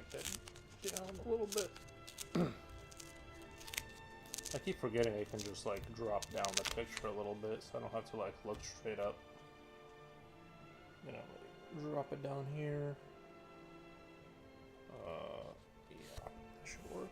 make that down a little bit. I keep forgetting I can just like drop down the picture a little bit so I don't have to like look straight up. You know, drop it down here. Yeah, that should work.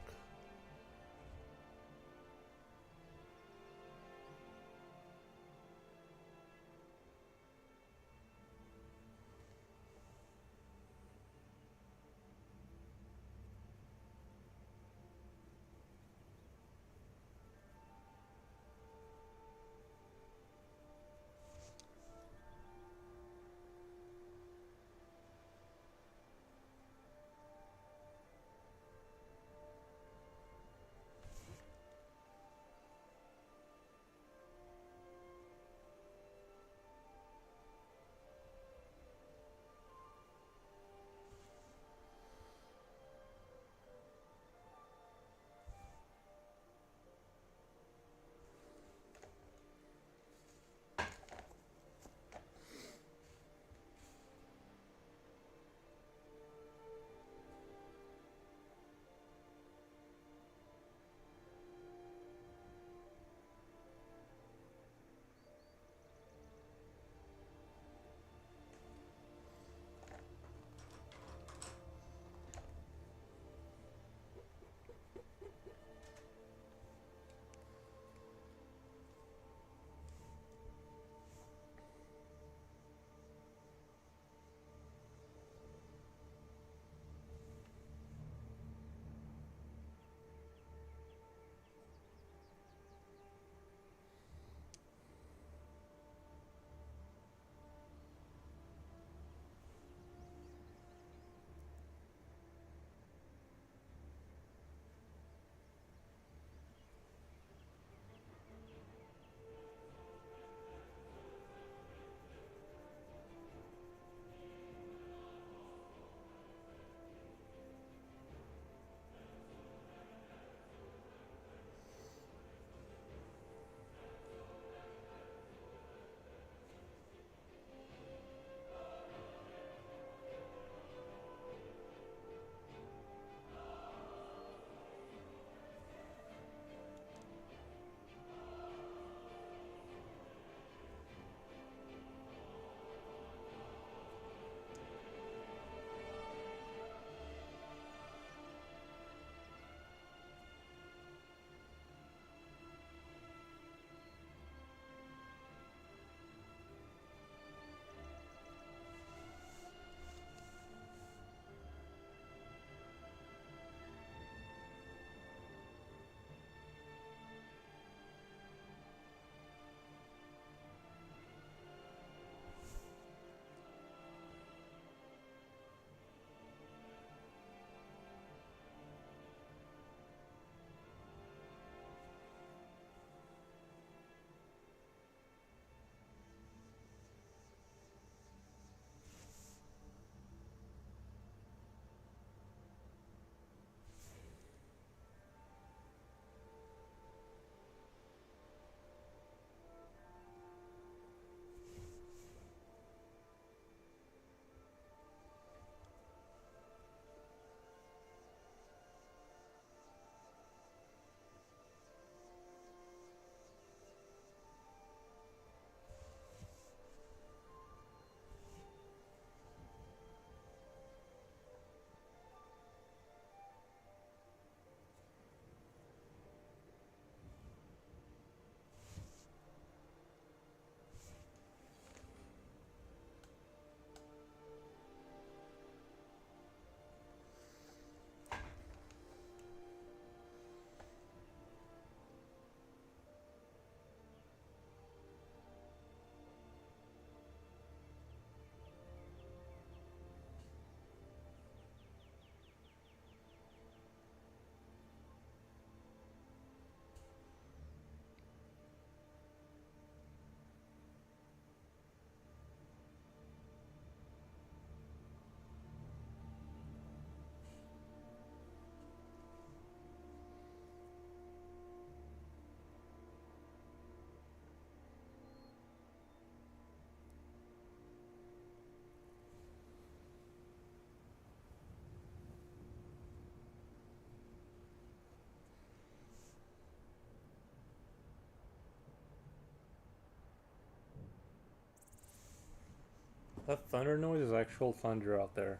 That thunder noise is actual thunder out there.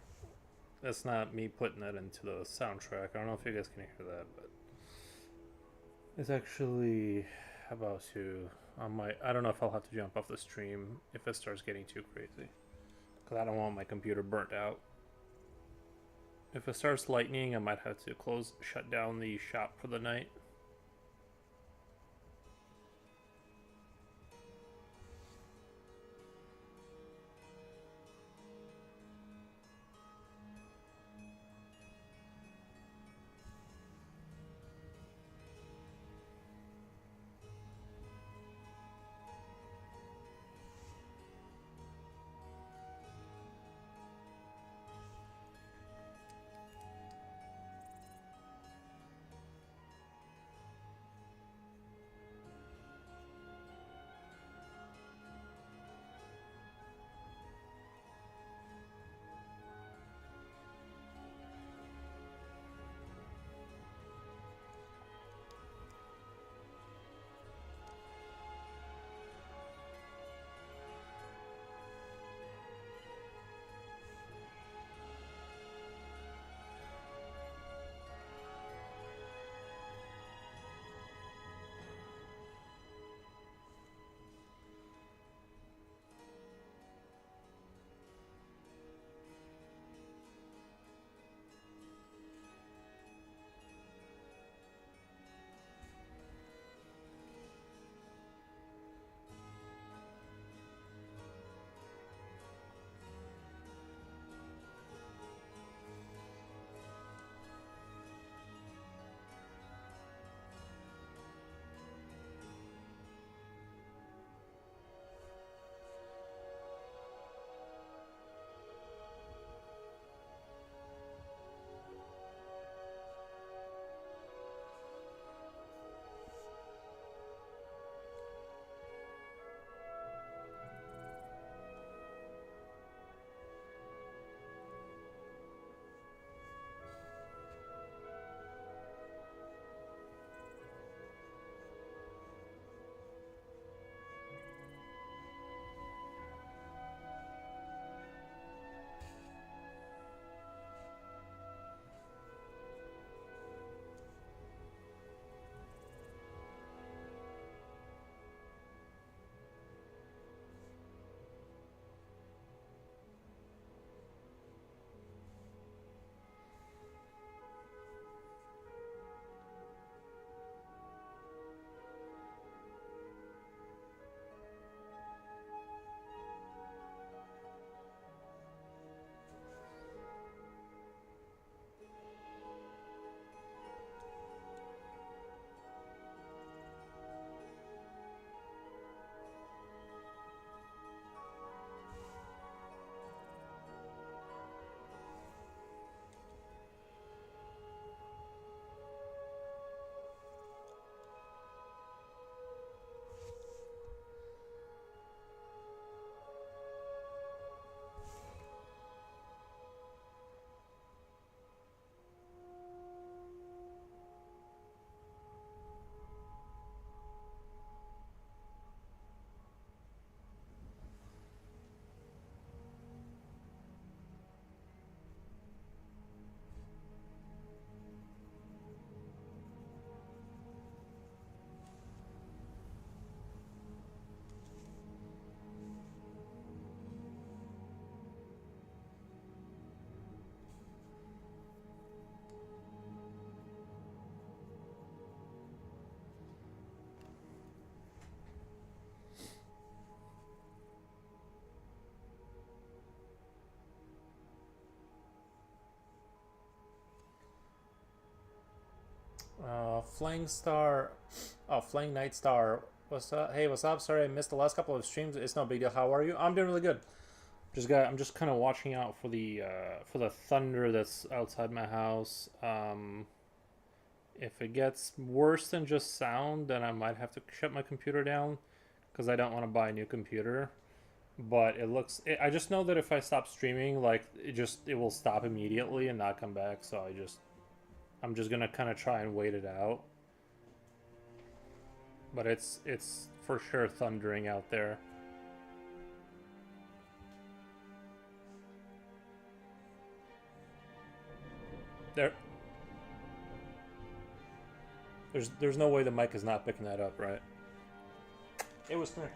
That's not me putting that into the soundtrack. I don't know if you guys can hear that, but it's actually about to. I don't know if I'll have to jump off the stream if it starts getting too crazy, because I don't want my computer burnt out. If it starts lightning, I might have to shut down the shop for the night. Flying Star, oh, Flying Night Star. What's up? Hey, what's up? Sorry I missed the last couple of streams. It's no big deal. How are you? I'm doing really good. I'm just kind of watching out for the thunder that's outside my house. If it gets worse than just sound, then I might have to shut my computer down because I don't want to buy a new computer. But I just know that if I stop streaming, like it will stop immediately and not come back. So I'm just gonna kind of try and wait it out. But it's for sure thundering out there. There, there's no way the mic is not picking that up, right? It was clear.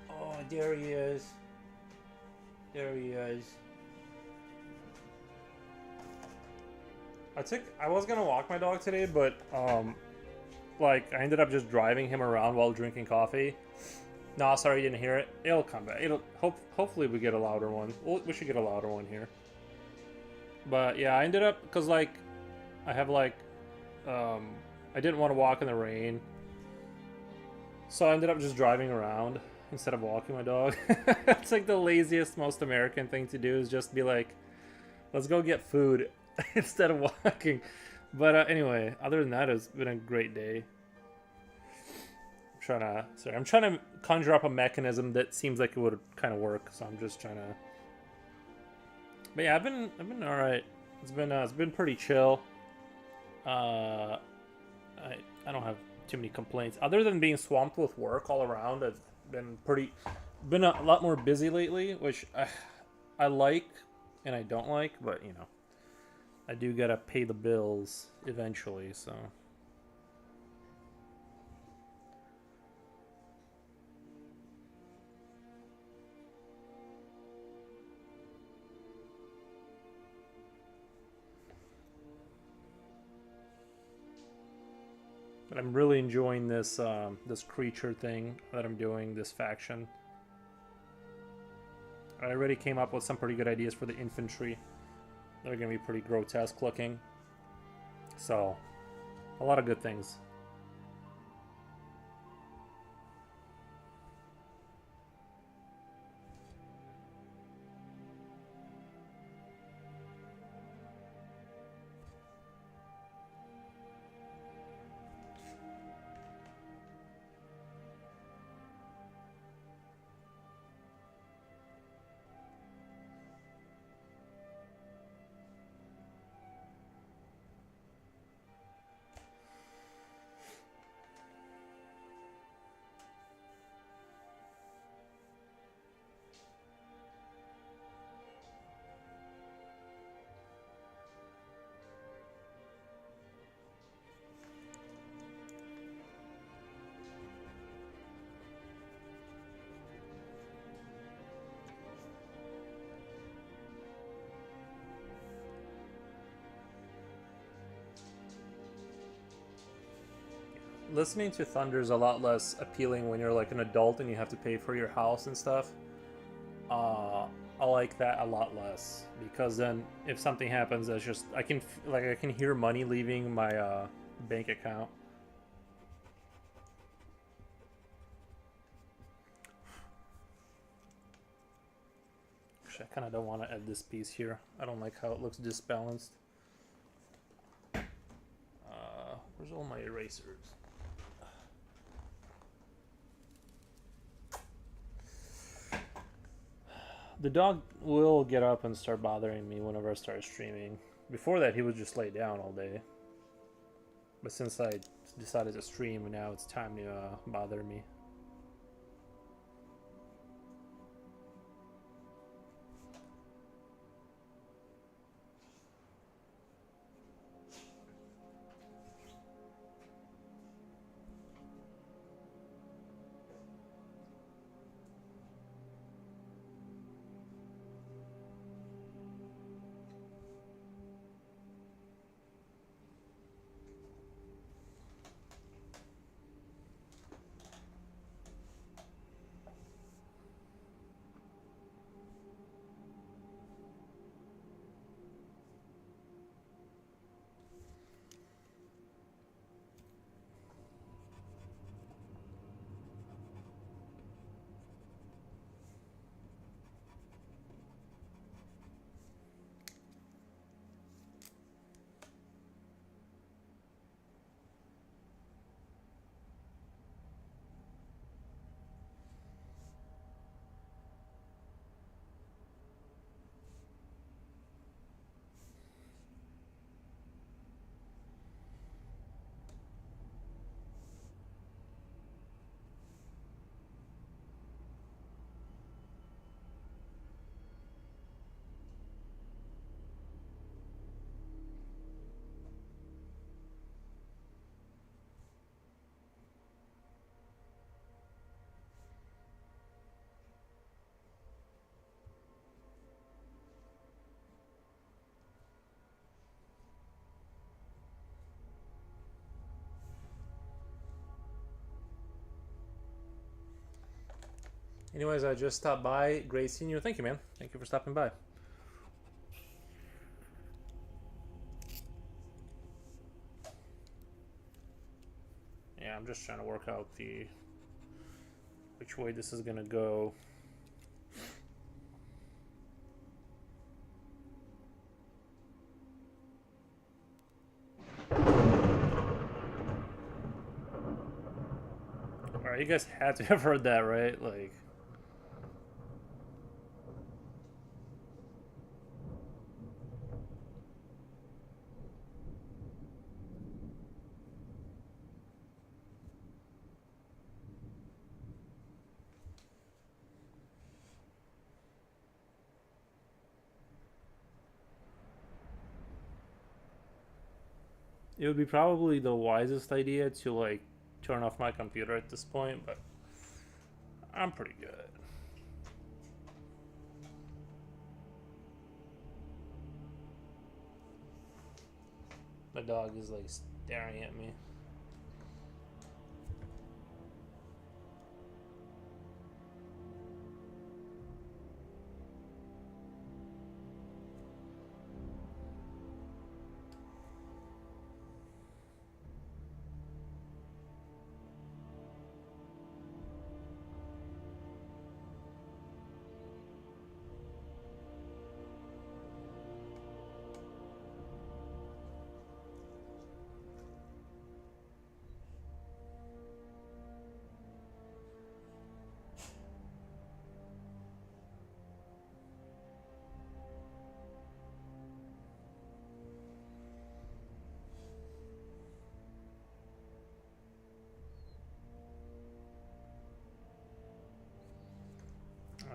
Oh, there he is. There he is. I was gonna walk my dog today, but like I ended up just driving him around while drinking coffee. No, sorry, you didn't hear it. It'll come back. Hopefully we get a louder one. We should get a louder one here. But yeah, I ended up because like I have like I didn't want to walk in the rain, so I ended up just driving around instead of walking my dog. It's like the laziest, most American thing to do is just be like, let's go get food instead of walking. But anyway, other than that, it's been a great day. I'm trying to conjure up a mechanism that seems like it would kind of work. So I'm just trying to. But yeah, I've been all right. It's been pretty chill. I don't have too many complaints other than being swamped with work all around. I've been a lot more busy lately, which I like and I don't like, but you know, I do gotta pay the bills eventually, so. But I'm really enjoying this this creature thing that I'm doing, this faction. I already came up with some pretty good ideas for the infantry. They're gonna be pretty grotesque looking. So, a lot of good things. Listening to thunder is a lot less appealing when you're like an adult and you have to pay for your house and stuff. I like that a lot less because then if something happens, that's just I can hear money leaving my bank account. Actually, I kind of don't want to add this piece here. I don't like how it looks disbalanced. Where's all my erasers? The dog will get up and start bothering me whenever I start streaming. Before that, he would just lay down all day. But since I decided to stream, now it's time to bother me. Anyways, I just stopped by. Great seeing you. Thank you, man. Thank you for stopping by. Yeah, I'm just trying to work out which way this is gonna go. Alright, you guys had to have heard that, right? Like, it would be probably the wisest idea to, like, turn off my computer at this point, but I'm pretty good. My dog is, like, staring at me.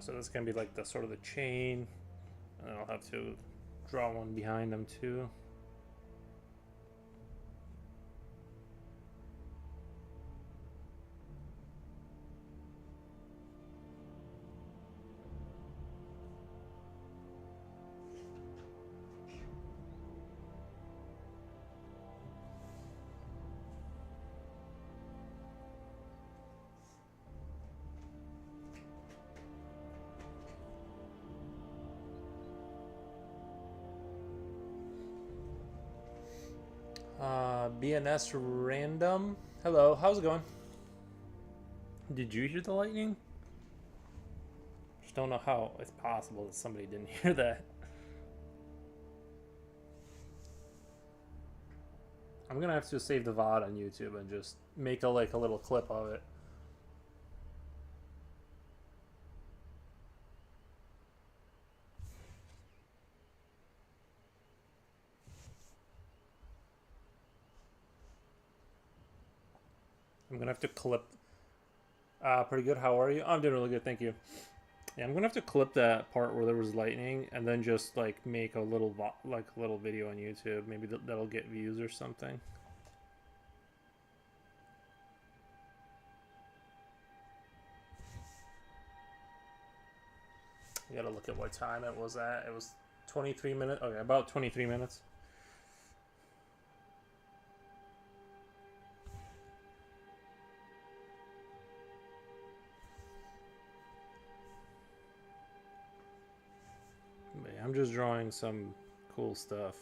So that's gonna be like the sort of the chain, and I'll have to draw one behind them too. BNS Random. Hello, how's it going? Did you hear the lightning? Just don't know how it's possible that somebody didn't hear that. I'm gonna have to save the VOD on YouTube and just make a little clip of it. I'm gonna have to clip. Pretty good. How are you? I'm doing really good, thank you. Yeah, I'm gonna have to clip that part where there was lightning and then just like make a little little video on YouTube. Maybe that'll get views or something. You gotta look at what time it was at. It was 23 minutes. Okay, about 23 minutes. But yeah, I'm just drawing some cool stuff.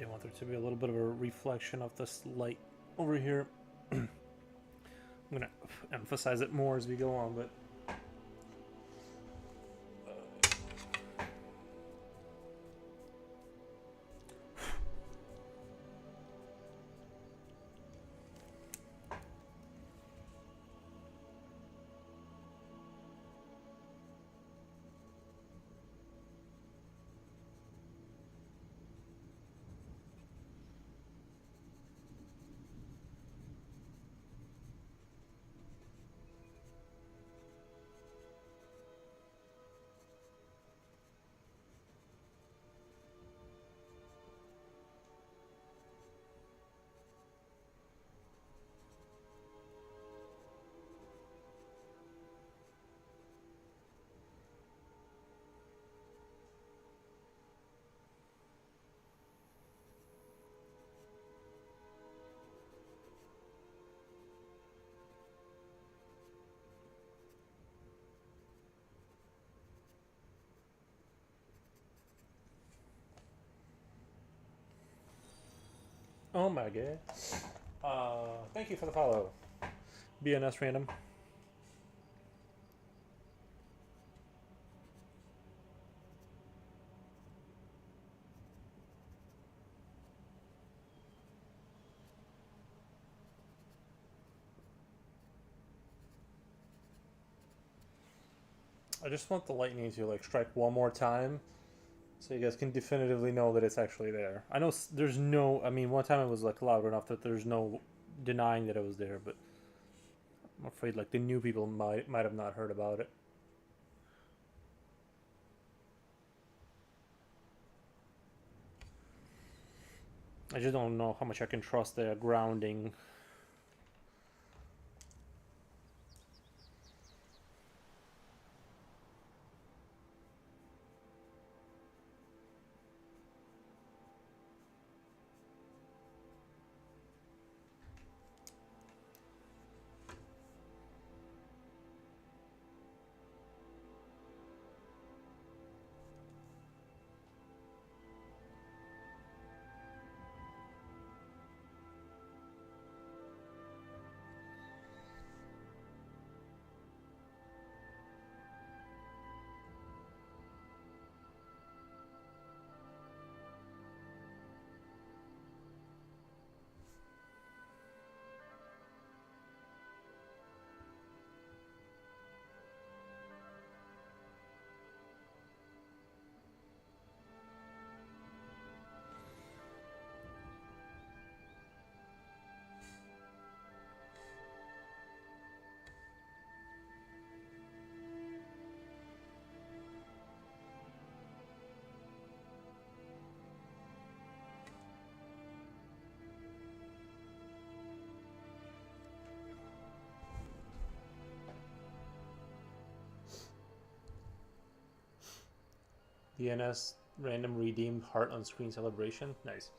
I want there to be a little bit of a reflection of this light over here. I'm gonna emphasize it more as we go on, but oh my god. Thank you for the follow. BNS random. I just want the lightning to like strike one more time, so you guys can definitively know that it's actually there. I know there's no. I mean, one time it was like loud enough that there's no denying that it was there, but I'm afraid like the new people might have not heard about it. I just don't know how much I can trust the grounding. DNS random redeemed heart on screen celebration. Nice.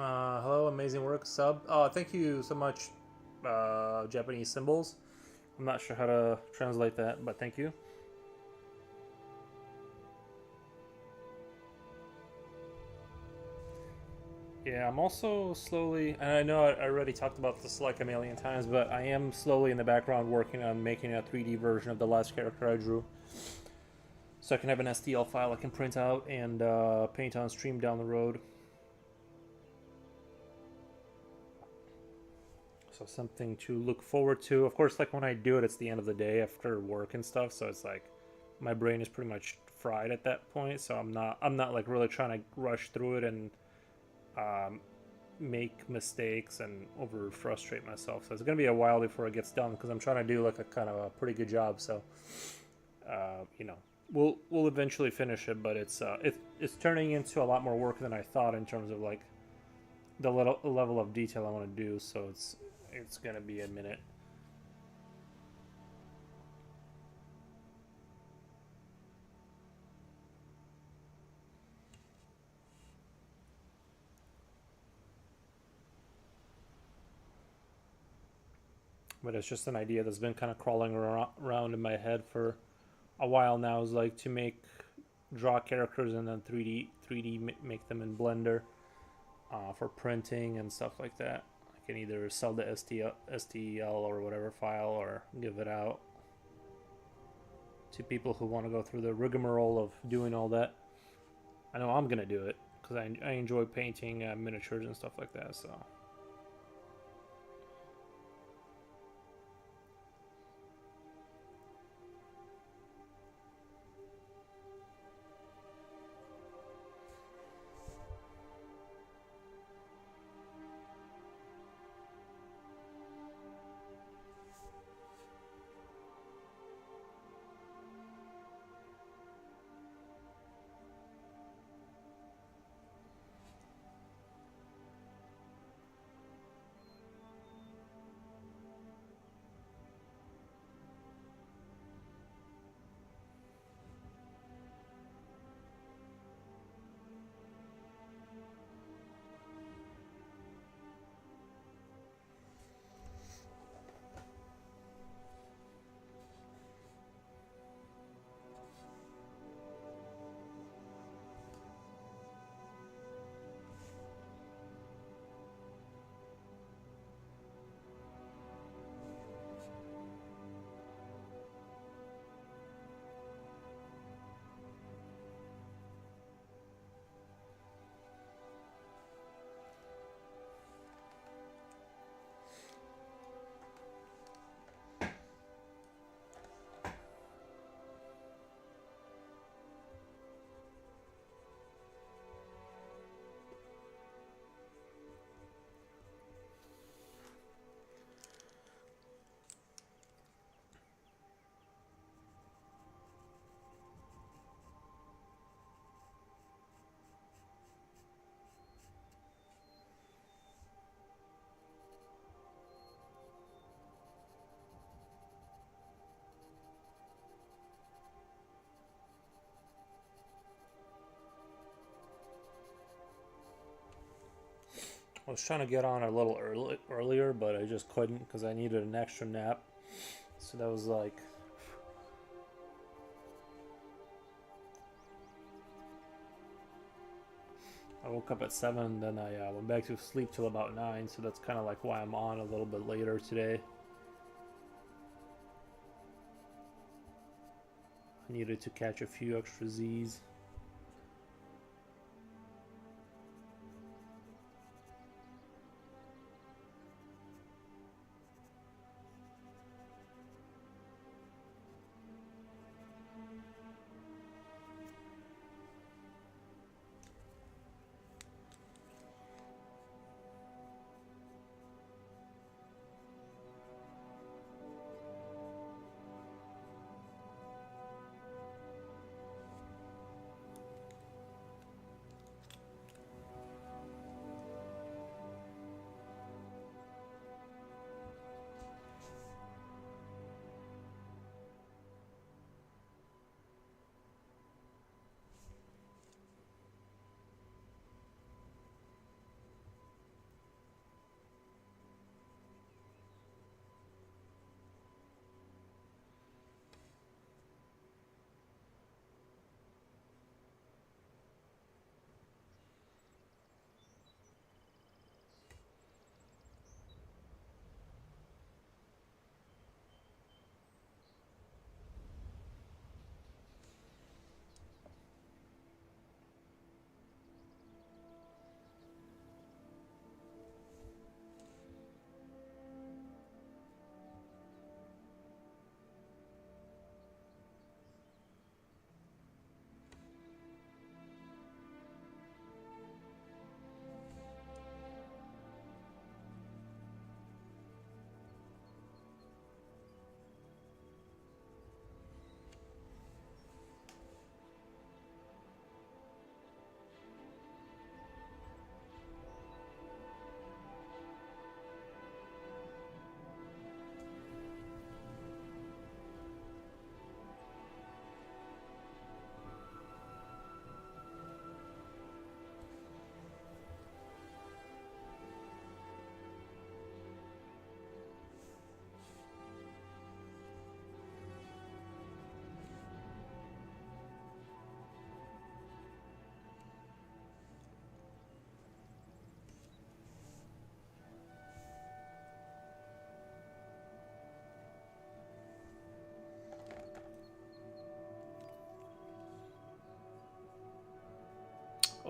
Hello, amazing work, sub. Oh, thank you so much, Japanese symbols. I'm not sure how to translate that, but thank you. Yeah, I'm also slowly, and I know I already talked about this like a million times, but I am slowly in the background working on making a 3D version of the last character I drew. So I can have an STL file I can print out and paint on stream down the road. So something to look forward to. Of course, like when I do it, it's the end of the day after work and stuff. So it's like my brain is pretty much fried at that point. So I'm not like really trying to rush through it and um, make mistakes and over frustrate myself. So it's gonna be a while before it gets done because I'm trying to do like a kind of a pretty good job. So you know, we'll eventually finish it, but it's turning into a lot more work than I thought in terms of like the level of detail I want to do. So it's gonna be a minute. But it's just an idea that's been kind of crawling around in my head for a while now. Is like to draw characters and then 3D make them in Blender for printing and stuff like that. I can either sell the STL or whatever file or give it out to people who want to go through the rigmarole of doing all that. I know I'm gonna do it because I enjoy painting miniatures and stuff like that. So. I was trying to get on a little earlier, but I just couldn't because I needed an extra nap. So that was like I woke up at 7, then I went back to sleep till about 9. So that's kind of like why I'm on a little bit later today. I needed to catch a few extra Z's.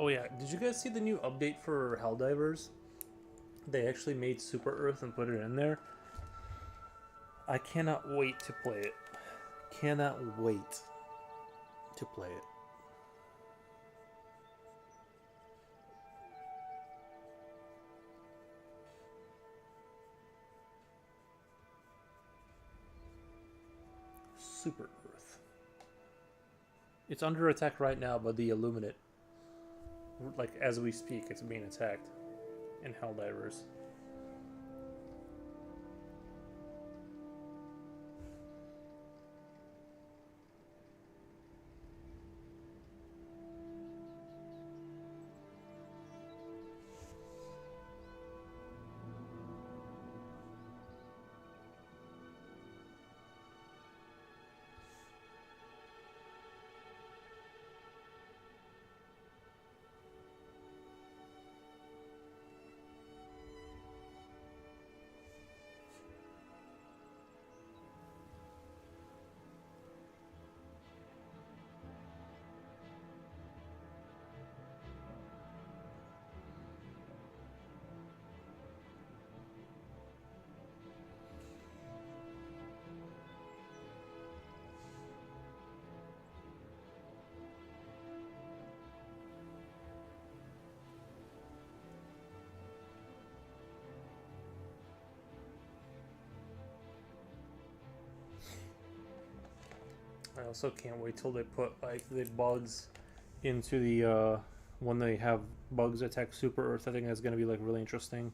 Oh yeah, did you guys see the new update for Helldivers? They actually made Super Earth and put it in there. I cannot wait to play it. Cannot wait to play it. Super Earth. It's under attack right now by the Illuminate. Like, as we speak, it's being attacked in Helldivers. I also can't wait till they put like the bugs into the when they have bugs attack Super Earth. I think that's gonna be like really interesting.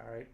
All right.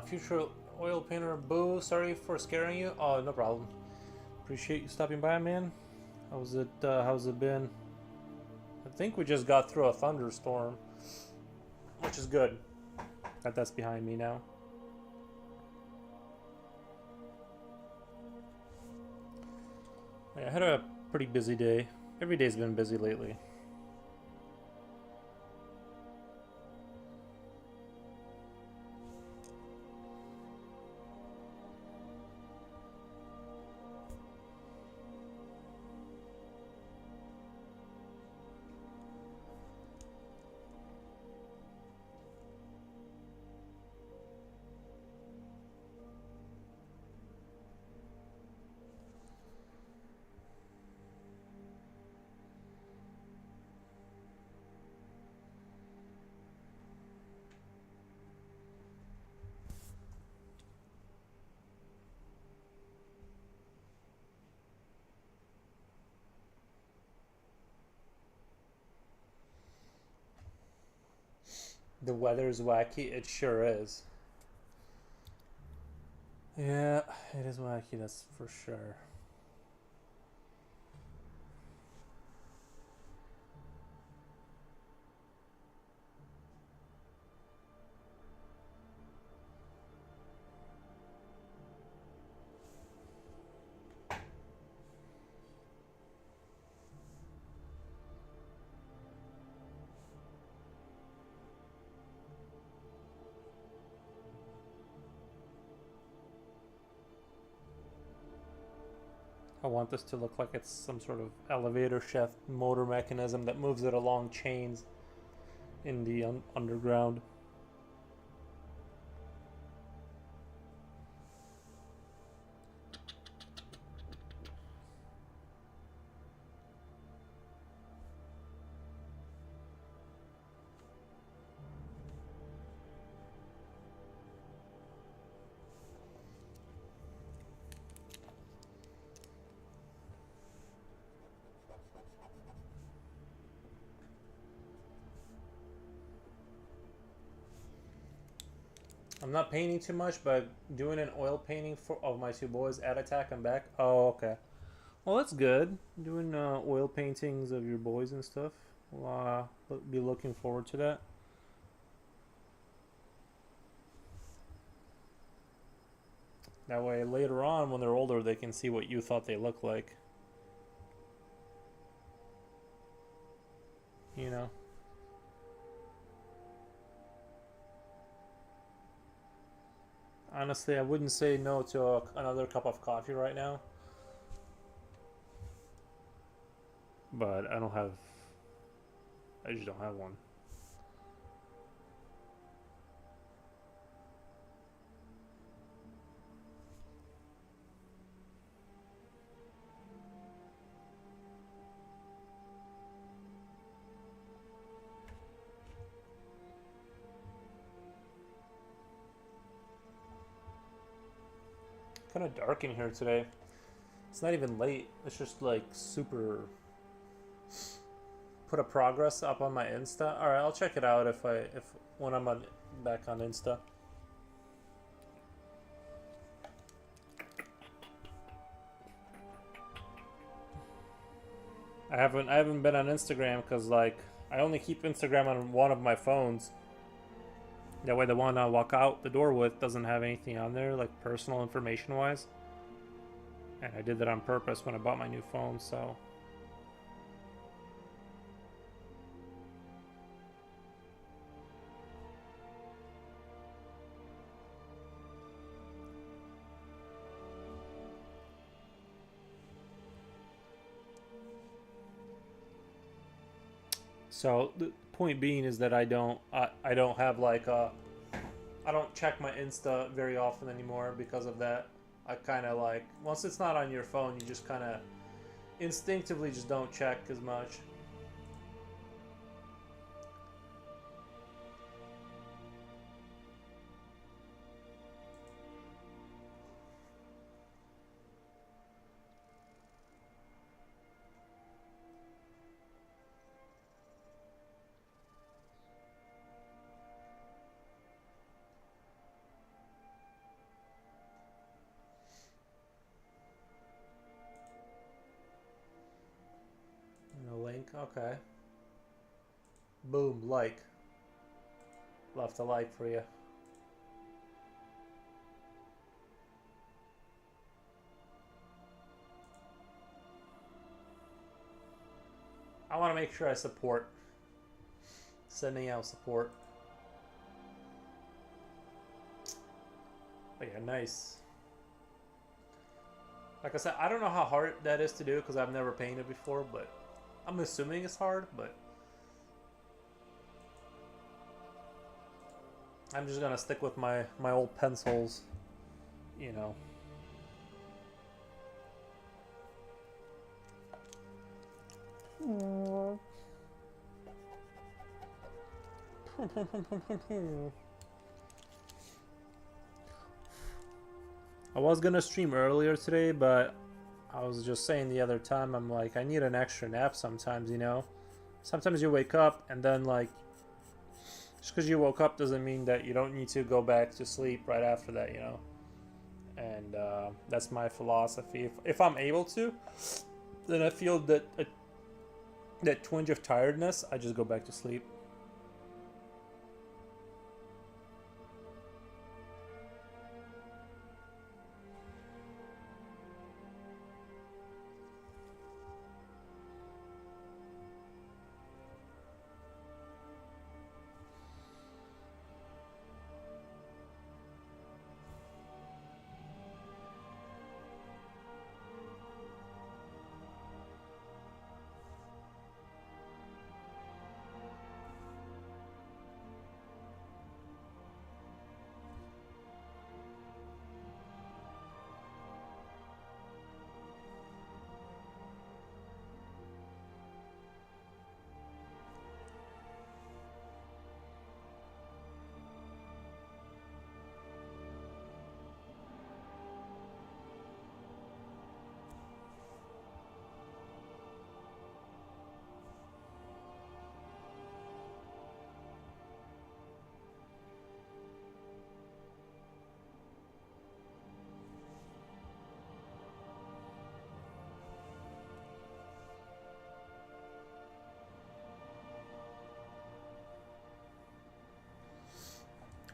Future oil painter Boo, sorry for scaring you. Oh, no problem. Appreciate you stopping by, man. How's it been? think we just got through a thunderstorm, which is good that that's behind me now. I had a pretty busy day. Every day's been busy lately. The weather's wacky. It sure is. Yeah, it is wacky, that's for sure. I want this to look like it's some sort of elevator shaft motor mechanism that moves it along chains in the underground. I'm not painting too much, but doing an oil painting of my two boys at attack and back. Oh, okay. Well, that's good. Doing oil paintings of your boys and stuff. We'll be looking forward to that. That way, later on, when they're older, they can see what you thought they looked like. You know? Honestly, I wouldn't say no to another cup of coffee right now. But I don't have... I just don't have one. Kind of dark in here today. It's not even late. It's just like super. Put a progress up on my Insta. All right, I'll check it out if when I'm back on Insta. I haven't been on Instagram because like I only keep Instagram on one of my phones. That way, the one I walk out the door with doesn't have anything on there, like personal information wise. And I did that on purpose when I bought my new phone, so. So the point being is that I don't have like I don't check my Insta very often anymore because of that. I kind of like once it's not on your phone, you just kind of instinctively just don't check as much. No link, okay. Boom, like. Left a like for you. I want to make sure I support. Sending out support. Oh yeah, nice. Like I said, I don't know how hard that is to do because I've never painted before, but I'm assuming it's hard, but I'm just gonna stick with my old pencils, you know. I was gonna stream earlier today, but I was just saying the other time, I'm like, I need an extra nap sometimes, you know? Sometimes you wake up and then, like, just because you woke up doesn't mean that you don't need to go back to sleep right after that, you know? And that's my philosophy. If I'm able to, then I feel that that twinge of tiredness, I just go back to sleep.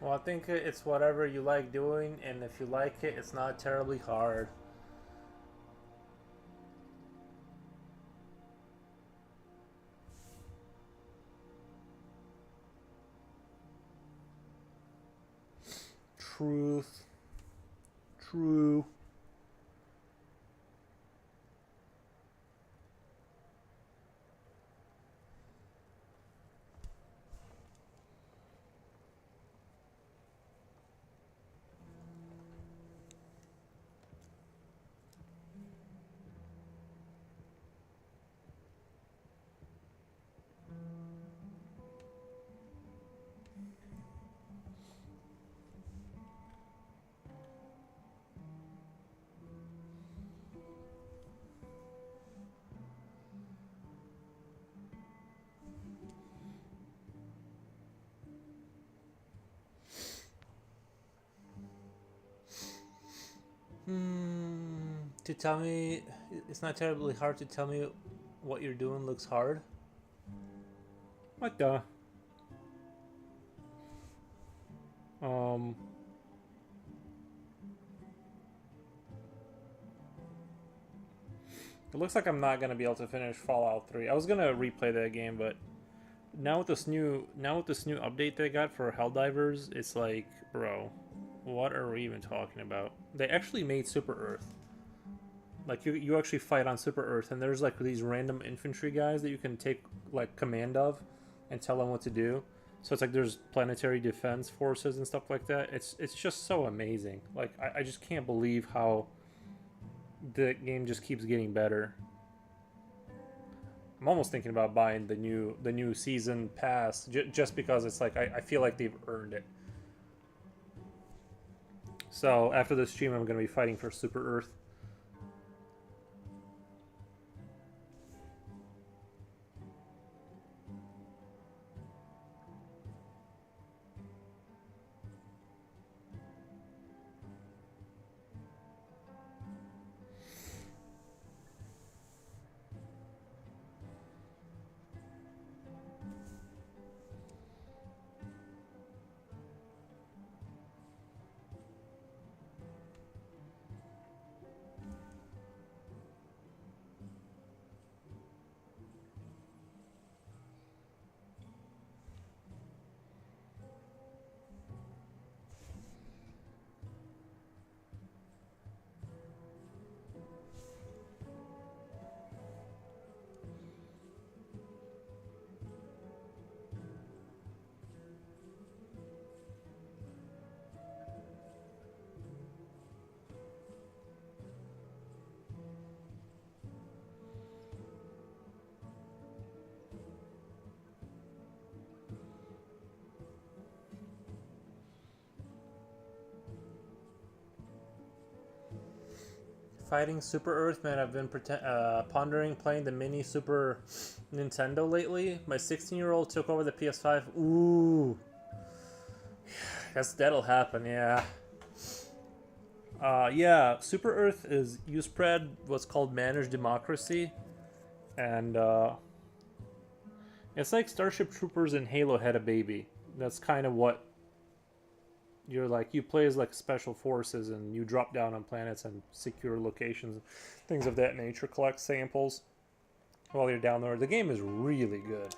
Well, I think it's whatever you like doing, and if you like it, it's not terribly hard. Truth. True. To tell me, it's not terribly hard to tell me what you're doing looks hard. What the? Um. It looks like I'm not gonna be able to finish Fallout 3. I was gonna replay that game, but now with this new update they got for Helldivers, it's like, bro, what are we even talking about? They actually made Super Earth. Like you actually fight on Super Earth, and there's like these random infantry guys that you can take like command of, and tell them what to do. So it's like there's planetary defense forces and stuff like that. It's just so amazing. Like I just can't believe how the game just keeps getting better. I'm almost thinking about buying the new season pass just because it's like I feel like they've earned it. So after the stream, I'm gonna be fighting for Super Earth. Fighting Super Earth, man. I've been pondering playing the mini Super Nintendo lately. My 16-year-old took over the PS5. Ooh. Guess that'll happen, yeah. Yeah, Super Earth is, you spread what's called managed democracy. And, it's like Starship Troopers and Halo had a baby. That's kind of what you're like. You play as like special forces and you drop down on planets and secure locations, things of that nature, collect samples while you're down there. The game is really good.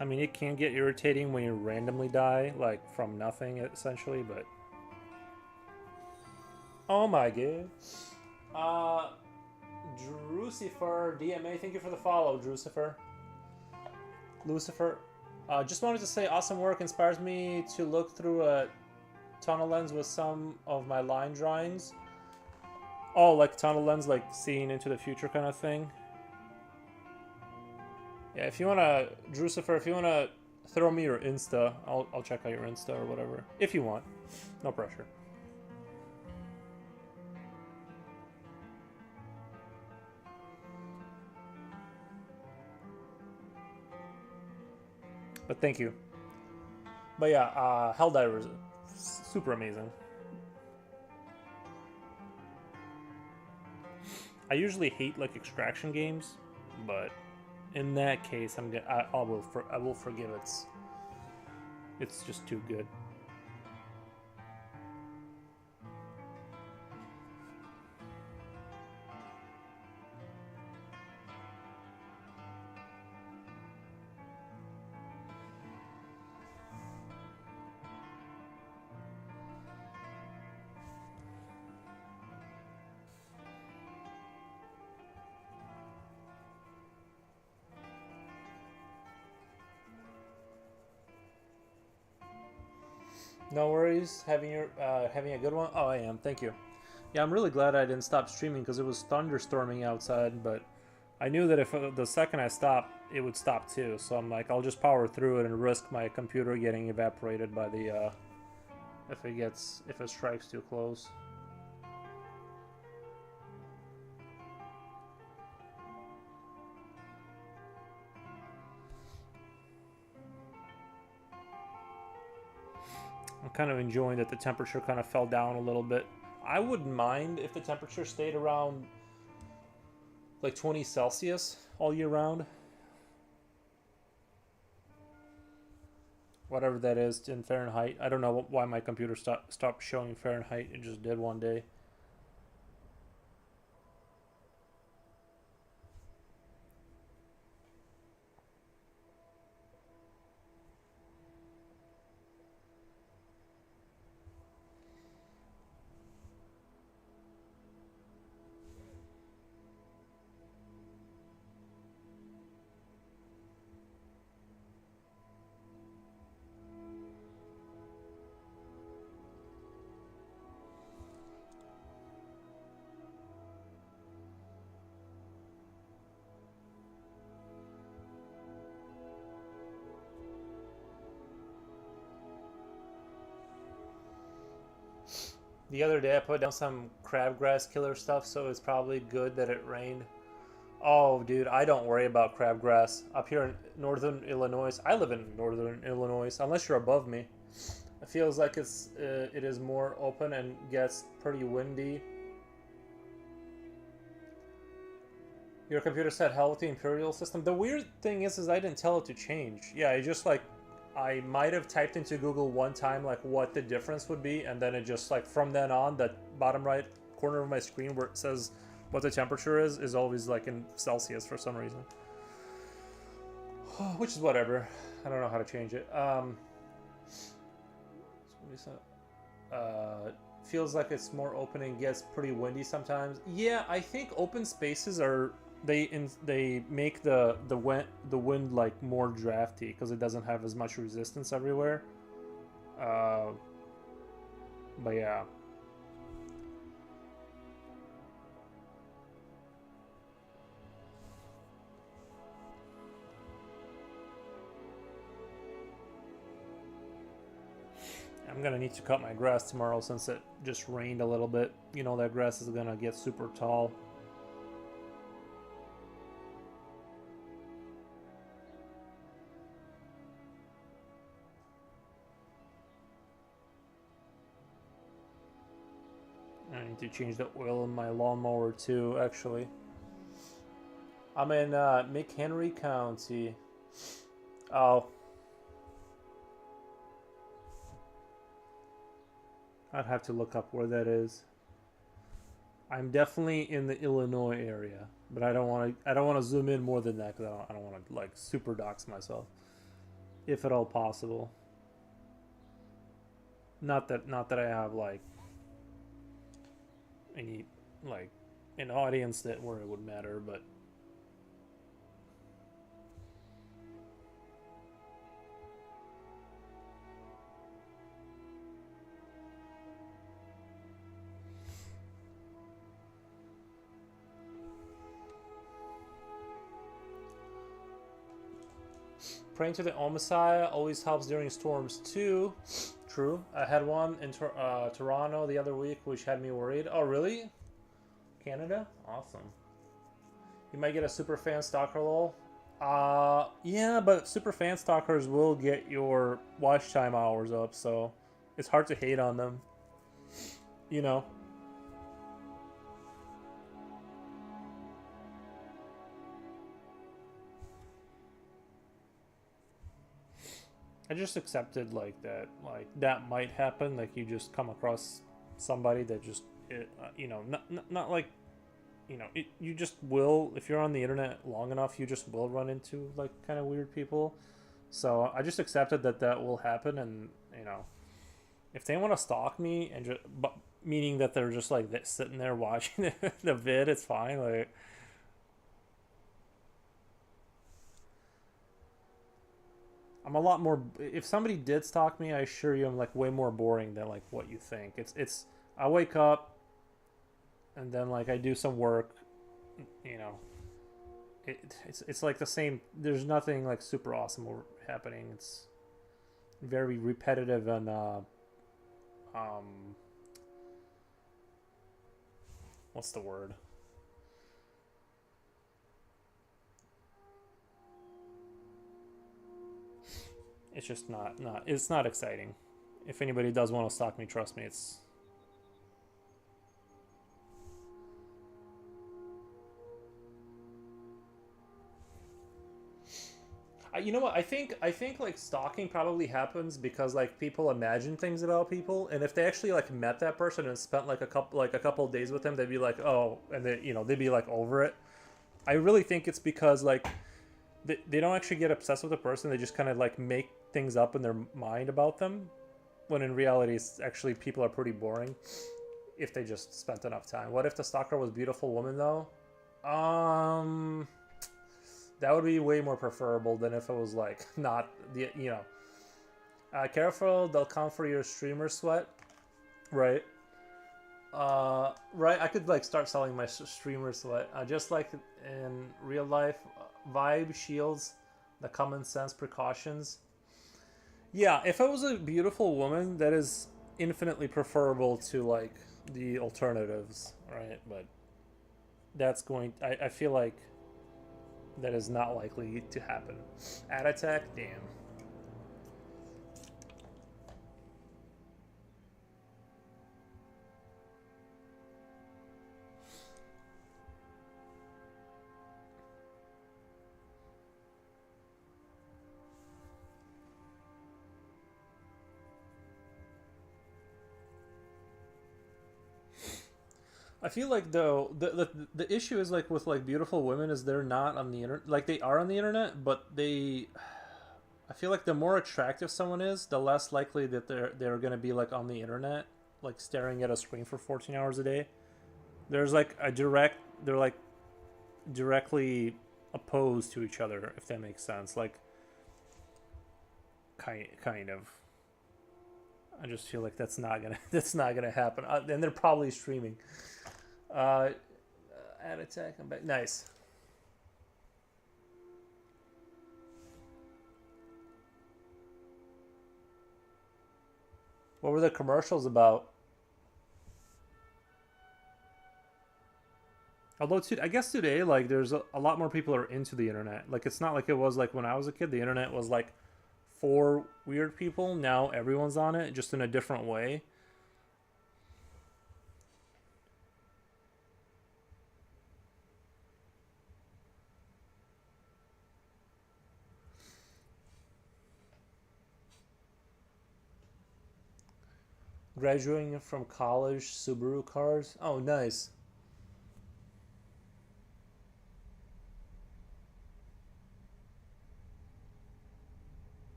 I mean, it can get irritating when you randomly die, like from nothing, essentially, but... Oh my god. Drucifer, DMA, thank you for the follow, Drucifer. Lucifer. Just wanted to say, awesome work, inspires me to look through a tunnel lens with some of my line drawings. Oh, like tunnel lens, like seeing into the future kind of thing. Yeah, if you wanna, Drucifer, if you wanna throw me your Insta, I'll check out your Insta or whatever. If you want. No pressure. But thank you. But yeah, Helldivers, super amazing. I usually hate like extraction games, but in that case, I will forgive it. It's just too good. No worries. Having a good one. Oh, I am. Thank you. Yeah, I'm really glad I didn't stop streaming because it was thunderstorming outside. But I knew that if the second I stopped, it would stop too. So I'm like, I'll just power through it and risk my computer getting evaporated by the if it strikes too close. I'm kind of enjoying that the temperature kind of fell down a little bit. I wouldn't mind if the temperature stayed around like 20 Celsius all year round. Whatever that is in Fahrenheit. I don't know why my computer stopped showing Fahrenheit. It just did one day. The other day I put down some crabgrass killer stuff, so it's probably good that it rained. Oh, dude, I don't worry about crabgrass. Up here in northern Illinois, I live in northern Illinois, unless you're above me. It feels like it is more open and gets pretty windy. Your computer said hell with the Imperial system. The weird thing is I didn't tell it to change. Yeah, I just like, I might have typed into Google one time like what the difference would be, and then it just like from then on, that bottom right corner of my screen where it says what the temperature is always like in Celsius for some reason. Which is whatever. I don't know how to change it. Feels like it's more open and gets pretty windy sometimes. Yeah, I think open spaces are they make the wind like more drafty because it doesn't have as much resistance everywhere. But yeah. I'm gonna need to cut my grass tomorrow since it just rained a little bit. You know that grass is gonna get super tall. I need to change the oil in my lawnmower too, actually. I'm in McHenry County. Oh. I'd have to look up where that is. I'm definitely in the Illinois area, but I don't want to zoom in more than that because I don't want to like super dox myself, if at all possible. Not that I have like any like an audience that where it would matter, but praying to the Omessiah always helps during storms too. True. I had one in Toronto the other week, which had me worried. Oh, really? Canada? Awesome. You might get a super fan stalker lol. Yeah, but super fan stalkers will get your watch time hours up, so it's hard to hate on them. You know. I just accepted like that might happen. Like you just come across somebody that just you know not like you know you just will, if you're on the internet long enough, you just will run into like kind of weird people. So I just accepted that will happen, and you know if they want to stalk me and just but meaning that they're just like sitting there watching the vid, it's fine. Like I'm a lot more. If somebody did stalk me, I assure you, I'm like way more boring than like what you think. It's. I wake up, and then like I do some work. You know, it's like the same. There's nothing like super awesome happening. It's very repetitive and what's the word? It's just not it's not exciting. If anybody does want to stalk me, trust me, it's you know what I think like stalking probably happens because like people imagine things about people, and if they actually like met that person and spent like a couple of days with them, they'd be like, oh, and they they'd be like over it. I really think it's because like they don't actually get obsessed with the person, they just kind of like make things up in their mind about them, when in reality it's actually people are pretty boring if they just spent enough time. What if the stalker was a beautiful woman though? That would be way more preferable than if it was like not the careful, they'll come for your streamer sweat, right? Right, I could like start selling my streamer sweat, just like in real life. Vibe shields, the common sense precautions. Yeah, if it was a beautiful woman, that is infinitely preferable to like the alternatives, right? But that's going. I feel like that is not likely to happen. Ad attack, damn. I feel like though the issue is like with like beautiful women is they're not on the internet. Like they are on the internet, but they. I feel like the more attractive someone is, the less likely that they're gonna be like on the internet, like staring at a screen for 14 hours a day. There's like a direct. They're like directly opposed to each other, if that makes sense. Like kind of. I just feel like that's not gonna that's not gonna happen. And they're probably streaming. Uh, Ad attack. I'm back. Nice. What were the commercials about? Although, I guess today, like, there's a lot more people are into the internet. Like, it's not like it was like when I was a kid. The internet was like for weird people. Now everyone's on it, just in a different way. Graduating from college, Subaru cars. Oh, nice.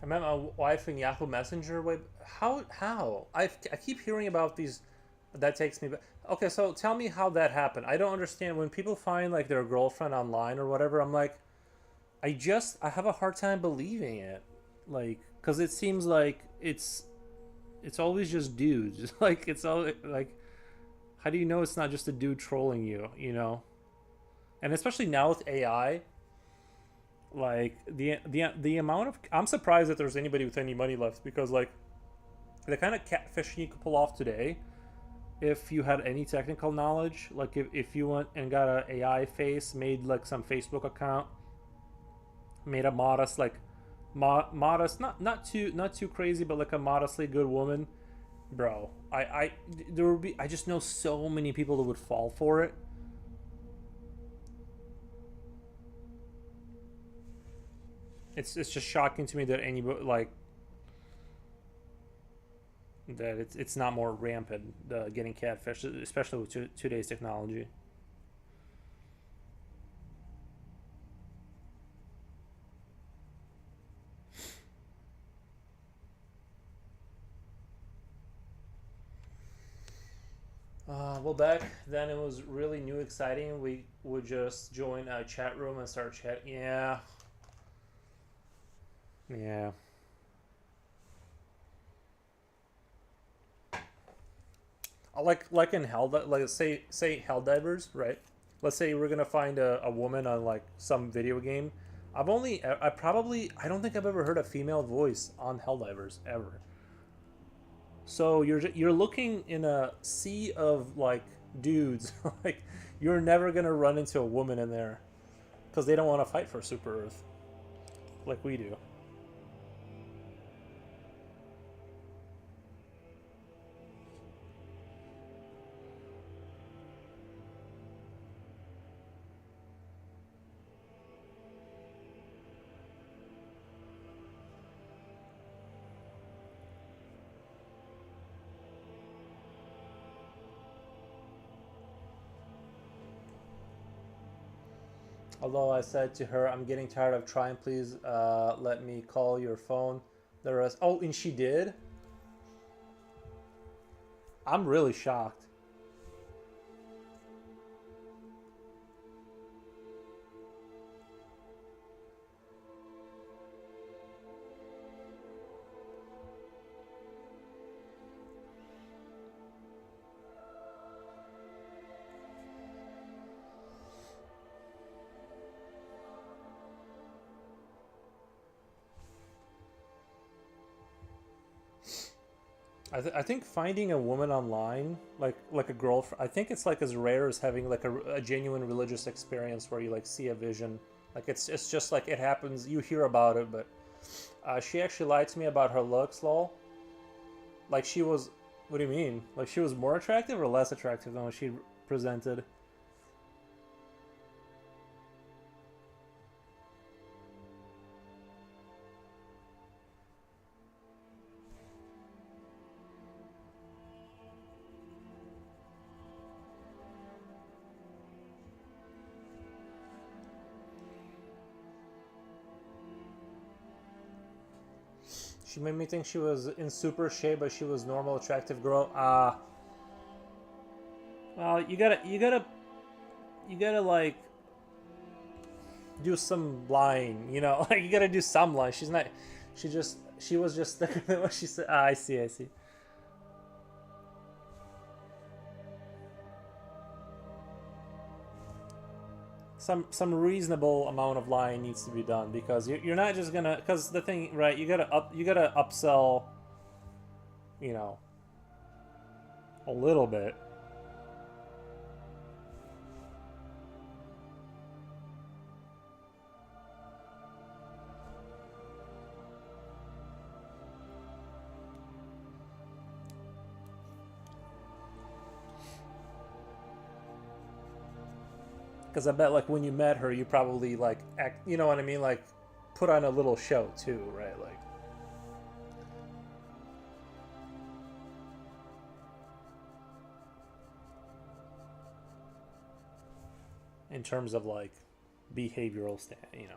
I met my wife in Yahoo Messenger. Wait, how? How? I keep hearing about these. That takes me back. Okay, so tell me how that happened. I don't understand when people find like their girlfriend online or whatever. I'm like, I have a hard time believing it, like, because it seems like it's always just dudes. Like it's all like, how do you know it's not just a dude trolling you? You know, and especially now with AI, like the amount of I'm surprised that there's anybody with any money left because like the kind of catfishing you could pull off today if you had any technical knowledge, like if you went and got a AI face, made like some Facebook account, made a modest like modest, not too crazy, but like a modestly good woman, bro. I there would be I just know so many people that would fall for it. It's just shocking to me that anybody like that it's not more rampant getting catfish, especially with today's technology. Well, back then it was really new, exciting. We would just join a chat room and start chat. Yeah, yeah. Like in hell, like say hell divers, right? Let's say we're gonna find a woman on like some video game. I don't think I've ever heard a female voice on Helldivers ever. So you're looking in a sea of like dudes. Like you're never gonna run into a woman in there because they don't want to fight for Super Earth like we do. Although I said to her, "I'm getting tired of trying. Please, let me call your phone." The rest. Oh, and she did. I'm really shocked. I think finding a woman online, like a girlfriend, I think it's like as rare as having like a genuine religious experience where you like see a vision. Like it's just like it happens. You hear about it, but she actually lied to me about her looks, lol. Like she was. What do you mean? Like she was more attractive or less attractive than what she presented? She made me think she was in super shape, but she was normal, attractive girl. Well, you gotta like do some lying, you know? Like you gotta do some lying. She's not. She was just thicker than what she said. Ah, I see. I see. Some reasonable amount of lying needs to be done because you're not just gonna because the thing right you gotta upsell, you know, a little bit. Because I bet like when you met her you probably like act, you know what I mean, like put on a little show too, right? Like in terms of like behavioral you know.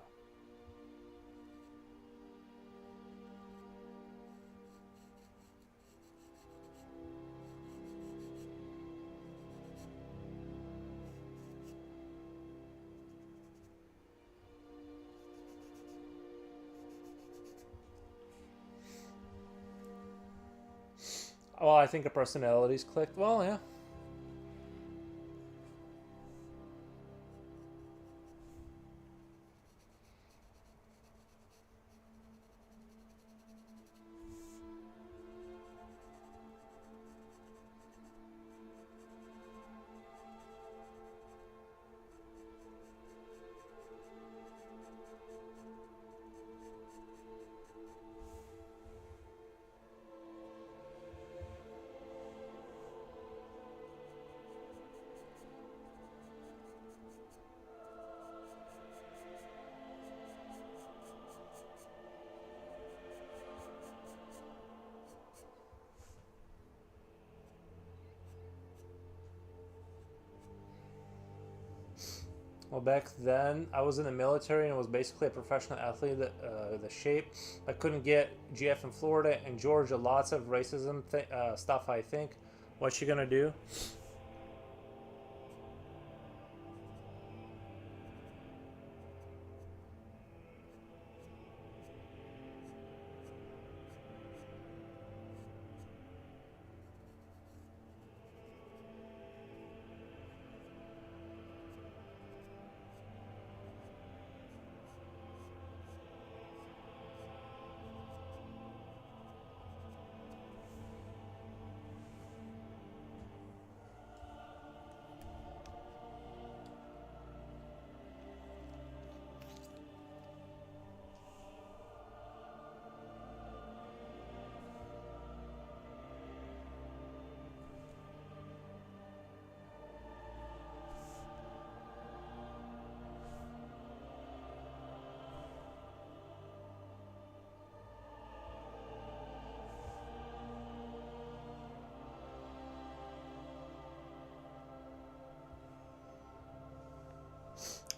Well, I think a personalities clicked. Well, yeah. Well, back then I was in the military and was basically a professional athlete. The shape I couldn't get GF in Florida and Georgia. Lots of racism stuff. I think. What you gonna do?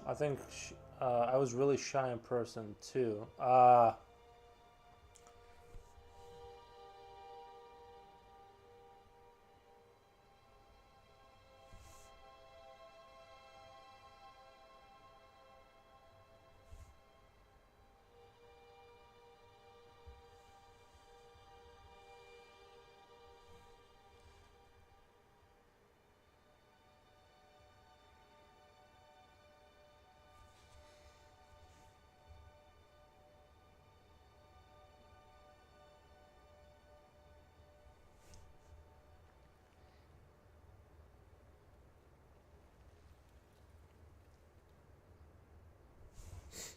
I think I was really shy in person too.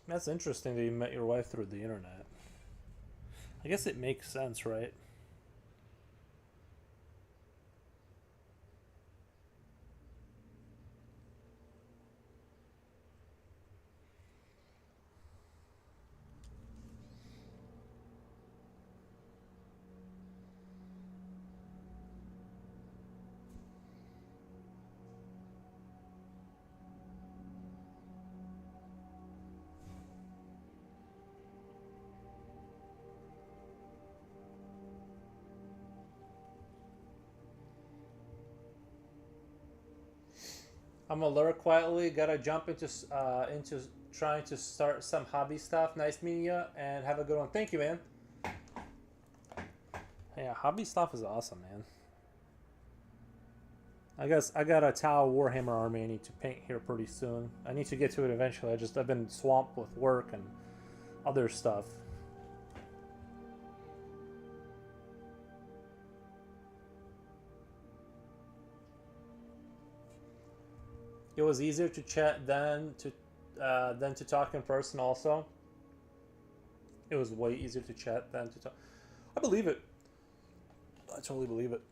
That's interesting that you met your wife through the internet. I guess it makes sense, right? I'm gonna lurk quietly. Gotta jump into trying to start some hobby stuff. Nice meeting you, and have a good one. Thank you, man. Yeah, hobby stuff is awesome, man. I guess I got a Tau Warhammer army I need to paint here pretty soon. I need to get to it eventually. I've been swamped with work and other stuff. It was easier to chat than to talk in person. Also, it was way easier to chat than to talk. I believe it. I totally believe it.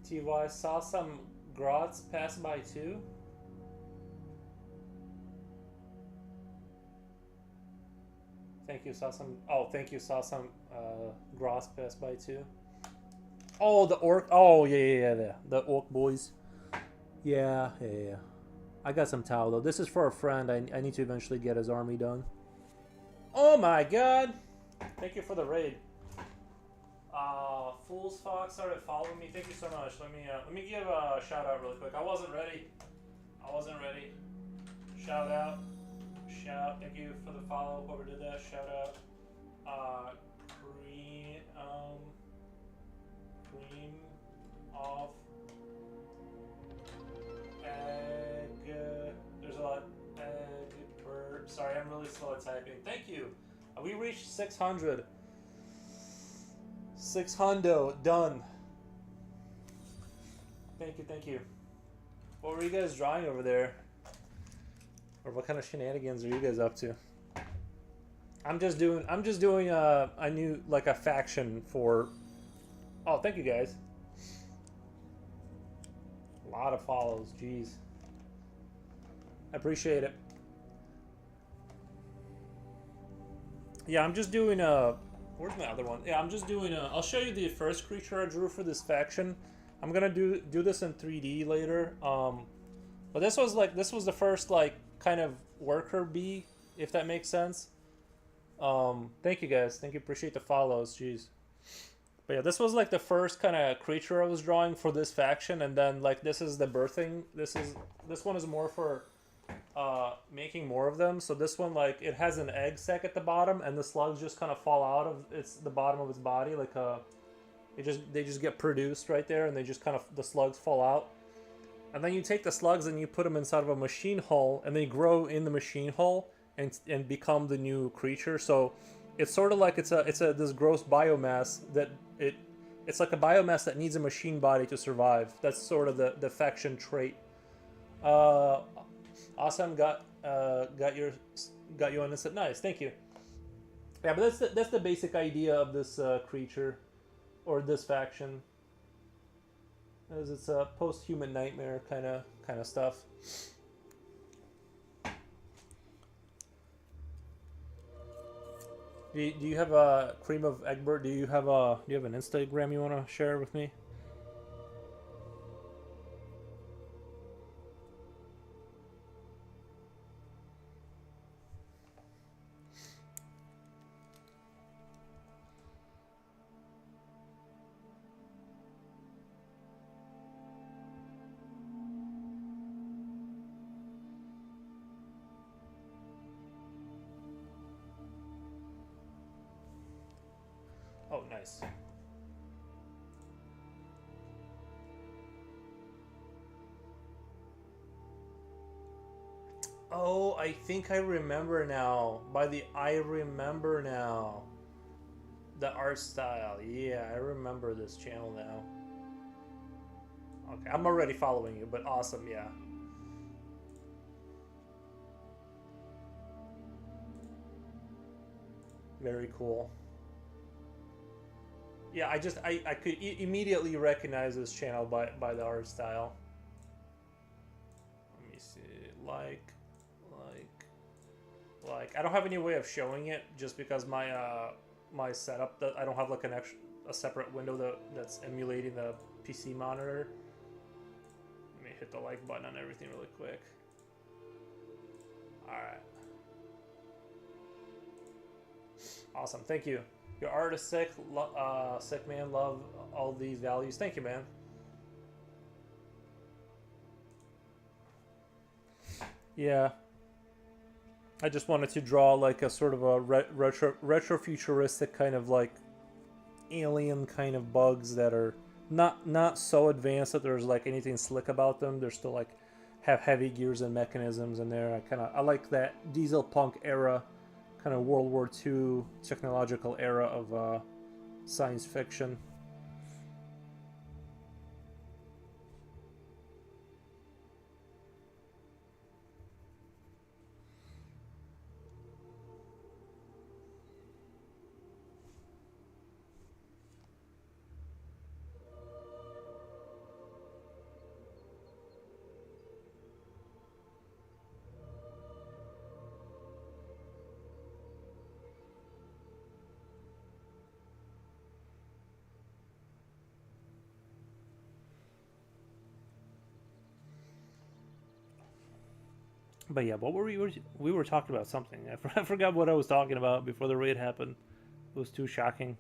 TY saw some grots pass by too. Thank you. Saw some. Oh, thank you. Saw some grots pass by too. Oh, the orc. Oh, yeah. The orc boys. Yeah. I got some towel though. This is for a friend. I need to eventually get his army done. Oh my god! Thank you for the raid. Fool's Fox started following me. Thank you so much. Let me give a shout out really quick. I wasn't ready. Shout out. Thank you for the follow. Whoever did that. Shout out. Cream of egg. There's a lot. Egg. Bird. Sorry, I'm really slow at typing. Thank you. We reached 600. 600 done. Thank you. What were you guys drawing over there? Or what kind of shenanigans are you guys up to? I'm just doing a new, like, a faction for. Oh, thank you guys. A lot of follows, jeez. I appreciate it. Yeah, I'm just doing a. Where's my other one? Yeah, I'm just doing a. I'll show you the first creature I drew for this faction. I'm gonna do this in 3D later. But this was the first, like, kind of worker bee, if that makes sense. Thank you guys. Thank you. Appreciate the follows. Jeez. But yeah, this was like the first kind of creature I was drawing for this faction, and then, like, this is the birthing. This one is more for making more of them. So this one, like, it has an egg sac at the bottom, and the slugs just kind of fall out of the bottom of its body, like they just get produced right there, and they just kind of, the slugs fall out. And then you take the slugs and you put them inside of a machine hull, and they grow in the machine hull and become the new creature. So it's sort of like it's this gross biomass that it's like a biomass that needs a machine body to survive. That's sort of the faction trait. Awesome, got you on this. Nice, thank you. Yeah, but that's the basic idea of this creature, or this faction. As it's a post-human nightmare kind of stuff. Do you have a Cream of Egbert? Do you have an Instagram you want to share with me? Oh, nice. Oh, I think I remember now. I remember now. The art style. Yeah, I remember this channel now. Okay, I'm already following you, but awesome, yeah. Very cool. Yeah, I could immediately recognize this channel by the art style. Let me see. Like I don't have any way of showing it just because my setup that I don't have like a separate window that's emulating the PC monitor. Let me hit the like button on everything really quick. All right. Awesome. Thank you. Your art is sick. Sick man. Love all these values. Thank you, man. Yeah. I just wanted to draw like a sort of a retro futuristic kind of like alien kind of bugs that are not so advanced that there's like anything slick about them. They're still like have heavy gears and mechanisms in there. I like that diesel punk era, kind of World War II technological era of science fiction. But yeah, what were we were talking about something. I forgot what I was talking about before the raid happened. It was too shocking.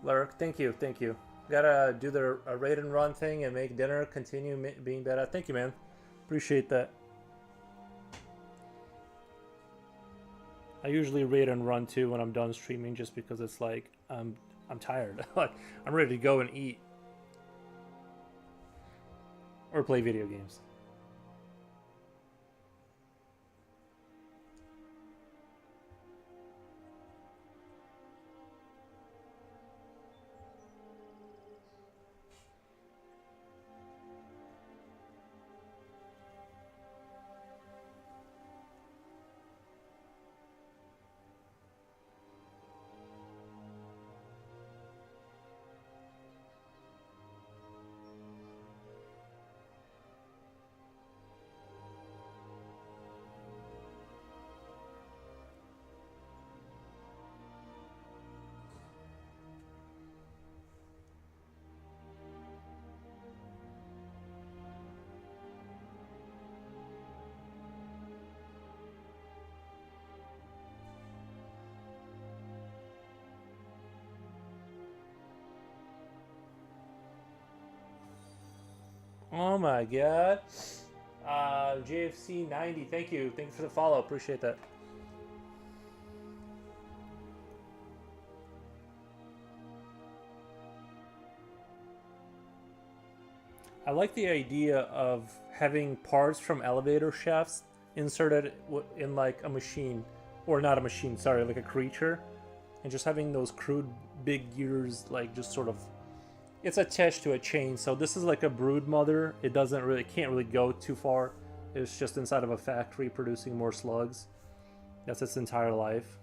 Lurk, thank you, thank you. Gotta do the raid and run thing and make dinner. Continue being better. Thank you, man. Appreciate that. I usually raid and run too when I'm done streaming, just because it's like I'm tired. Like I'm ready to go and eat or play video games. Oh my god. JFC 90, thank you. Thank you for the follow. Appreciate that. I like the idea of having parts from elevator shafts inserted in like a machine, or not a machine, sorry, like a creature, and just having those crude big gears like just sort of, it's attached to a chain. So this is like a brood mother. It can't really go too far. It's just inside of a factory producing more slugs. That's its entire life.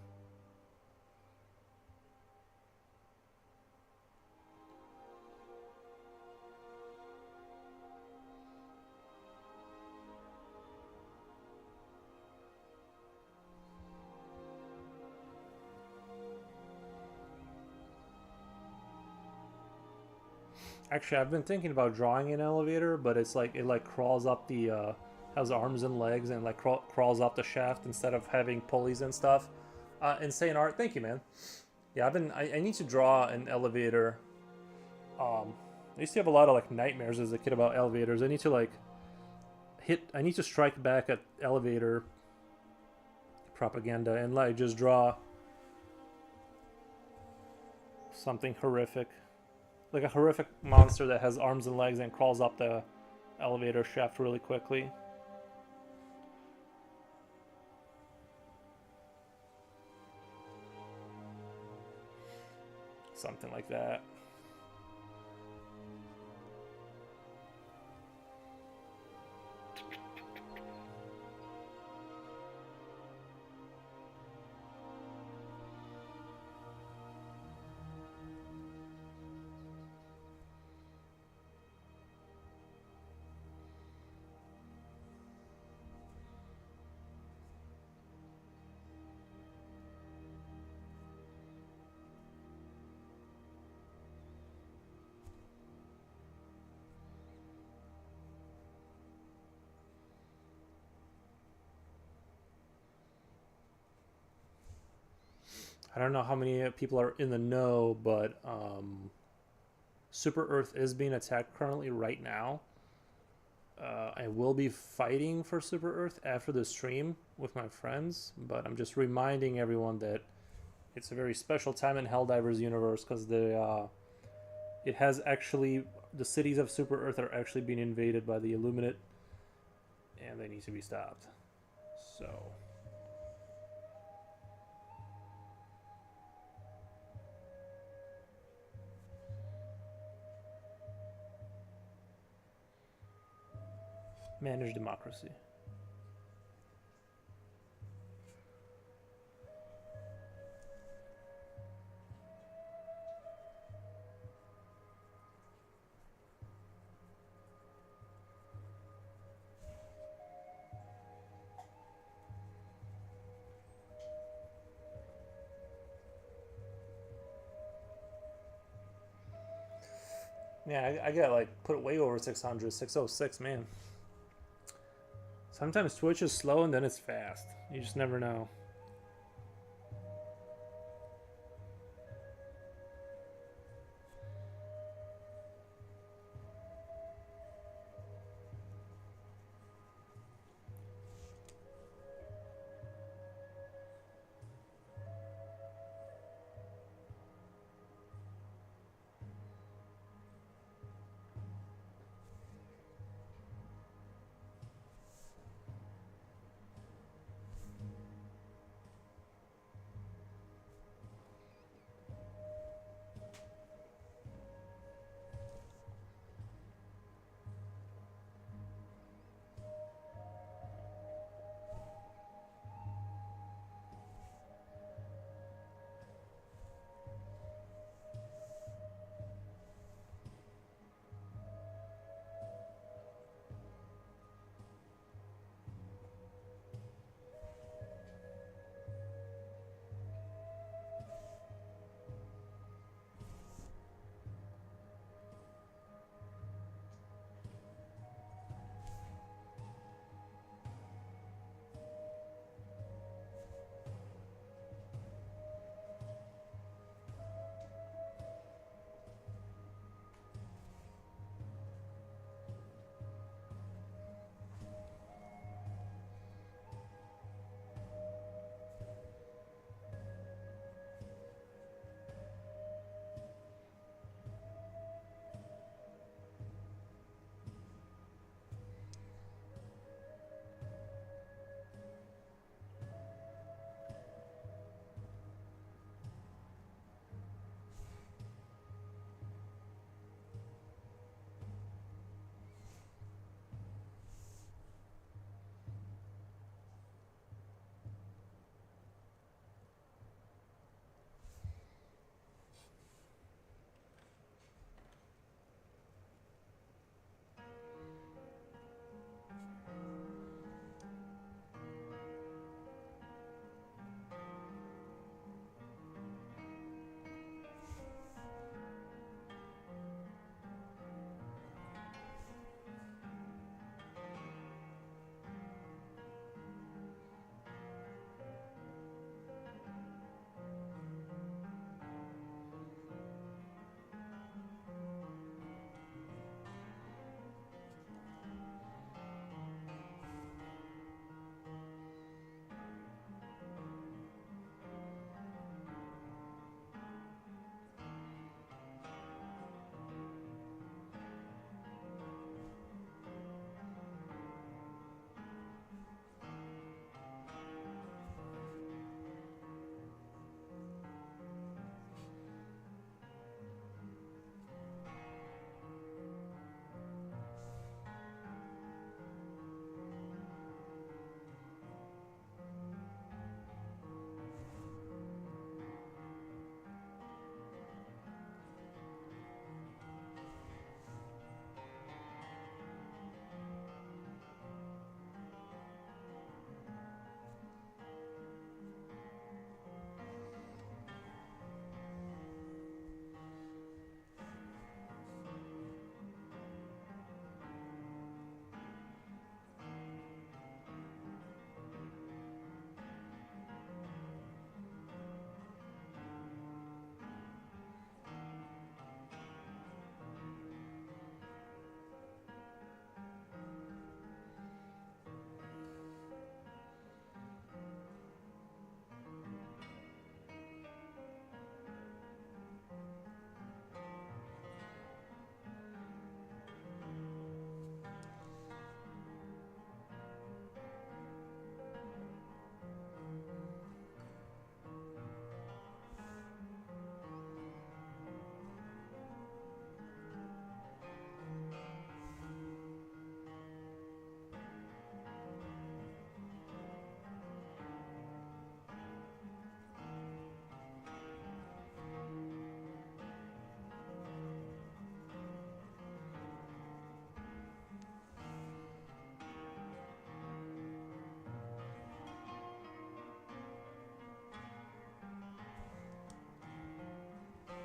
Actually, I've been thinking about drawing an elevator, but it's like it like crawls up the has arms and legs and like crawls up the shaft instead of having pulleys and stuff. Insane art, thank you, man. Yeah, I need to draw an elevator. I used to have a lot of like nightmares as a kid about elevators. I need to like I need to strike back at elevator propaganda and like just draw something horrific. Like a horrific monster that has arms and legs and crawls up the elevator shaft really quickly. Something like that. I don't know how many people are in the know, but Super Earth is being attacked currently right now. I will be fighting for Super Earth after the stream with my friends, but I'm just reminding everyone that it's a very special time in Helldivers universe because it has actually the cities of Super Earth are actually being invaded by the Illuminate, and they need to be stopped. So. Manage democracy. Yeah, I got like put way over 600, 606, man. Sometimes Twitch is slow and then it's fast. You just never know.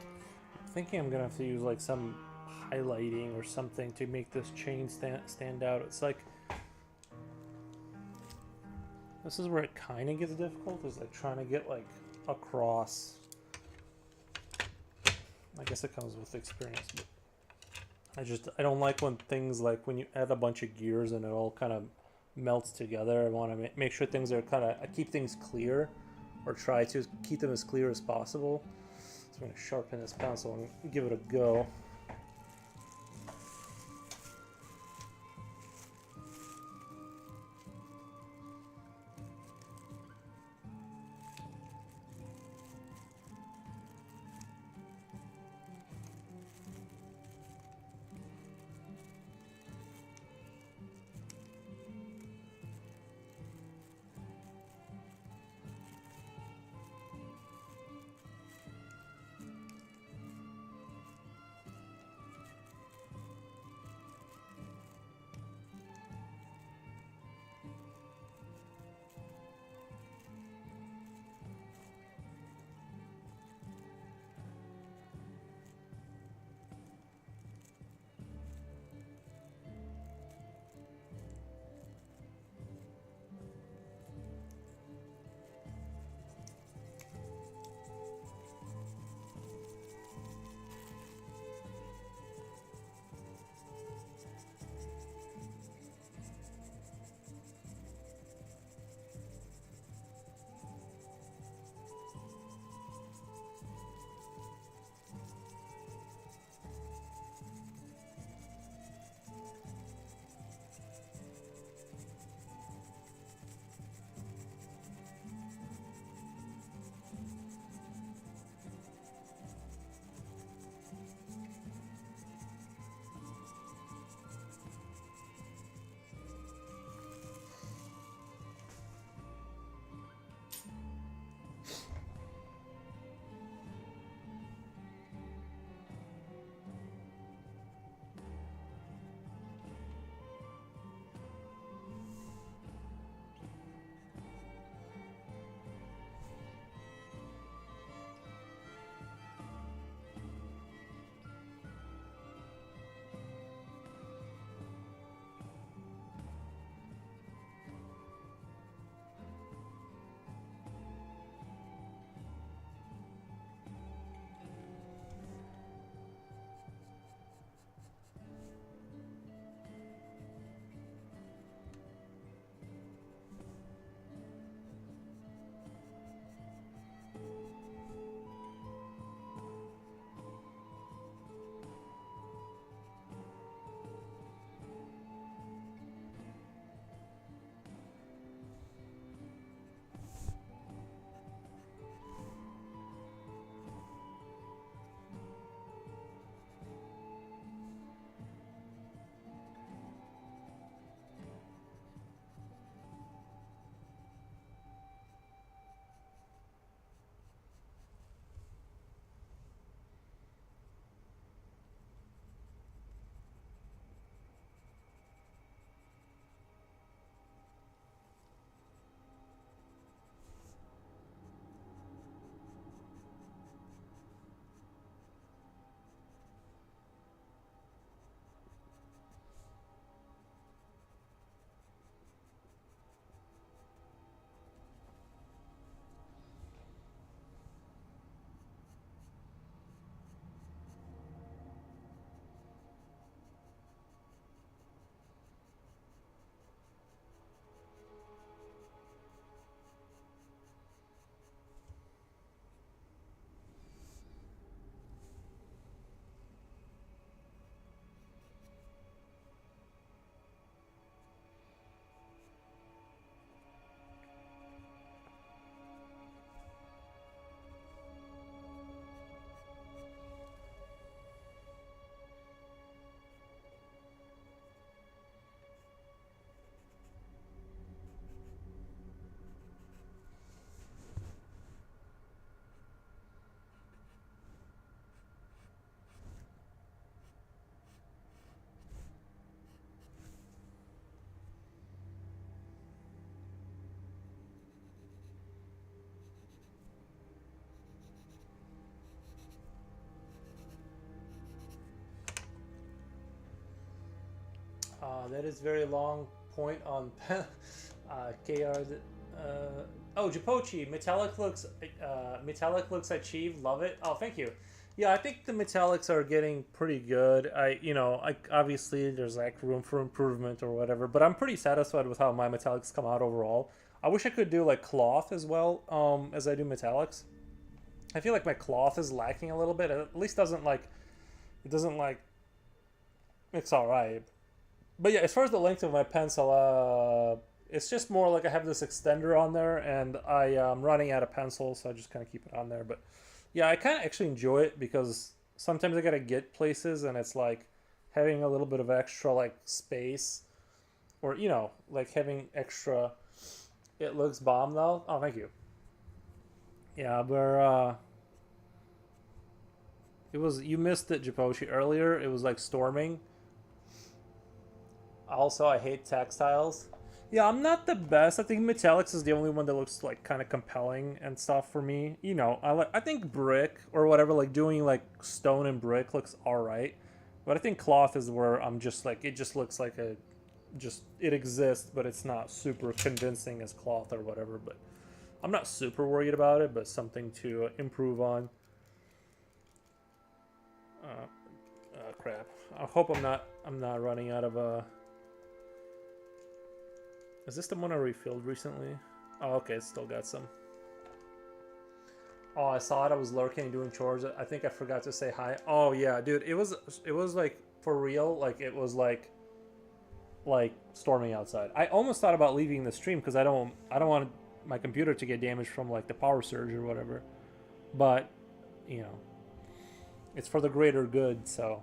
I'm thinking I'm gonna have to use like some highlighting or something to make this chain stand out. It's like, this is where it kind of gets difficult, is like trying to get like across. I guess it comes with experience, but I don't like when things like when you add a bunch of gears and it all kind of melts together. I want to make sure things are kind of, I keep things clear, or try to keep them as clear as possible. So I'm going to sharpen this pencil and give it a go. That is very long point on KR. Oh, Japochi, metallic looks achieved. Love it. Oh, thank you. Yeah, I think the metallics are getting pretty good. Obviously there's like room for improvement or whatever, but I'm pretty satisfied with how my metallics come out overall. I wish I could do like cloth as well, as I do metallics. I feel like my cloth is lacking a little bit. At least it doesn't like, it's all right. But yeah, as far as the length of my pencil, it's just more like I have this extender on there, and I am running out of pencil, so I just kind of keep it on there. But yeah, I kind of actually enjoy it because sometimes I gotta get places, and it's like having a little bit of extra like space, or like having extra. It looks bomb though. Oh, thank you. Yeah, but it was, you missed it, Japoshi, earlier. It was like storming. Also, I hate textiles. Yeah, I'm not the best. I think metallics is the only one that looks like kind of compelling and stuff for me. I think brick or whatever, like doing like stone and brick looks all right. But I think cloth is where I'm just like, it just looks like it exists, but it's not super convincing as cloth or whatever. But I'm not super worried about it, but something to improve on. Crap. I hope I'm not running out of Is this the one I refilled recently? Oh, okay, it's still got some. Oh, I saw it. I was lurking doing chores. I think I forgot to say hi. Oh yeah, dude, it was like for real. Like it was like storming outside. I almost thought about leaving the stream because I don't want my computer to get damaged from like the power surge or whatever. But it's for the greater good, so.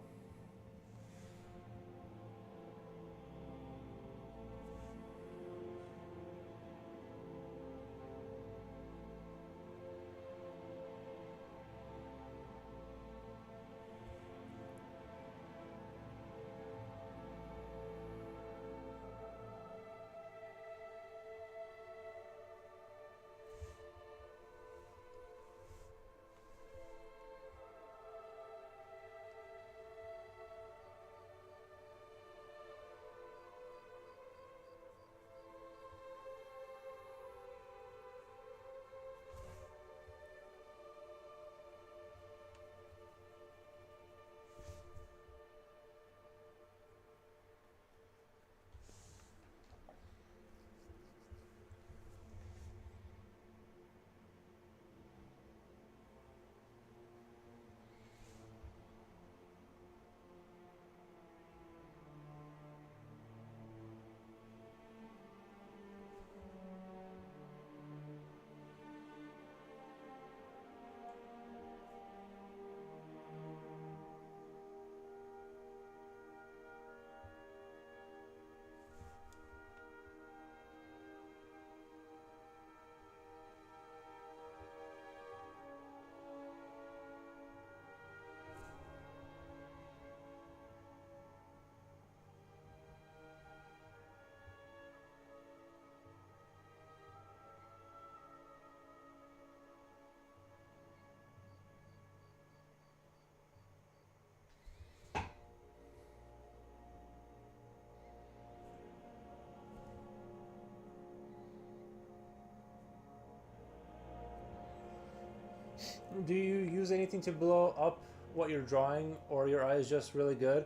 Do you use anything to blow up what you're drawing, or your eye is just really good?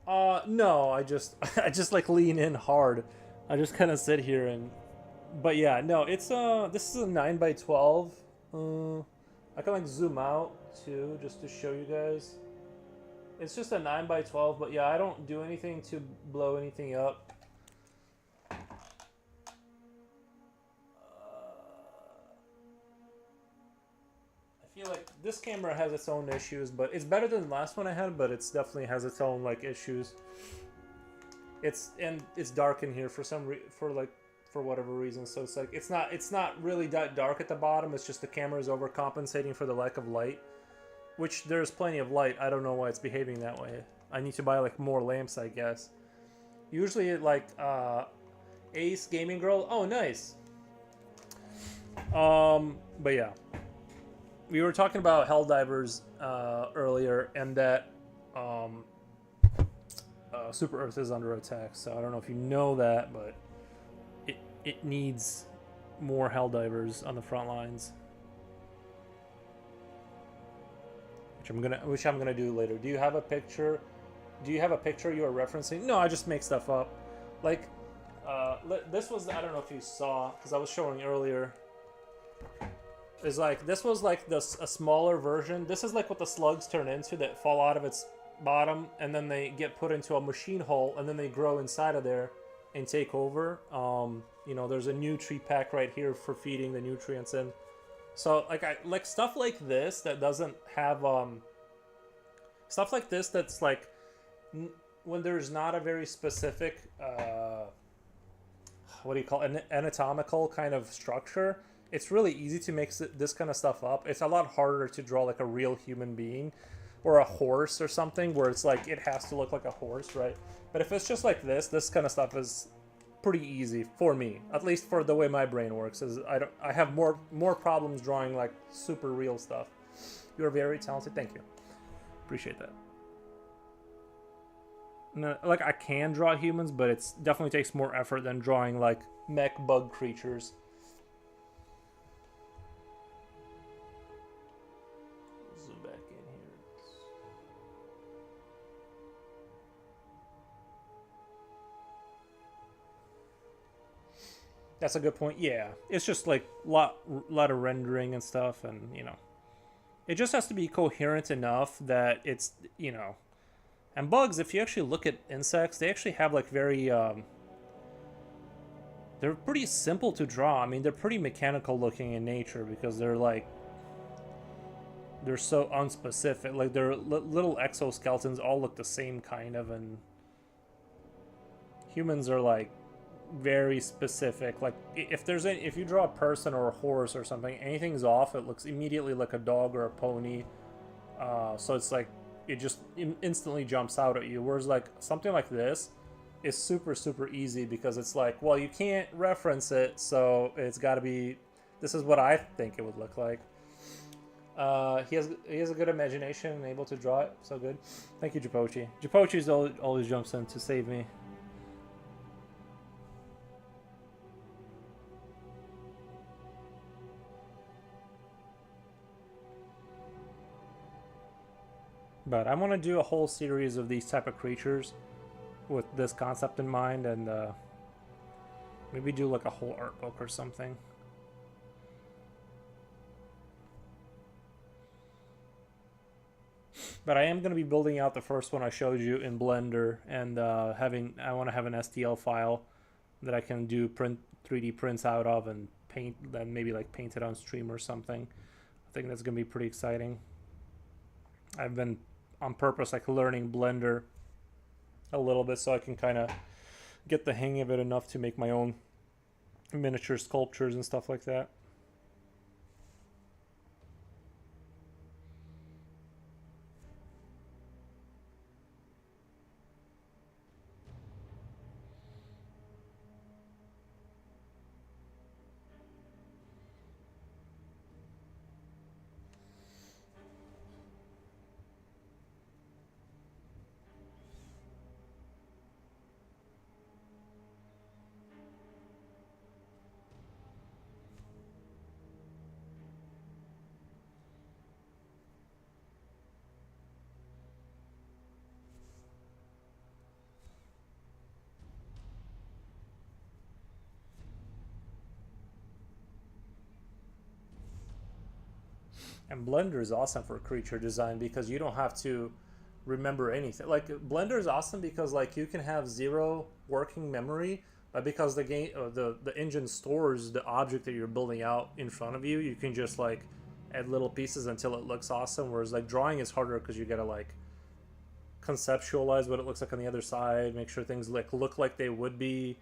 No, I just I just like lean in hard. I just kind of sit here and, but yeah, no, it's this is a 9x12. I can like zoom out too just to show you guys. It's just a 9x12, but yeah, I don't do anything to blow anything up. I feel like this camera has its own issues, but it's better than the last one I had, but it's definitely has its own like issues. It's dark in here for whatever reason, so it's like it's not really that dark at the bottom. It's just the camera is overcompensating for the lack of light, which there's plenty of light. I don't know why it's behaving that way. I need to buy like more lamps, I guess. Usually like Ace Gaming Girl. Oh, nice. But yeah, we were talking about Helldivers earlier, and that Super Earth is under attack. So I don't know if you know that, but it needs more Helldivers on the front lines, which I'm gonna do later. Do you have a picture? Do you have a picture you are referencing? No, I just make stuff up. Like, this was, I don't know if you saw, because I was showing earlier. Is like, this was like a smaller version. This is like what the slugs turn into that fall out of its bottom, and then they get put into a machine hole, and then they grow inside of there and take over. You know, there's a nutri pack right here for feeding the nutrients in. So like, I like stuff like this that doesn't have stuff like this that's like when there's not a very specific what do you call it, anatomical kind of structure. It's really easy to make this kind of stuff up. It's a lot harder to draw like a real human being or a horse or something where it's like it has to look like a horse, right? But if it's just like this kind of stuff is pretty easy for me, at least for the way my brain works. Is I have more problems drawing like super real stuff. You're very talented. Thank you. Appreciate that. No, like I can draw humans, but it's definitely takes more effort than drawing like mech bug creatures. Zoom back in here. That's a good point. Yeah, it's just like lot of rendering and stuff, and you know, it just has to be coherent enough that it's, you know. And bugs, if you actually look at insects, they actually have like very they're pretty simple to draw. I mean, they're pretty mechanical looking in nature because they're like, they're so unspecific. Like their little exoskeletons all look the same kind of, and humans are like very specific. Like if you draw a person or a horse or something, anything's off, it looks immediately like a dog or a pony. So it's like it just instantly jumps out at you. Whereas like something like this is super easy because it's like, well, you can't reference it, so it's got to be. This is what I think it would look like. He has a good imagination and able to draw it. So good. Thank you, Japochi. Japochi's always jumps in to save me. But I want to do a whole series of these type of creatures with this concept in mind, and maybe do like a whole art book or something. But I am going to be building out the first one I showed you in Blender, and I want to have an STL file that I can do 3D prints out of and paint, then maybe like paint it on stream or something. I think that's going to be pretty exciting. I've been on purpose like learning Blender a little bit so I can kind of get the hang of it enough to make my own miniature sculptures and stuff like that. And Blender is awesome for creature design because you don't have to remember anything. Like Blender is awesome because like you can have zero working memory, but because the game the engine stores the object that you're building out in front of you, you can just like add little pieces until it looks awesome. Whereas like drawing is harder because you gotta like conceptualize what it looks like on the other side, make sure things like look like they would be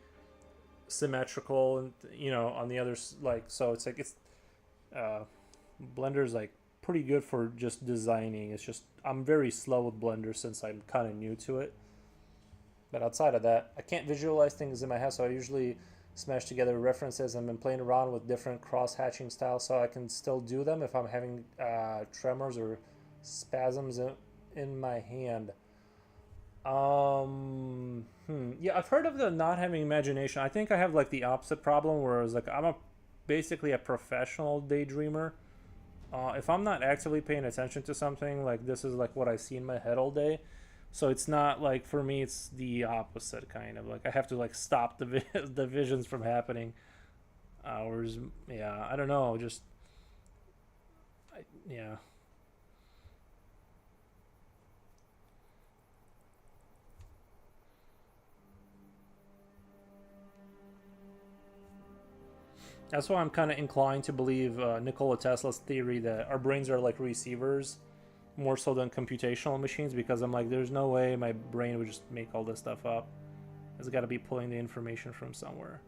symmetrical, and you know, on the others, like, so it's like it's Blender's like pretty good for just designing. It's just I'm very slow with Blender since I'm kind of new to it. But outside of that, I can't visualize things in my head, so I usually smash together references. I've been playing around with different cross-hatching styles so I can still do them if I'm having tremors or spasms in my hand. Yeah, I've heard of the not having imagination. I think I have like the opposite problem, where it's like basically a professional daydreamer. If I'm not actively paying attention to something, like this is like what I see in my head all day. So it's not like for me, it's the opposite kind of like I have to like stop the visions from happening. Whereas, yeah, I don't know, just yeah. That's why I'm kind of inclined to believe Nikola Tesla's theory that our brains are like receivers more so than computational machines, because I'm like, there's no way my brain would just make all this stuff up. It's got to be pulling the information from somewhere.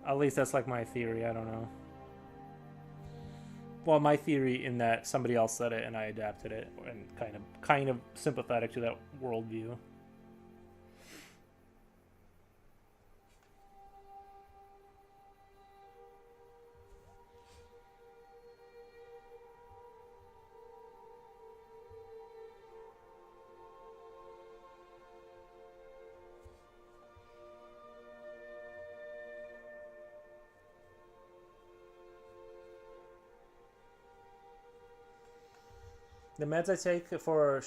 At least that's like my theory. I don't know. Well, my theory in that somebody else said it and I adapted it, and kind of sympathetic to that worldview. The meds I take for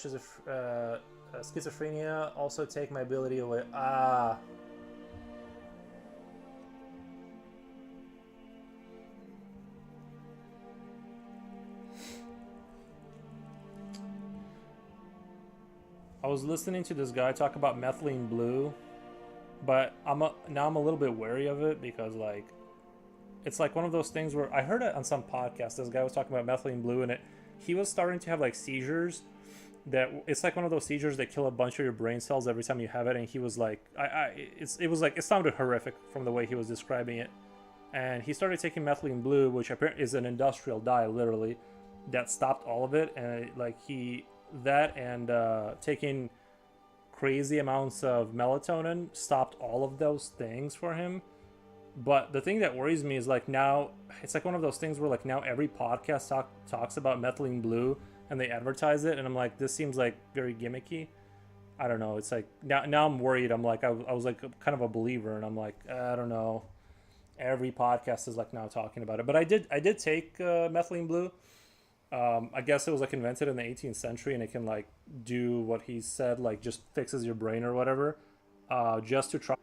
schizophrenia also take my ability away. Ah, I was listening to this guy talk about methylene blue, but now I'm a little bit wary of it because like it's like one of those things where I heard it on some podcast. This guy was talking about methylene blue, and he was starting to have like seizures. That it's like one of those seizures that kill a bunch of your brain cells every time you have it. And he was like, it was like it sounded horrific from the way he was describing it. And he started taking methylene blue, which apparently is an industrial dye, literally, that stopped all of it. And like that and taking crazy amounts of melatonin stopped all of those things for him. But the thing that worries me is like now it's like one of those things where like now every podcast talks about methylene blue and they advertise it, and I'm like, this seems like very gimmicky. I don't know. It's like now I'm worried. I'm like I was like kind of a believer, and I'm like I don't know. Every podcast is like now talking about it, but I did take methylene blue. I guess it was like invented in the 18th century, and it can like do what he said, like just fixes your brain or whatever. Just to try.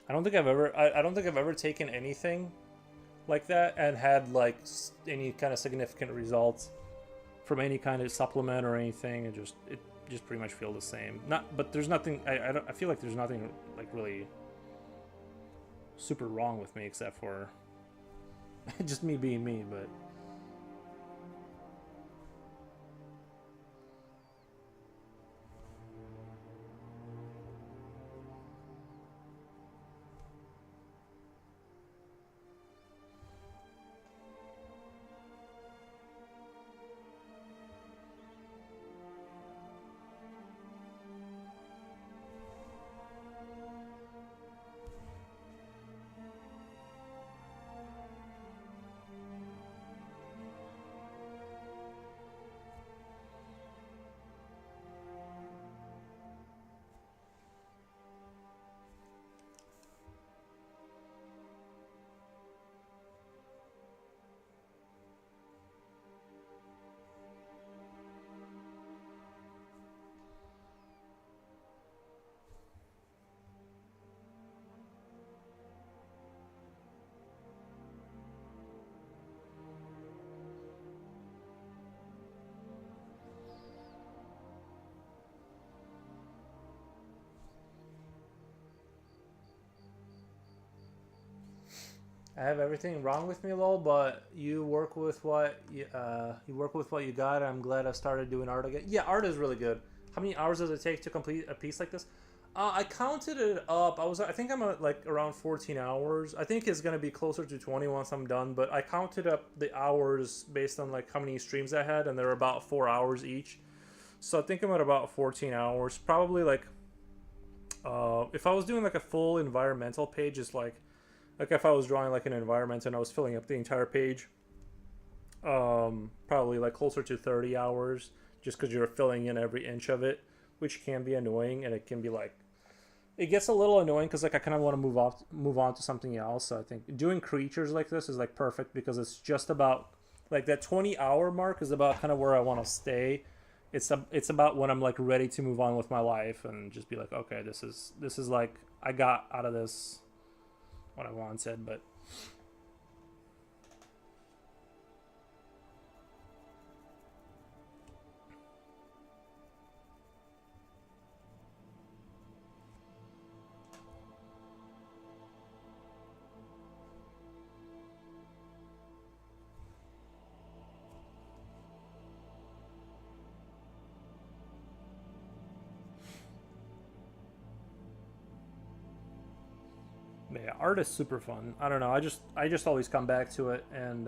I don't think I've ever taken anything like that and had like any kind of significant results from any kind of supplement or anything. It just pretty much feel the same. Not, but there's nothing. I feel like there's nothing like really super wrong with me except for just me being me. But I have everything wrong with me, lol. But you work with what you got. I'm glad I started doing art again. Yeah, art is really good. How many hours does it take to complete a piece like this? I counted it up. I think I'm at like around 14 hours. I think it's gonna be closer to 20 once I'm done. But I counted up the hours based on like how many streams I had, and they're about 4 hours each. So I think I'm at about 14 hours. Probably like if I was doing like a full environmental page, is like if I was drawing like an environment and I was filling up the entire page, probably like closer to 30 hours, just because you're filling in every inch of it, which can be annoying, and it can be like it gets a little annoying because like I kind of want to move on to something else. So I think doing creatures like this is like perfect because it's just about like that 20-hour mark is about kind of where I want to stay. It's about when I'm like ready to move on with my life and just be like, okay, this is like I got out of this what I wanted. But yeah, art is super fun. I don't know. I just always come back to it, and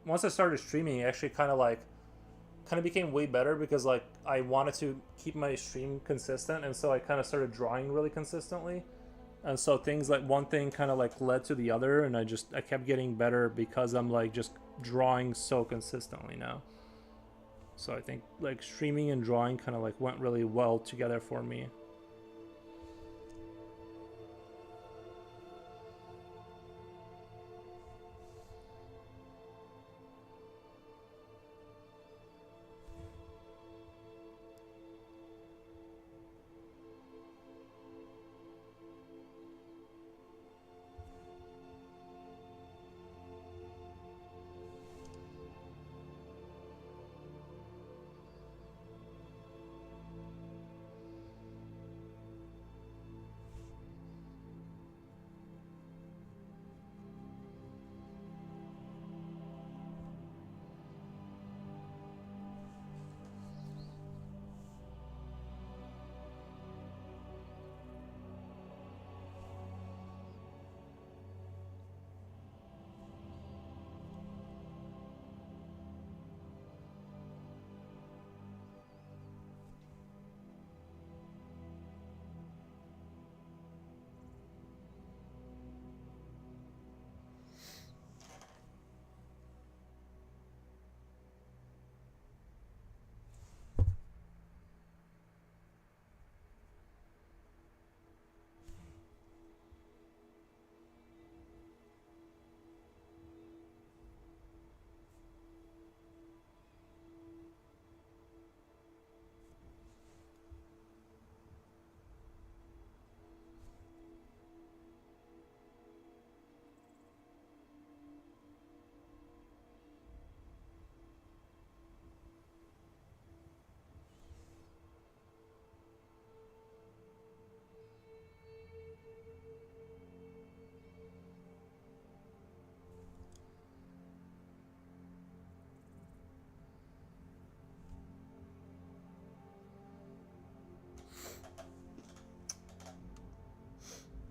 once I started streaming, it actually kind of became way better because like I wanted to keep my stream consistent, and so I kind of started drawing really consistently. And so things like one thing kind of like led to the other, and I kept getting better because I'm like just drawing so consistently now. So I think like streaming and drawing kind of like went really well together for me.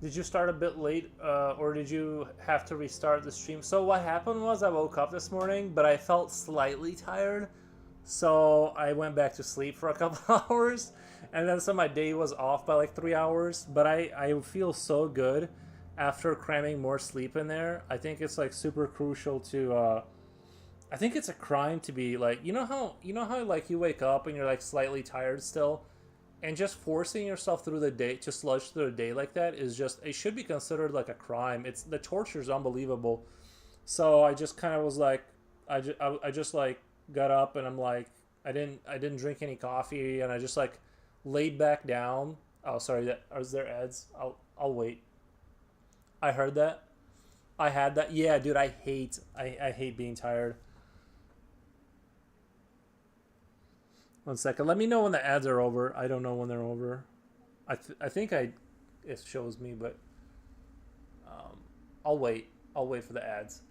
Did you start a bit late, or did you have to restart the stream? So what happened was I woke up this morning, but I felt slightly tired, so I went back to sleep for a couple hours, and then so my day was off by like 3 hours. But I feel so good after cramming more sleep in there. I think it's like super crucial to. I think it's a crime to be like you know how like you wake up and you're like slightly tired still, and just forcing yourself through the day to sludge through the day like that is just it should be considered like a crime. It's the torture is unbelievable. So I just kind of was like I just like got up and I'm like I didn't drink any coffee and I just like laid back down. Oh, sorry, that is there ads? I'll wait. I heard that. I had that. Yeah, dude, I hate being tired. One second. Let me know when the ads are over. I don't know when they're over. I think it shows me, but um, I'll wait. I'll wait for the ads.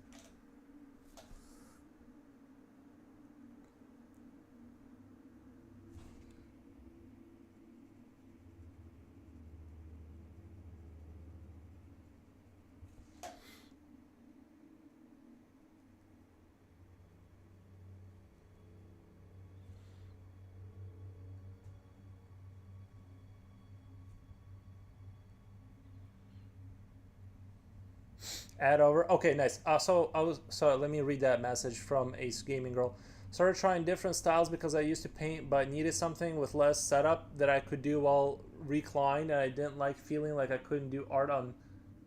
Add over. Okay, nice. So let me read that message from Ace Gaming Girl. Started trying different styles because I used to paint, but needed something with less setup that I could do while reclined, and I didn't like feeling like I couldn't do art on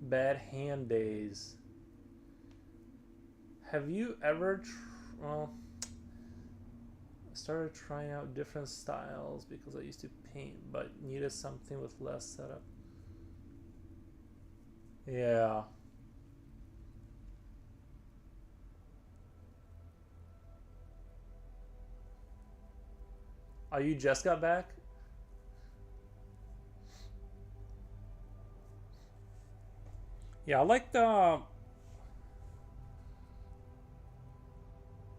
bad hand days. Have you ever? Well, I started trying out different styles because I used to paint, but needed something with less setup. Yeah. Oh, you just got back? Yeah, I like the.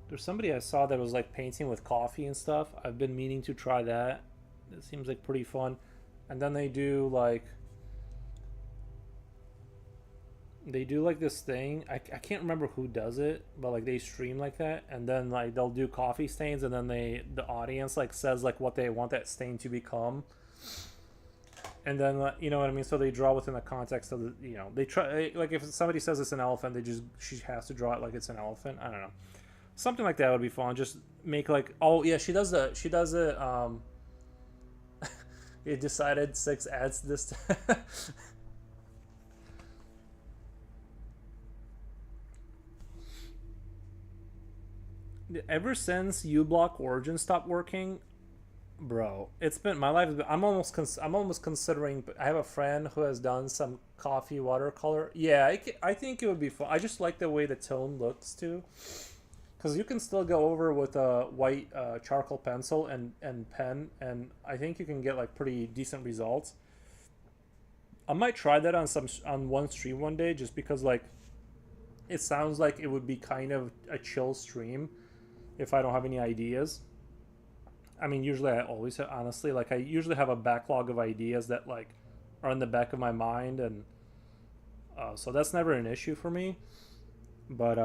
There's somebody I saw that was like painting with coffee and stuff. I've been meaning to try that. It seems like pretty fun. And then they do like this thing. I can't remember who does it, but like they stream like that, and then like they'll do coffee stains, and then the audience like says like what they want that stain to become, and then you know what I mean. So they draw within the context of the they try like if somebody says it's an elephant, she has to draw it like it's an elephant. I don't know, something like that would be fun. Just make like oh yeah, she does it. It decided 6 ads this time. Ever since uBlock Origin stopped working, bro, it's been my life. I'm almost considering. I have a friend who has done some coffee watercolor. Yeah, I think it would be fun. I just like the way the tone looks too, because you can still go over with a white charcoal pencil and pen, and I think you can get like pretty decent results. I might try that on one stream one day, just because like it sounds like it would be kind of a chill stream if I don't have any ideas. I mean, usually I always honestly like I usually have a backlog of ideas that like are in the back of my mind, and so that's never an issue for me. But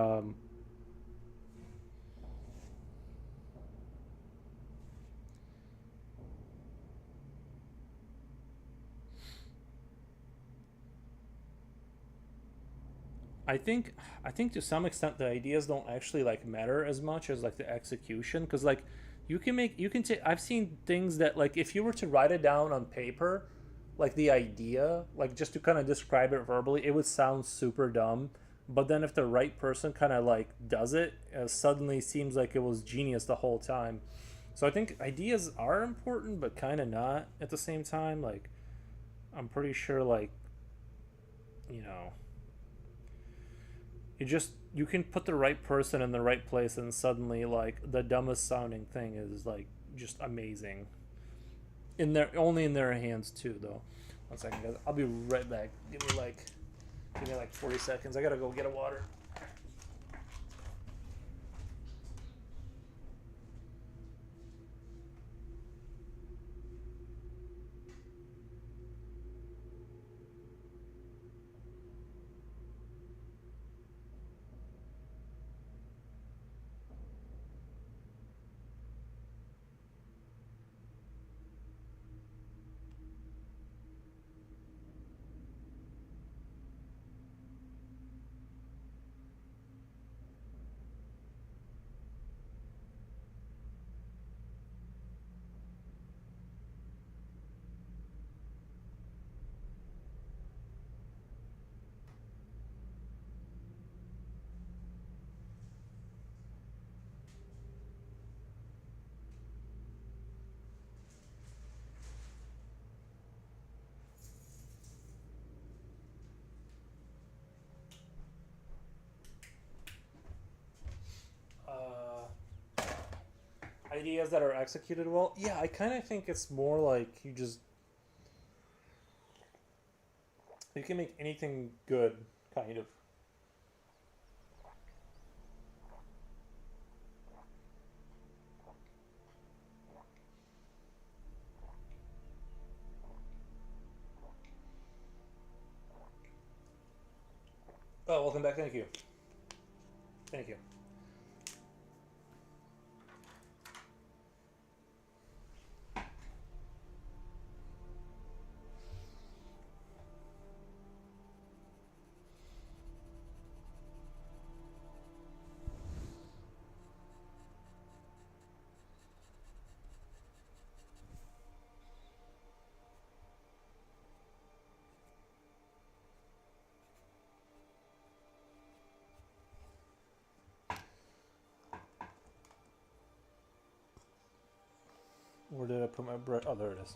I think to some extent the ideas don't actually like matter as much as like the execution, because like you can take I've seen things that like if you were to write it down on paper, like the idea like just to kind of describe it verbally, it would sound super dumb, but then if the right person kind of like does it, suddenly seems like it was genius the whole time. So I think ideas are important but kind of not at the same time. Like I'm pretty sure like you know you can put the right person in the right place, and suddenly like the dumbest sounding thing is like just amazing in their only in their hands too though. One second guys, I'll be right back. Give me like 40 seconds. I gotta go get a water. Ideas that are executed well, yeah, I kind of think it's more like you can make anything good, kind of. Oh, welcome back. Thank you. Thank you. Where did I put my bread? Oh, there it is.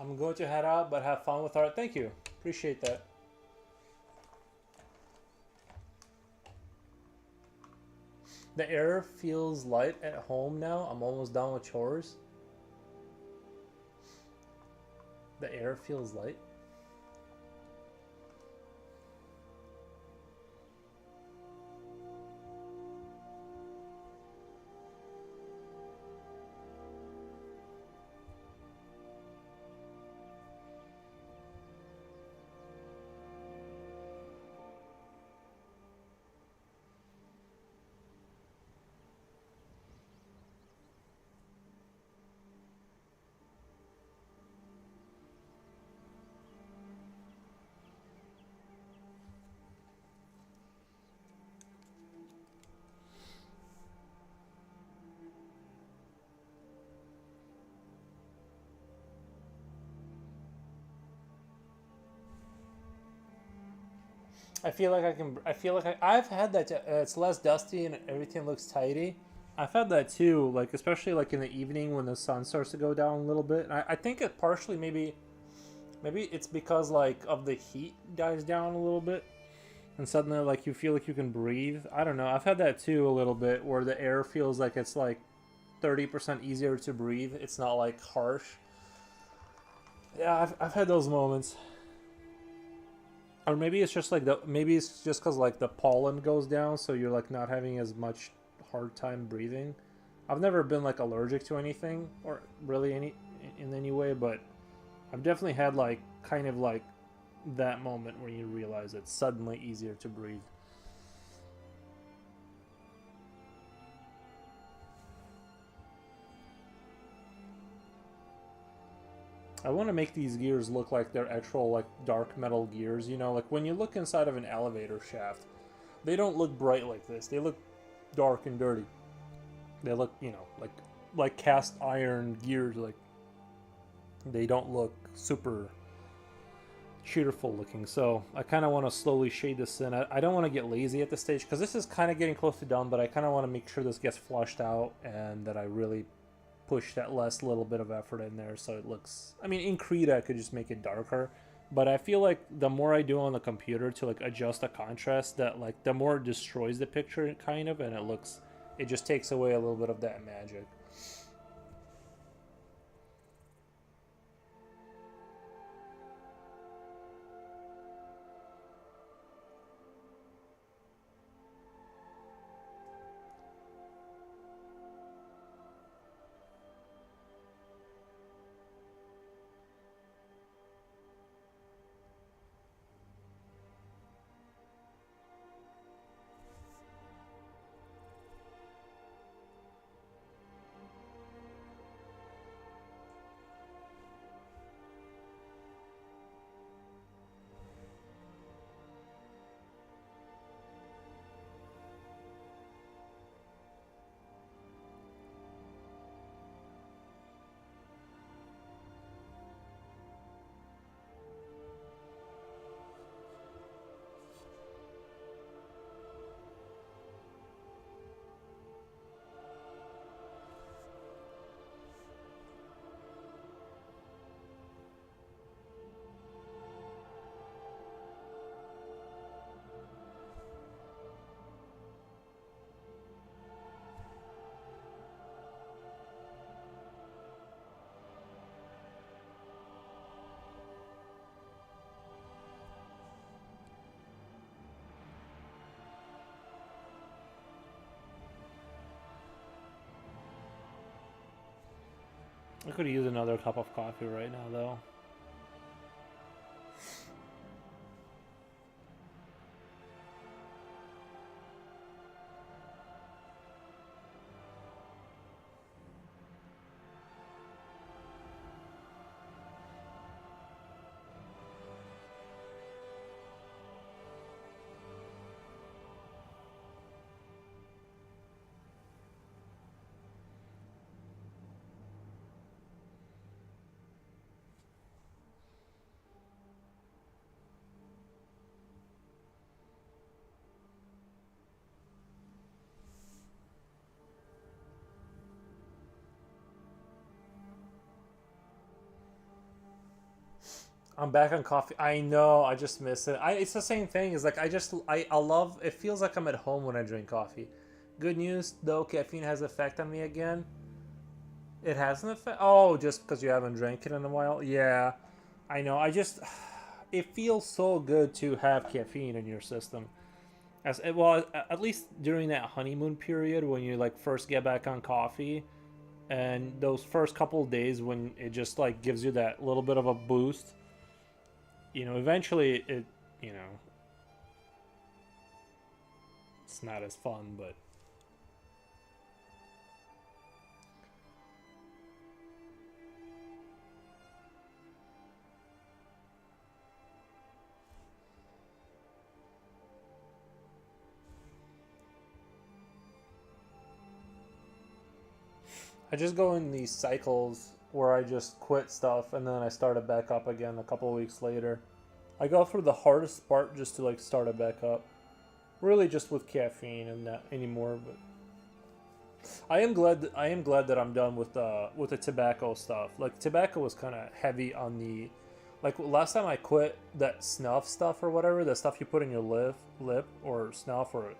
I'm going to head out, but have fun with art. Thank you. Appreciate that. The air feels light at home now. I'm almost done with chores. The air feels light. I feel like I can. I feel like I've had that. It's less dusty and everything looks tidy. I've had that too. Like especially like in the evening when the sun starts to go down a little bit. And I think it partially maybe it's because like of the heat dies down a little bit, and suddenly like you feel like you can breathe. I don't know. I've had that too a little bit where the air feels like it's like 30% easier to breathe. It's not like harsh. Yeah, I've had those moments. Or maybe it's just like maybe it's just because like the pollen goes down, so you're like not having as much hard time breathing. I've never been like allergic to anything or really in any way, but I've definitely had like kind of like that moment where you realize it's suddenly easier to breathe. I want to make these gears look like they're actual like dark metal gears, you know, like when you look inside of an elevator shaft, they don't look bright like this. They look dark and dirty. They look, you know, like cast iron gears, like they don't look super cheerful looking. So I kind of want to slowly shade this in. I don't want to get lazy at this stage because this is kind of getting close to done, but I kind of want to make sure this gets flushed out and that I really push that last little bit of effort in there so it looks, I mean, in Krita I could just make it darker, but I feel like the more I do on the computer to like adjust the contrast, that like the more it destroys the picture kind of, and it just takes away a little bit of that magic. I could use another cup of coffee right now though. I'm back on coffee. I know. I just miss it. It's the same thing. It's like I love. It feels like I'm at home when I drink coffee. Good news though, caffeine has effect on me again. It has an effect. Oh, just because you haven't drank it in a while. Yeah, I know. I just it feels so good to have caffeine in your system. As well, at least during that honeymoon period when you like first get back on coffee, and those first couple of days when it just like gives you that little bit of a boost. Eventually you know, it's not as fun, but I just go in these cycles where I just quit stuff and then I start it back up again a couple of weeks later. I go through the hardest part just to like start it back up. Really, just with caffeine and not anymore. But I am glad that I'm done with the tobacco stuff. Like tobacco was kind of heavy on the, like last time I quit that snuff stuff or whatever, the stuff you put in your lip or snuff or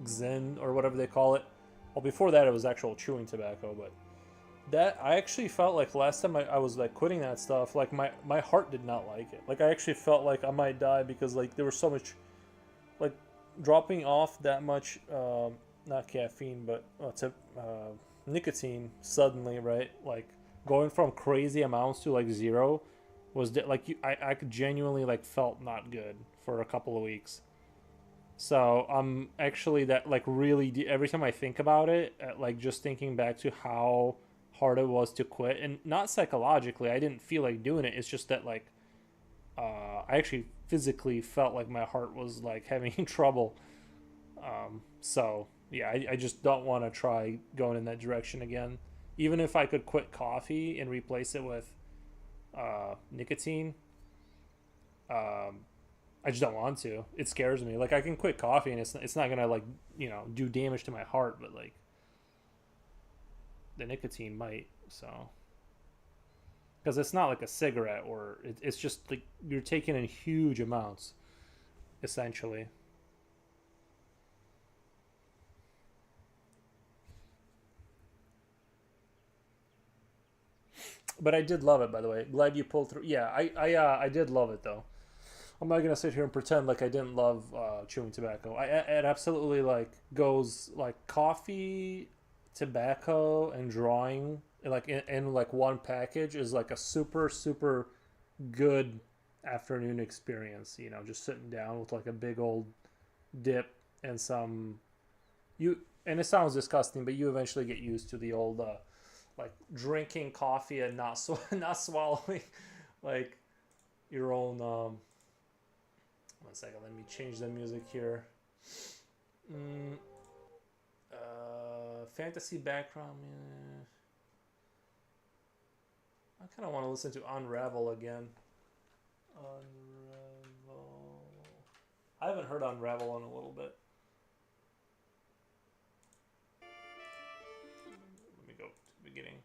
Xin or whatever they call it. Well, before that it was actual chewing tobacco, but that I actually felt like last time I was like quitting that stuff, like my heart did not like it. Like I actually felt like I might die because like there was so much, like dropping off that much, not caffeine, but nicotine suddenly, right? Like going from crazy amounts to like zero was like I could genuinely like felt not good for a couple of weeks. So I'm actually that like really every time I think about it, like just thinking back to how hard it was to quit, and not psychologically, I didn't feel like doing it. It's just that like I actually physically felt like my heart was like having trouble. So yeah, I just don't want to try going in that direction again. Even if I could quit coffee and replace it with nicotine, um, I just don't want to. It scares me. Like I can quit coffee and it's not gonna like do damage to my heart, but like the nicotine might. So because it's not like a cigarette or it's just like you're taking in huge amounts essentially. But I did love it, by the way. Glad you pulled through. Yeah, I did love it though. I'm not gonna sit here and pretend like I didn't love chewing tobacco. It absolutely like goes like coffee, tobacco, and drawing like in like one package is like a super good afternoon experience. Just sitting down with like a big old dip and some you. And it sounds disgusting, but you eventually get used to the old like drinking coffee and not not swallowing like your own. 1 second, let me change the music here. Mm, fantasy background. I kind of want to listen to Unravel again. Unravel. I haven't heard Unravel in a little bit. Let me go to the beginning.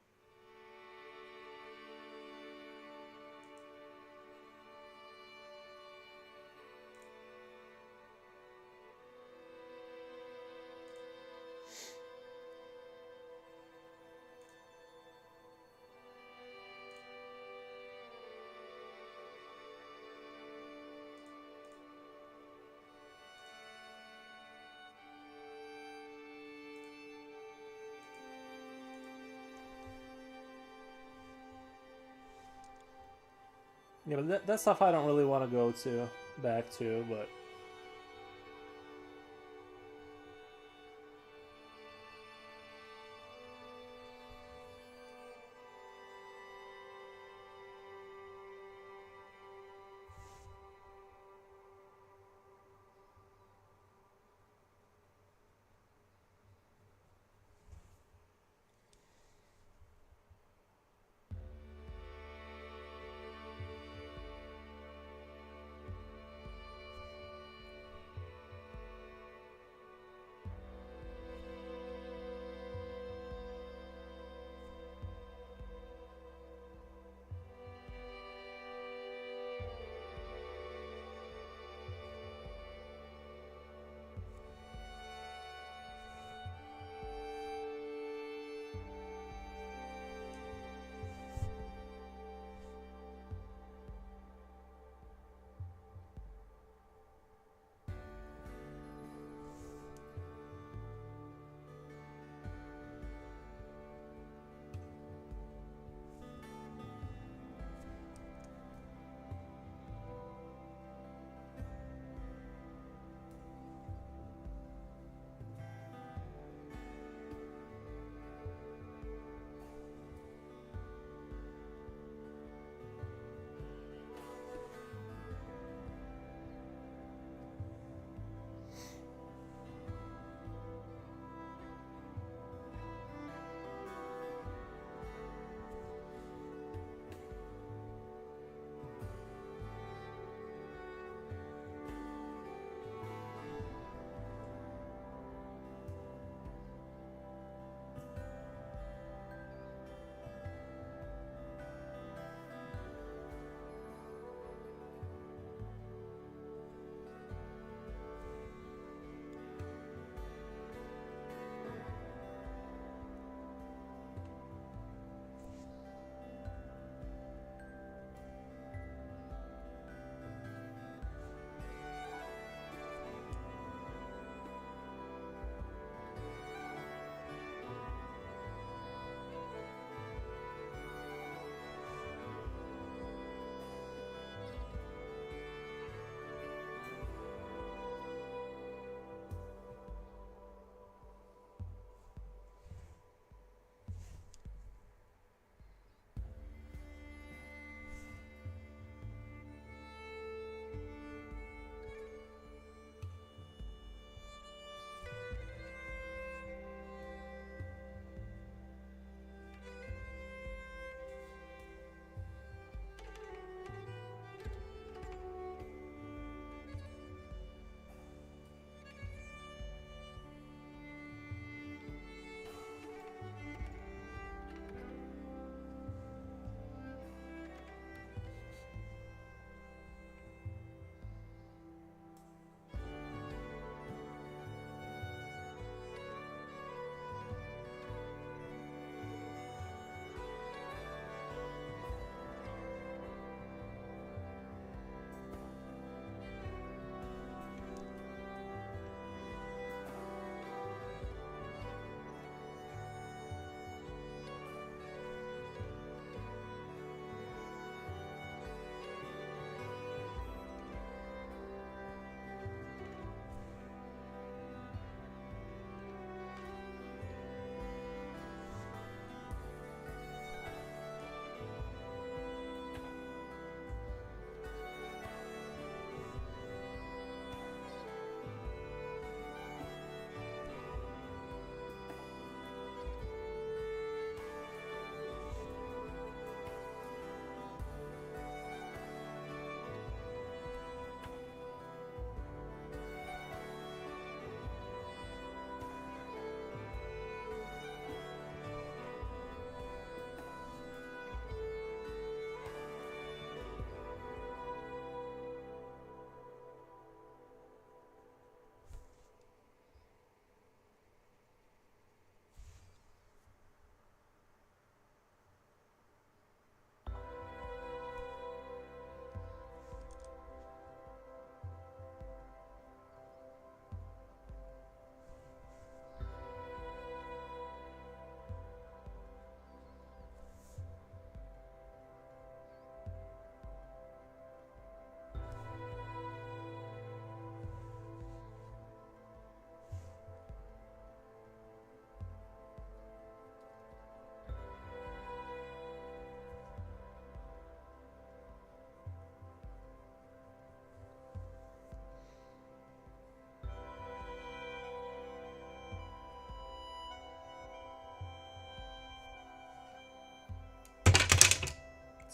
Yeah, but that stuff I don't really want to go to back to, but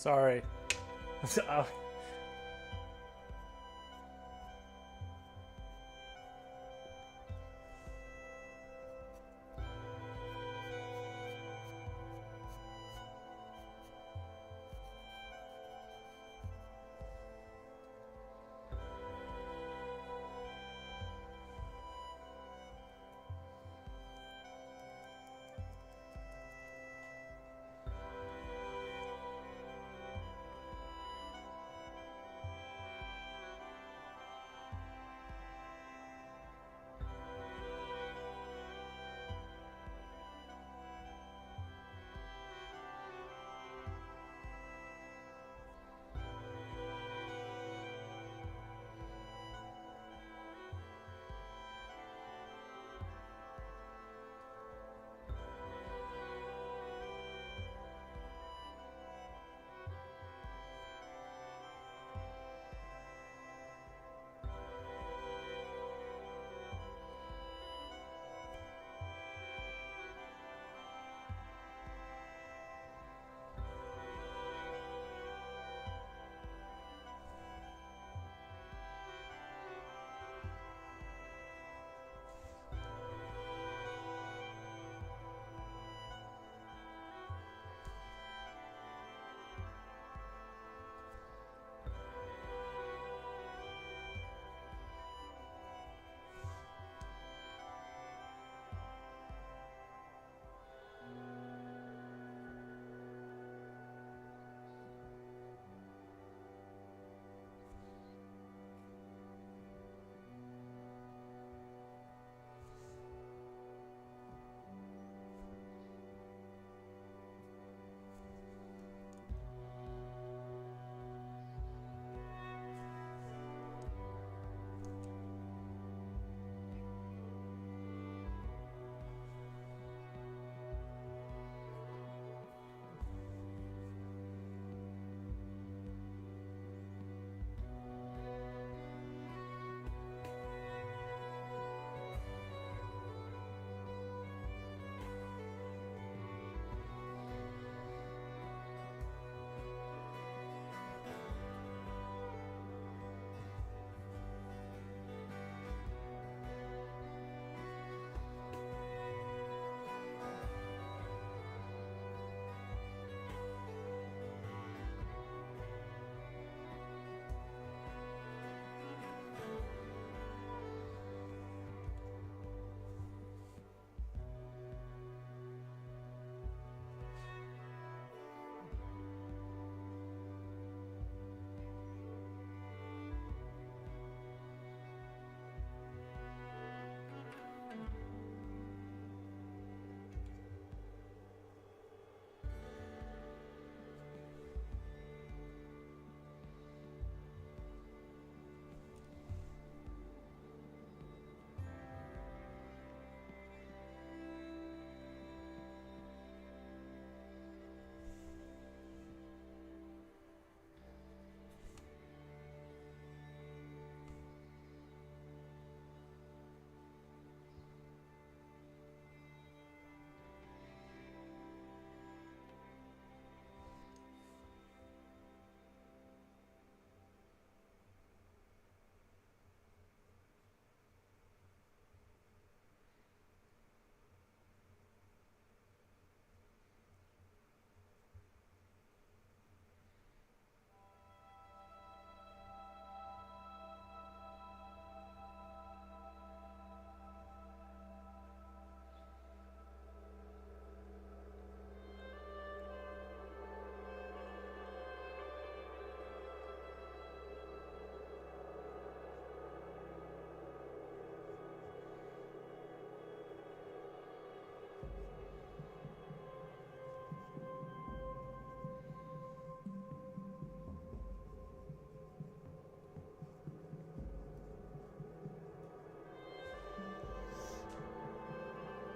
Sorry. Oh,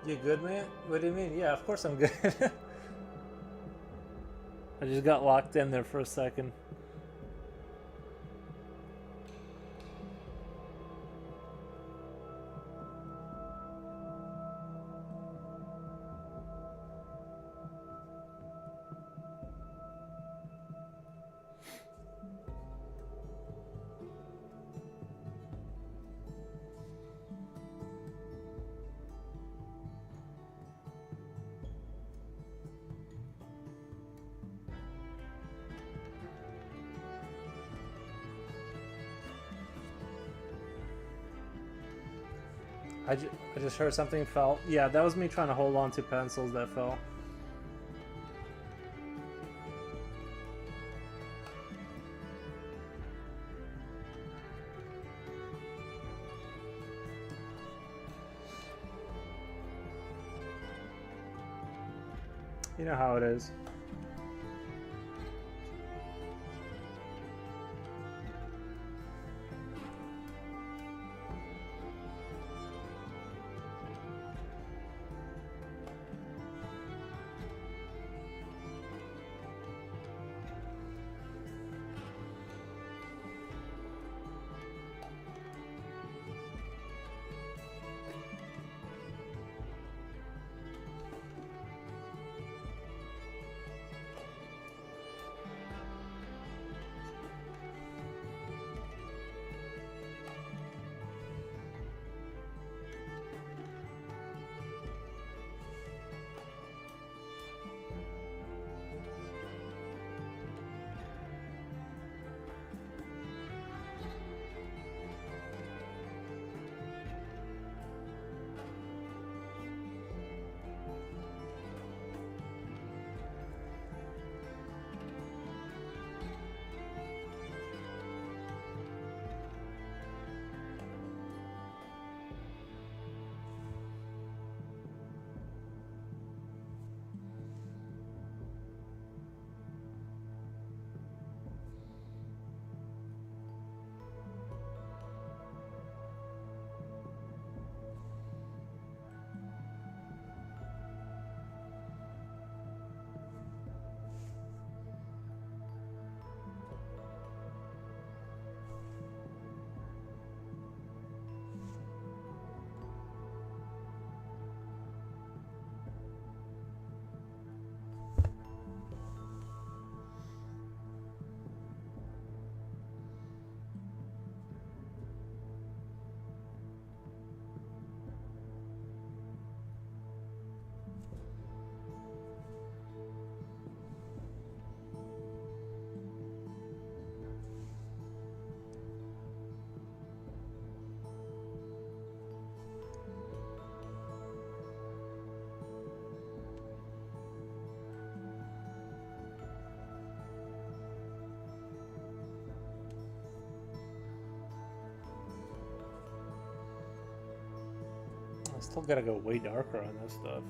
you good, man? What do you mean? Yeah, of course I'm good. I just got locked in there for a second. I just heard something fell. Yeah, that was me trying to hold on to pencils that fell. You know how it is. I still gotta go way darker on this stuff.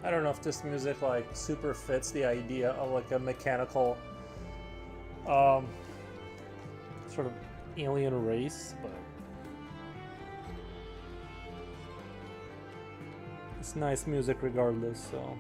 I don't know if this music like super fits the idea of like a mechanical um, sort of alien race, but it's nice music regardless, so.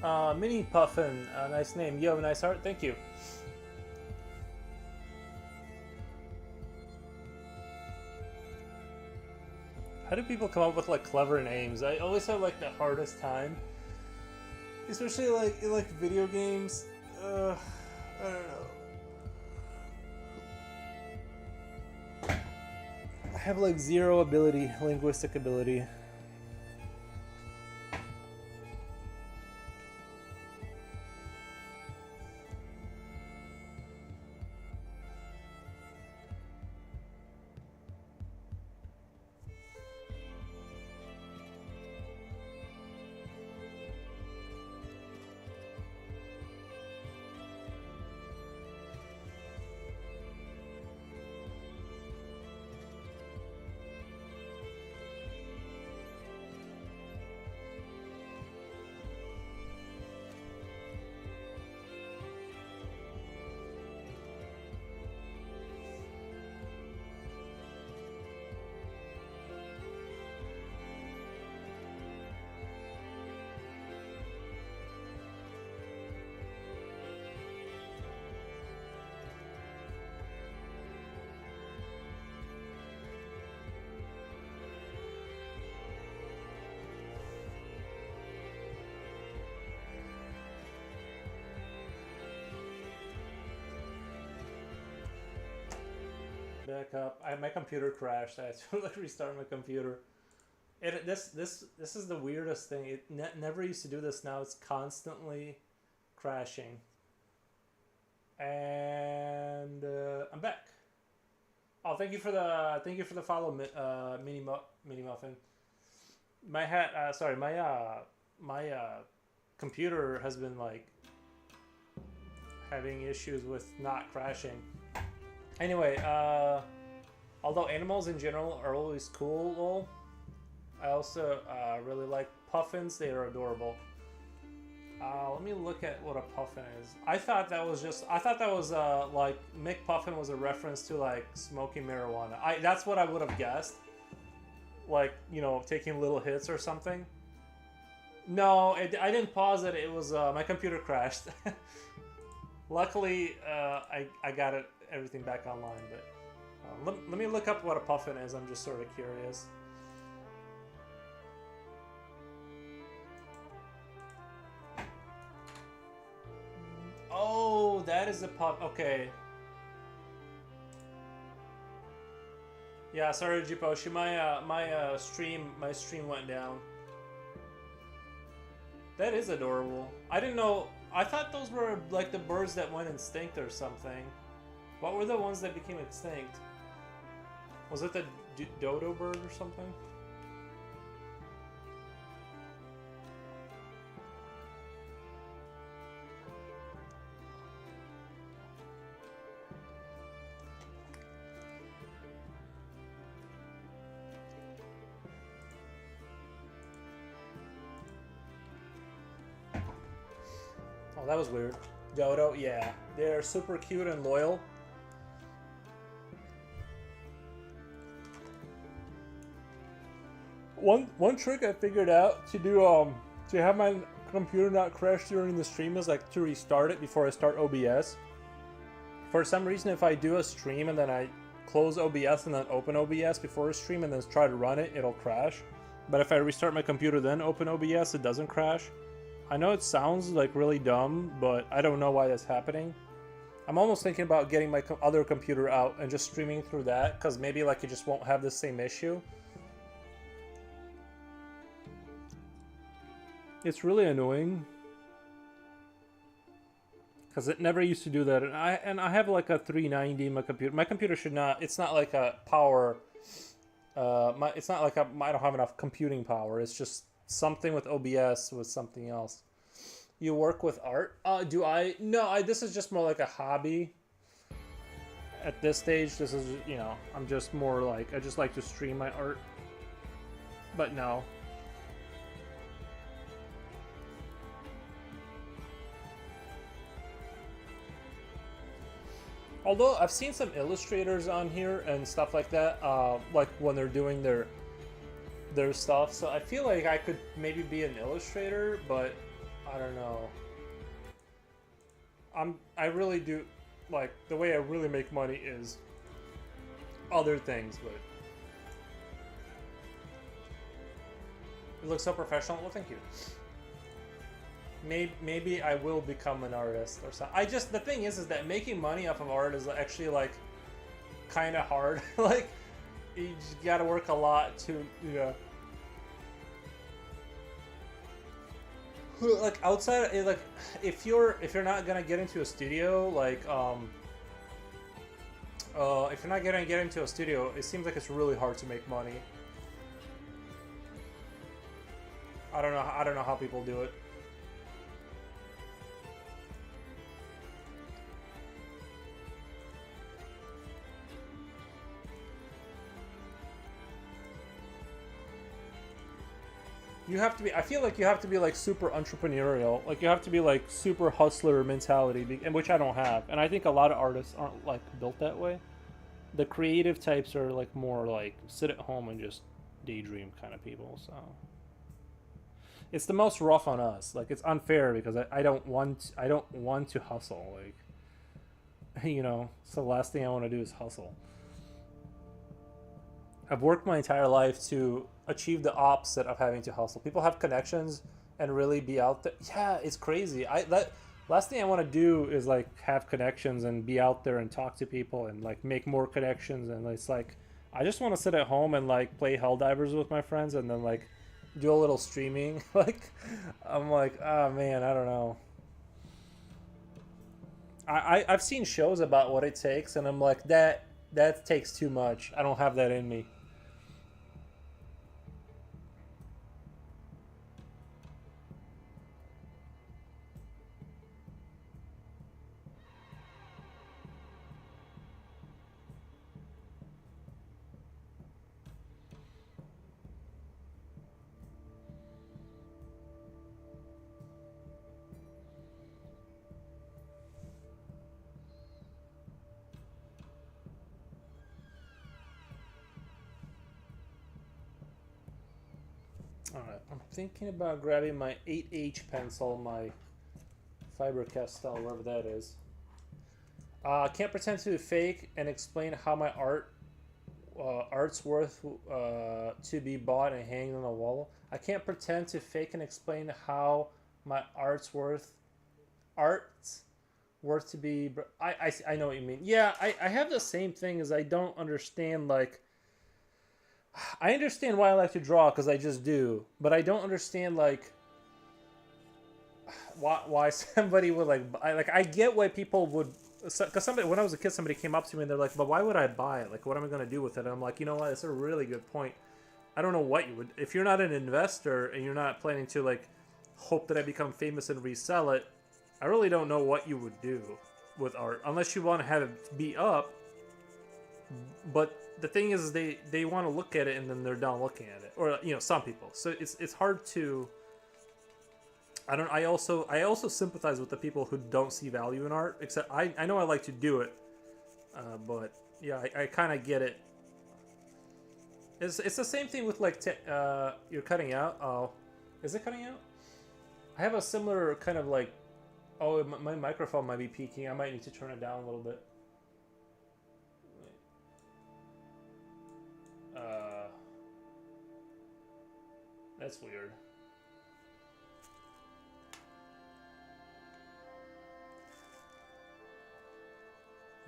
Mini Puffin, nice name. You have a nice heart. Thank you. How do people come up with like clever names? I always have like the hardest time, especially like in like video games. I don't know. I have like zero ability, linguistic ability. Back up. My computer crashed. I had to like restart my computer. This is the weirdest thing. It never used to do this. Now it's constantly crashing. And I'm back. Oh, thank you for the follow, mini muffin. My hat. Sorry, my computer has been like having issues with not crashing. Anyway, although animals in general are always cool, I also really like puffins. They are adorable. Let me look at what a puffin is. I thought that was like Mick Puffin was a reference to like smoking marijuana. That's what I would have guessed. Like, you know, taking little hits or something. No, I didn't pause it. It was my computer crashed. Luckily, I got everything back online, but let me look up what a puffin is. I'm just sort of curious. Oh, that is a puff. Okay. Yeah, sorry, Jiposhi. My stream went down. That is adorable. I didn't know. I thought those were like the birds that went extinct or something. What were the ones that became extinct? Was it the dodo bird or something? Oh, that was weird. Dodo, yeah. They're super cute and loyal. One trick I figured out to do to have my computer not crash during the stream is like to restart it before I start OBS. For some reason, if I do a stream and then I close OBS and then open OBS before a stream and then try to run it, it'll crash. But if I restart my computer then open OBS, it doesn't crash. I know it sounds like really dumb, but I don't know why that's happening. I'm almost thinking about getting my other computer out and just streaming through that, because maybe like it just won't have the same issue. It's really annoying because it never used to do that, and I have like a 390. My computer should not. It's not like a power. It's not like I don't have enough computing power. It's just something with OBS with something else. You work with art? Do I? No, this is just more like a hobby. At this stage, this is, you know, I'm just more like, I just like to stream my art. But no. Although I've seen some illustrators on here and stuff like that, like when they're doing their stuff. So I feel like I could maybe be an illustrator, but I don't know. I really do like the way I really make money is other things, but it looks so professional. Well, thank you. Maybe I will become an artist or something. The thing is that making money off of art is actually like kind of hard. Like you just gotta work a lot to, you know. Like outside, like if you're not gonna get into a studio, like if you're not gonna get into a studio, it seems like it's really hard to make money. I don't know how people do it. You have to be. I feel like you have to be like super entrepreneurial. Like you have to be like super hustler mentality, and which I don't have. And I think a lot of artists aren't like built that way. The creative types are like more like sit at home and just daydream kind of people. So it's the most rough on us. Like it's unfair because I don't want to hustle. Like you know, so the last thing I want to do is hustle. I've worked my entire life to achieve the opposite of having to hustle. People have connections and really be out there. Yeah, it's crazy. That last thing I want to do is like have connections and be out there and talk to people and like make more connections. And it's like I just want to sit at home and like play Helldivers with my friends and then like do a little streaming. Like I'm like, oh man, I don't know. I've seen shows about what it takes and I'm like that takes too much. I don't have that in me. Alright, I'm thinking about grabbing my 8H pencil, my Fiber Castell, wherever that is. I can't pretend to be fake and explain how my art's worth to be bought and hanged on a wall. I can't pretend to fake and explain how my art's worth to be. I know what you mean. Yeah, I have the same thing as I don't understand like. I understand why I like to draw because I just do, but I don't understand like why somebody would like I get why people would because somebody when I was a kid somebody came up to me and they're like, but why would I buy it? Like what am I gonna do with it? And I'm like, you know what? It's a really good point. I don't know what you would if you're not an investor and you're not planning to like hope that I become famous and resell it. I really don't know what you would do with art unless you want to have it be up. But the thing is they want to look at it and then they're done looking at it, or you know some people. So it's hard to. I also sympathize with the people who don't see value in art. Except I know I like to do it, but yeah I kind of get it. It's the same thing with like you're cutting out. Oh, is it cutting out? I have a similar kind of like. Oh, my microphone might be peaking. I might need to turn it down a little bit. That's weird.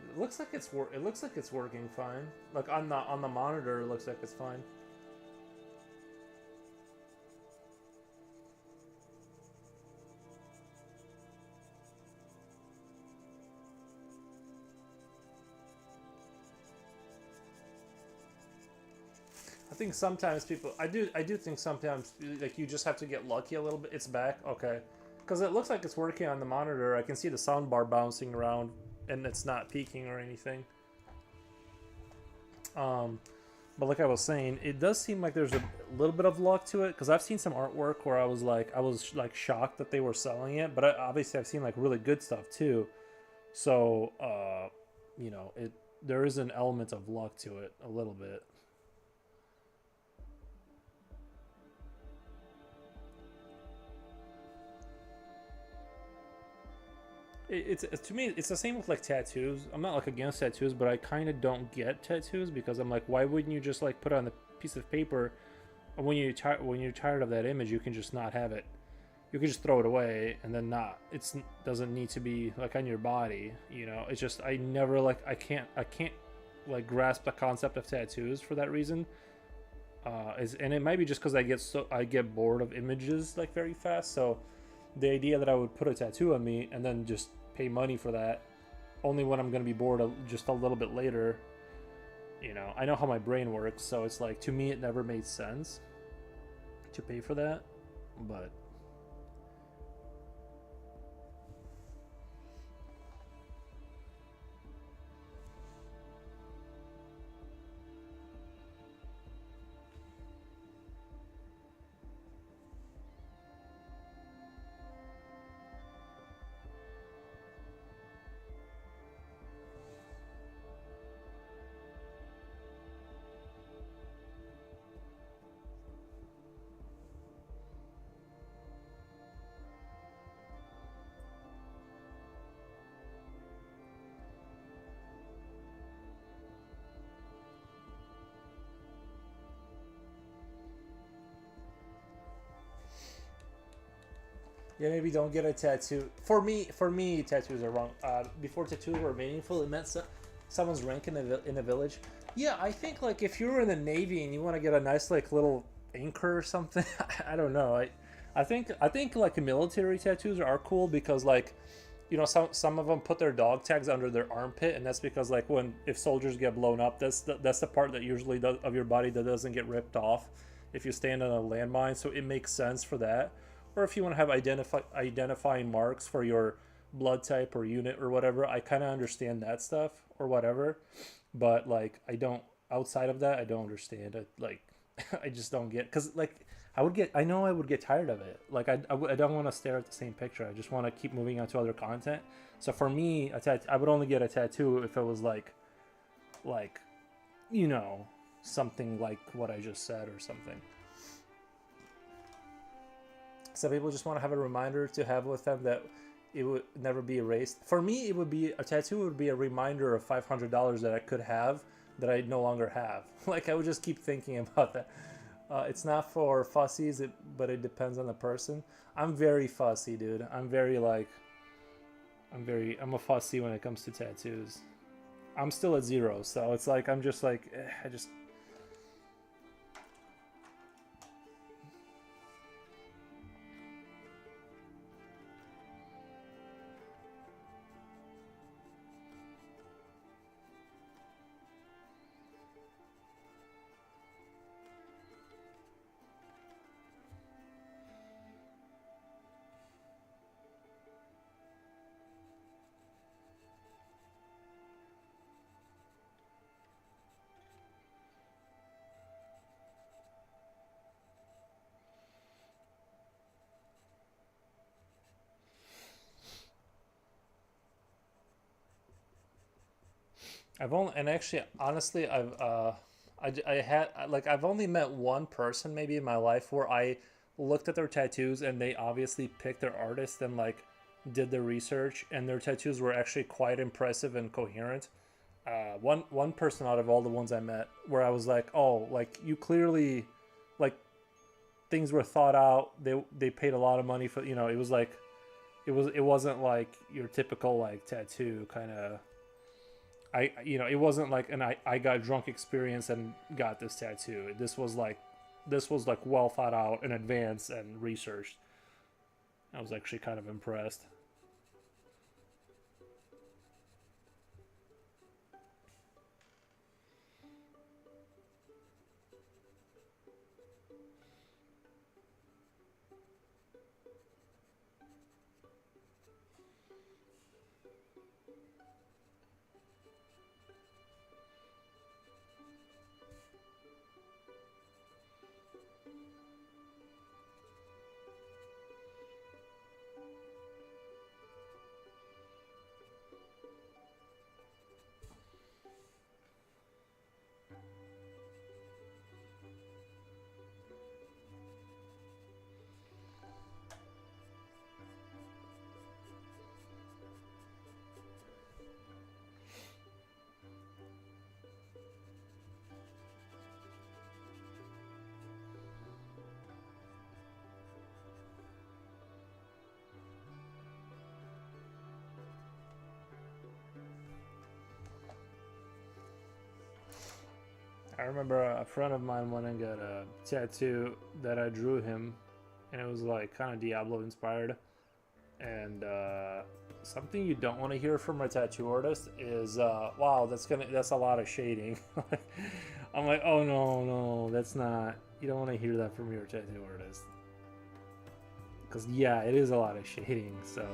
It looks like it's working fine. Like on the monitor, it looks like it's fine. I think sometimes people. I do think sometimes like you just have to get lucky a little bit. It's back, okay, because it looks like it's working on the monitor. I can see the sound bar bouncing around, and it's not peaking or anything. But like I was saying, it does seem like there's a little bit of luck to it because I've seen some artwork where I was like shocked that they were selling it, but obviously I've seen like really good stuff too. So you know, there is an element of luck to it a little bit. it's to me it's the same with like tattoos. I'm not like against tattoos, but I kind of don't get tattoos because I'm like, why wouldn't you just like put it on the piece of paper, and when you're tired of that image, you can just not have it. You can just throw it away and then not. It's doesn't need to be like on your body, you know. It's just I never like I can't like grasp the concept of tattoos for that reason. And it might be just because I get bored of images like very fast. So the idea that I would put a tattoo on me and then just pay money for that only when I'm gonna be bored just a little bit later. You know, I know how my brain works, so it's like to me it never made sense to pay for that, but. Yeah, maybe don't get a tattoo. For me, tattoos are wrong. Before tattoos were meaningful, it meant someone's rank in the village. Yeah, I think like if you were in the Navy and you want to get a nice like little anchor or something, I don't know. I think like military tattoos are cool because like you know some of them put their dog tags under their armpit, and that's because like when if soldiers get blown up, that's the part that usually of your body that doesn't get ripped off if you stand on a landmine. So it makes sense for that. Or if you want to have identifying marks for your blood type or unit or whatever, I kind of understand that stuff or whatever. But like I don't outside of that, I don't understand it. Like I just don't get because like I know I would get tired of it. Like I don't want to stare at the same picture. I just want to keep moving on to other content. So for me, I would only get a tattoo if it was like you know something like what I just said or something. Some people just want to have a reminder to have with them that it would never be erased. For me, it would be a tattoo would be a reminder of $500 that I could have that I no longer have. Like I would just keep thinking about that. It's not for fussies, but it depends on the person. I'm very fussy, dude. I'm a fussy when it comes to tattoos. I'm still at 0, so it's like I'm just like I just. I've only and actually honestly I had like I've only met one person maybe in my life where I looked at their tattoos and they obviously picked their artist and like did the research and their tattoos were actually quite impressive and coherent. One person out of all the ones I met where I was like, oh, like you clearly like things were thought out. They paid a lot of money for it was like it wasn't like your typical like tattoo kind of it wasn't like I got drunk experience and got this tattoo. This was like well thought out in advance and researched. I was actually kind of impressed. I remember a friend of mine went and got a tattoo that I drew him, and it was like kind of Diablo inspired. And something you don't want to hear from a tattoo artist is, "Wow, that's a lot of shading." I'm like, "Oh no, no, that's not." You don't want to hear that from your tattoo artist, because yeah, it is a lot of shading. So.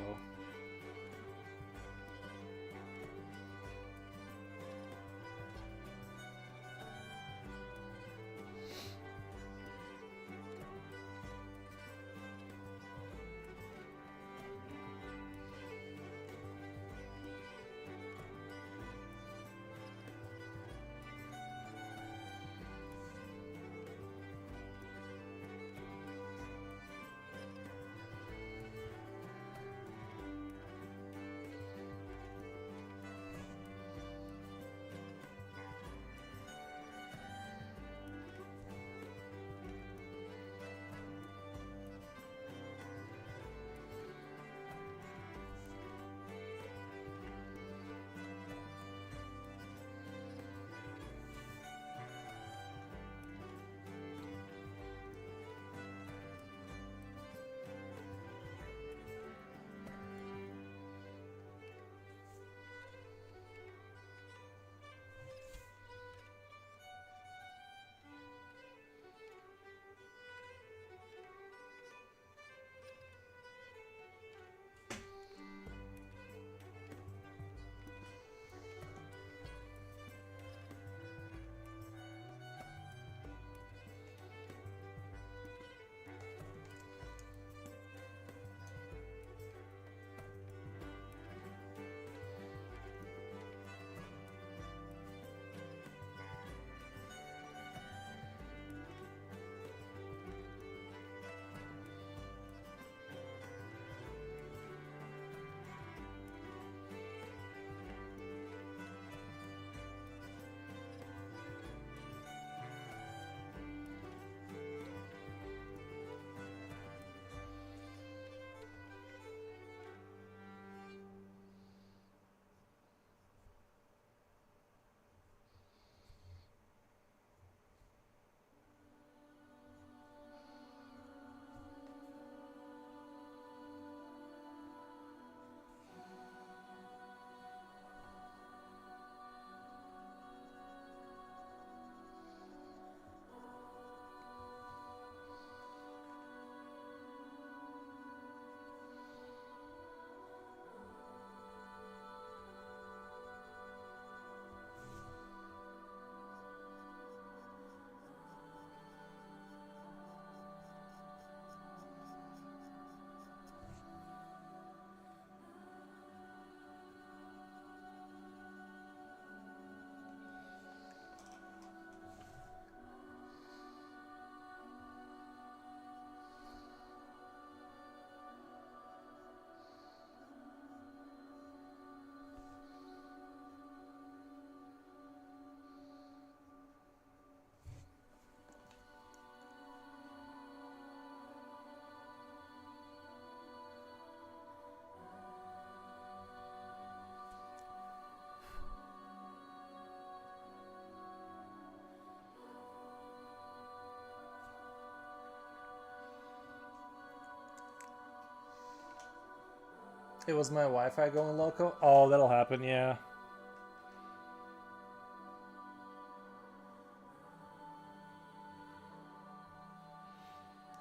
It was my Wi-Fi going local. Oh, that'll happen, yeah.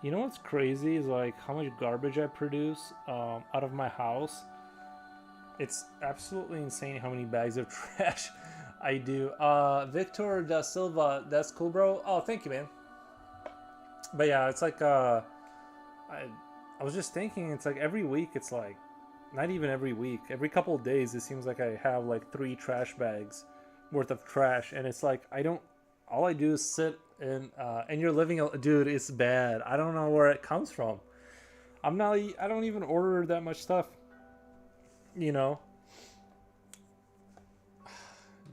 You know what's crazy is like how much garbage I produce out of my house. It's absolutely insane how many bags of trash I do. Victor da Silva, that's cool, bro. Oh, thank you, man. But yeah, it's like I I was just thinking, it's like every week, it's like not even every week, every couple of days, it seems like I have like 3 trash bags worth of trash, and it's like I don't. All I do is sit and you're living, dude. It's bad. I don't know where it comes from. I'm not. I don't even order that much stuff. You know,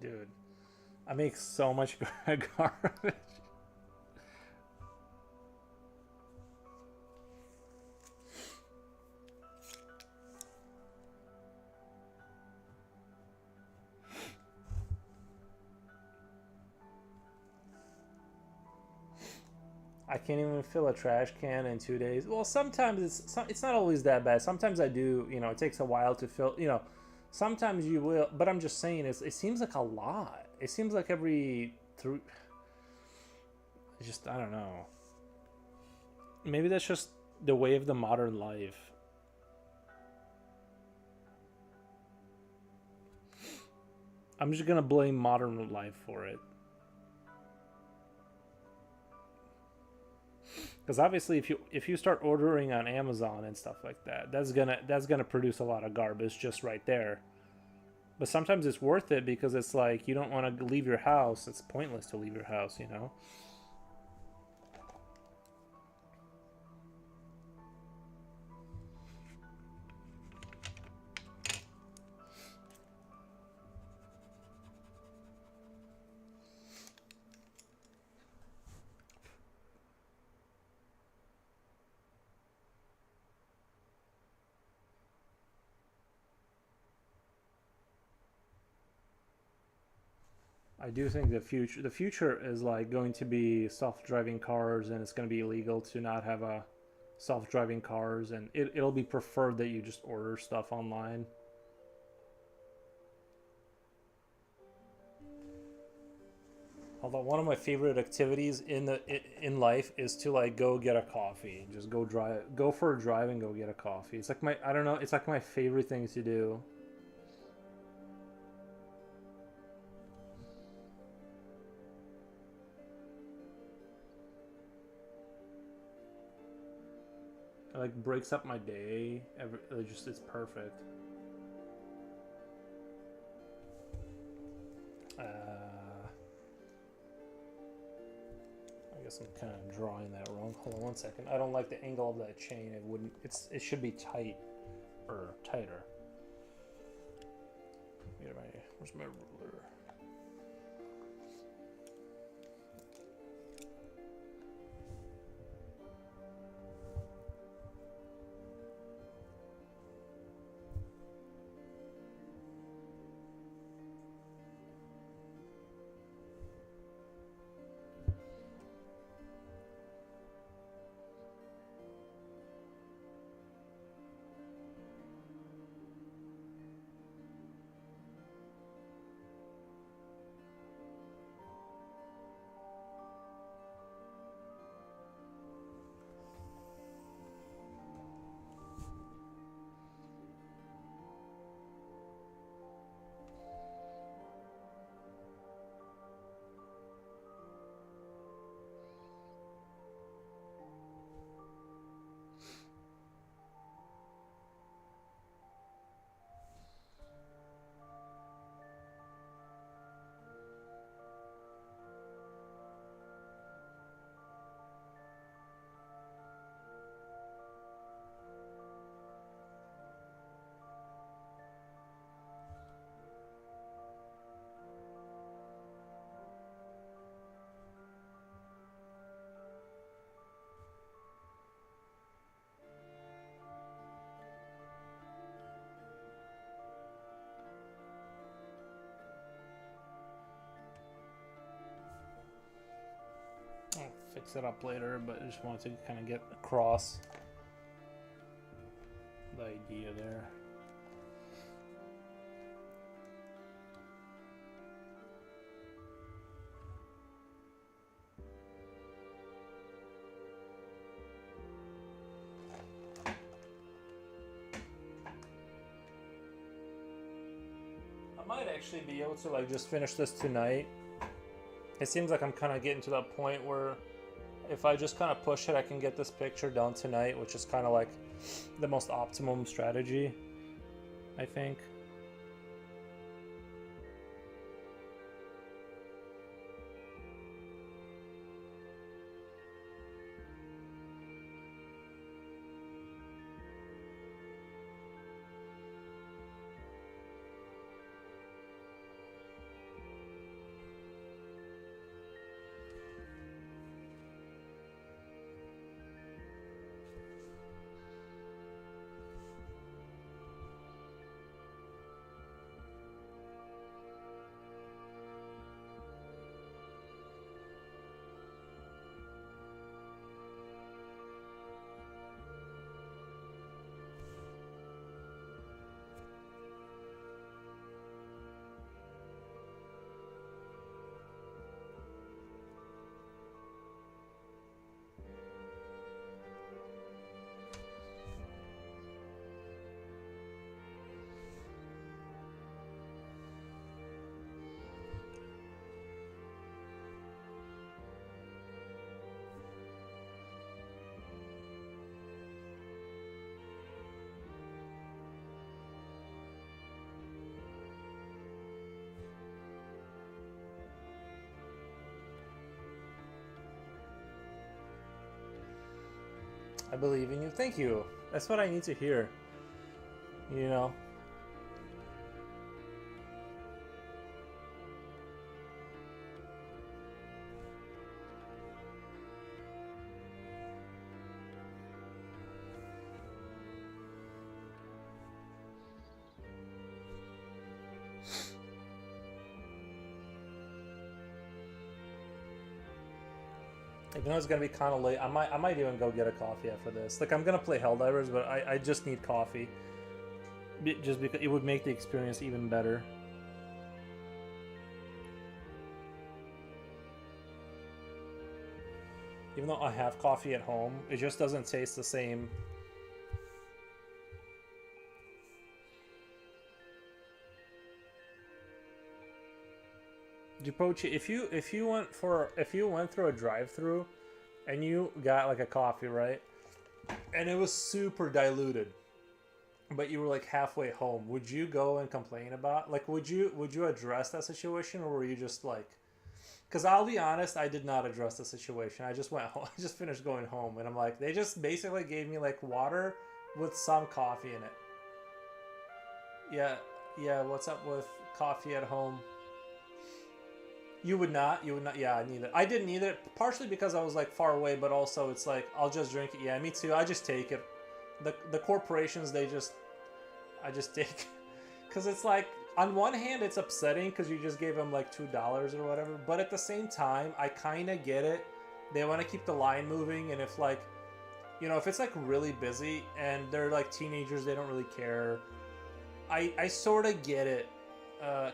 dude. I make so much garbage. I can't even fill a trash can in 2 days. Well, sometimes it's not always that bad. Sometimes I do. You know, it takes a while to fill. You know, sometimes you will. But I'm just saying, it seems like a lot. It seems like every three. Just I don't know. Maybe that's just the way of the modern life. I'm just gonna blame modern life for it. Because obviously, if you start ordering on Amazon and stuff like that, that's gonna produce a lot of garbage just right there. But sometimes it's worth it because it's like you don't want to leave your house. It's pointless to leave your house, you know. I do think the future is like going to be self-driving cars, and it's going to be illegal to not have a self-driving cars, and it'll be preferred that you just order stuff online. Although one of my favorite activities in life is to like go get a coffee, just go for a drive and go get a coffee. It's like my I don't know, it's like my favorite thing to do. It like breaks up my day. It's perfect. I guess I'm kind of drawing that wrong. Hold on 1 second. I don't like the angle of that chain. It wouldn't. It should be tight or tighter. Where's my ruler? I'll fix it up later, but I just wanted to kind of get across the idea there. I might actually be able to like just finish this tonight. It seems like I'm kind of getting to that point where if I just kind of push it, I can get this picture done tonight, which is kind of like the most optimum strategy, I think. I believe in you. Thank you. That's what I need to hear. You know? Even though it's gonna be kind of late, I might even go get a coffee after this. Like, I'm gonna play Helldivers, but I just need coffee. Just because it would make the experience even better. Even though I have coffee at home, it just doesn't taste the same. Jipochi, if you went through a drive-through and you got like a coffee, right? And it was super diluted, but you were like halfway home, would you go and complain about, like, would you address that situation, or were you just like, because I'll be honest, I did not address the situation. I just went home. I just finished going home, and I'm like, they just basically gave me like water with some coffee in it. Yeah, what's up with coffee at home? You would not. Yeah, neither. I didn't either. Partially because I was like far away, but also it's like I'll just drink it. Yeah, me too. I just take it. The corporations, I just take, because it's like, on one hand it's upsetting because you just gave them like $2 or whatever, but at the same time I kind of get it. They want to keep the line moving, and if like, if it's like really busy and they're like teenagers, they don't really care. I sort of get it.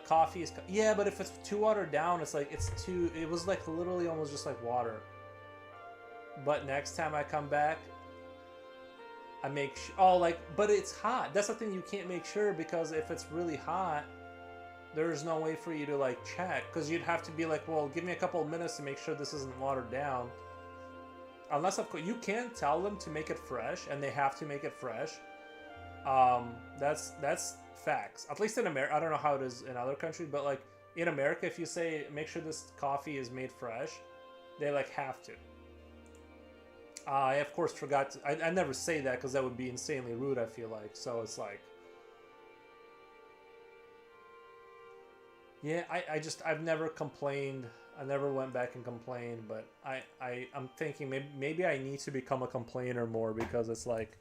Coffee is, yeah, but if it's too watered down, it's like it was like literally almost just like water. But next time I come back, I make but it's hot. That's the thing, you can't make sure, because if it's really hot, there's no way for you to like check, because you'd have to be like, well, give me a couple of minutes to make sure this isn't watered down. Unless, of course, you can tell them to make it fresh, and they have to make it fresh. That's facts. At least in America, I don't know how it is in other countries, but like in America, if you say make sure this coffee is made fresh, they like have to. I of course forgot to, I never say that because that would be insanely rude, I feel like. So it's like, yeah, I've never complained. I never went back and complained, but I'm thinking maybe I need to become a complainer more, because it's like,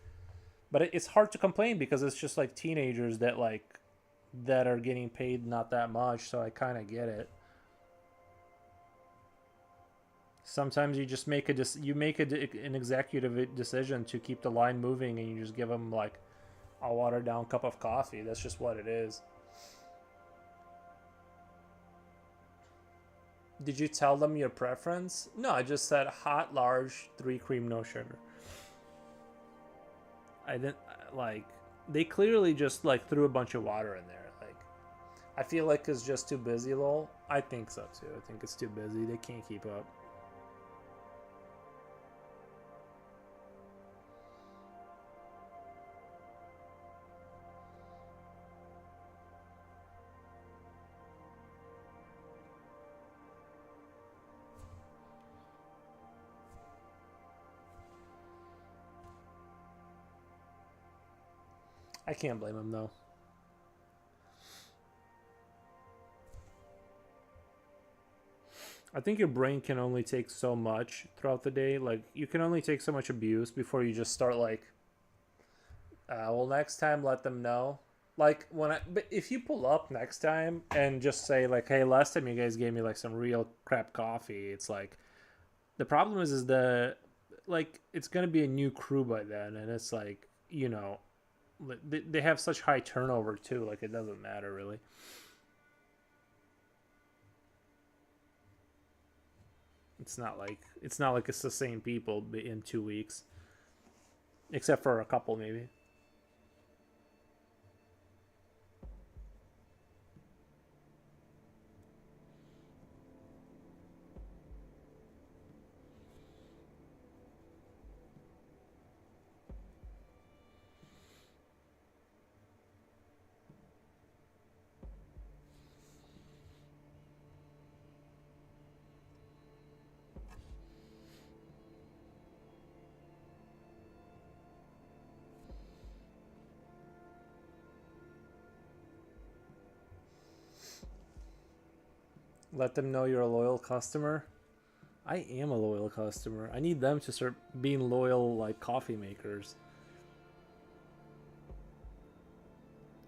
but it's hard to complain because it's just like teenagers that are getting paid not that much, so I kind of get it. Sometimes you just make an executive decision to keep the line moving, and you just give them like a watered down cup of coffee. That's just what it is. Did you tell them your preference? No, I just said hot, large, 3 cream, no sugar. I didn't like. They clearly just like threw a bunch of water in there. Like, I feel like it's just too busy, lol. I think so too. I think it's too busy. They can't keep up. I can't blame them though. I think your brain can only take so much throughout the day. Like, you can only take so much abuse before you just start like, well, next time let them know. Like, but if you pull up next time and just say like, hey, last time you guys gave me like some real crap coffee, it's like, the problem is like, it's gonna be a new crew by then, and it's like, they have such high turnover too. Like, it doesn't matter really. It's not like it's the same people in 2 weeks, except for a couple maybe. Let them know you're a loyal customer. I am a loyal customer. I need them to start being loyal, like, coffee makers.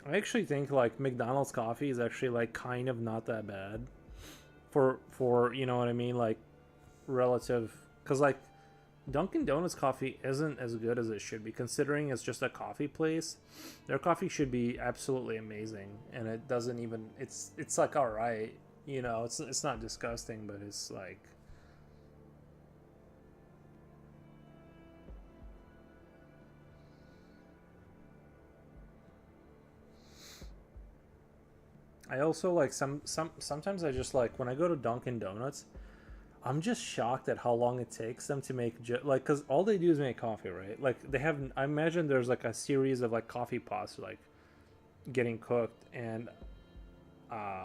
I actually think, like, McDonald's coffee is actually, like, kind of not that bad. For you know what I mean? Like, relative. Because, like, Dunkin' Donuts coffee isn't as good as it should be, considering it's just a coffee place. Their coffee should be absolutely amazing, and it doesn't even. It's like all right, you know. It's not disgusting, but it's like. I also like sometimes I just like when I go to Dunkin' Donuts, I'm just shocked at how long it takes them to make like because all they do is make coffee, right? Like they have, I imagine there's like a series of like coffee pots like getting cooked, and I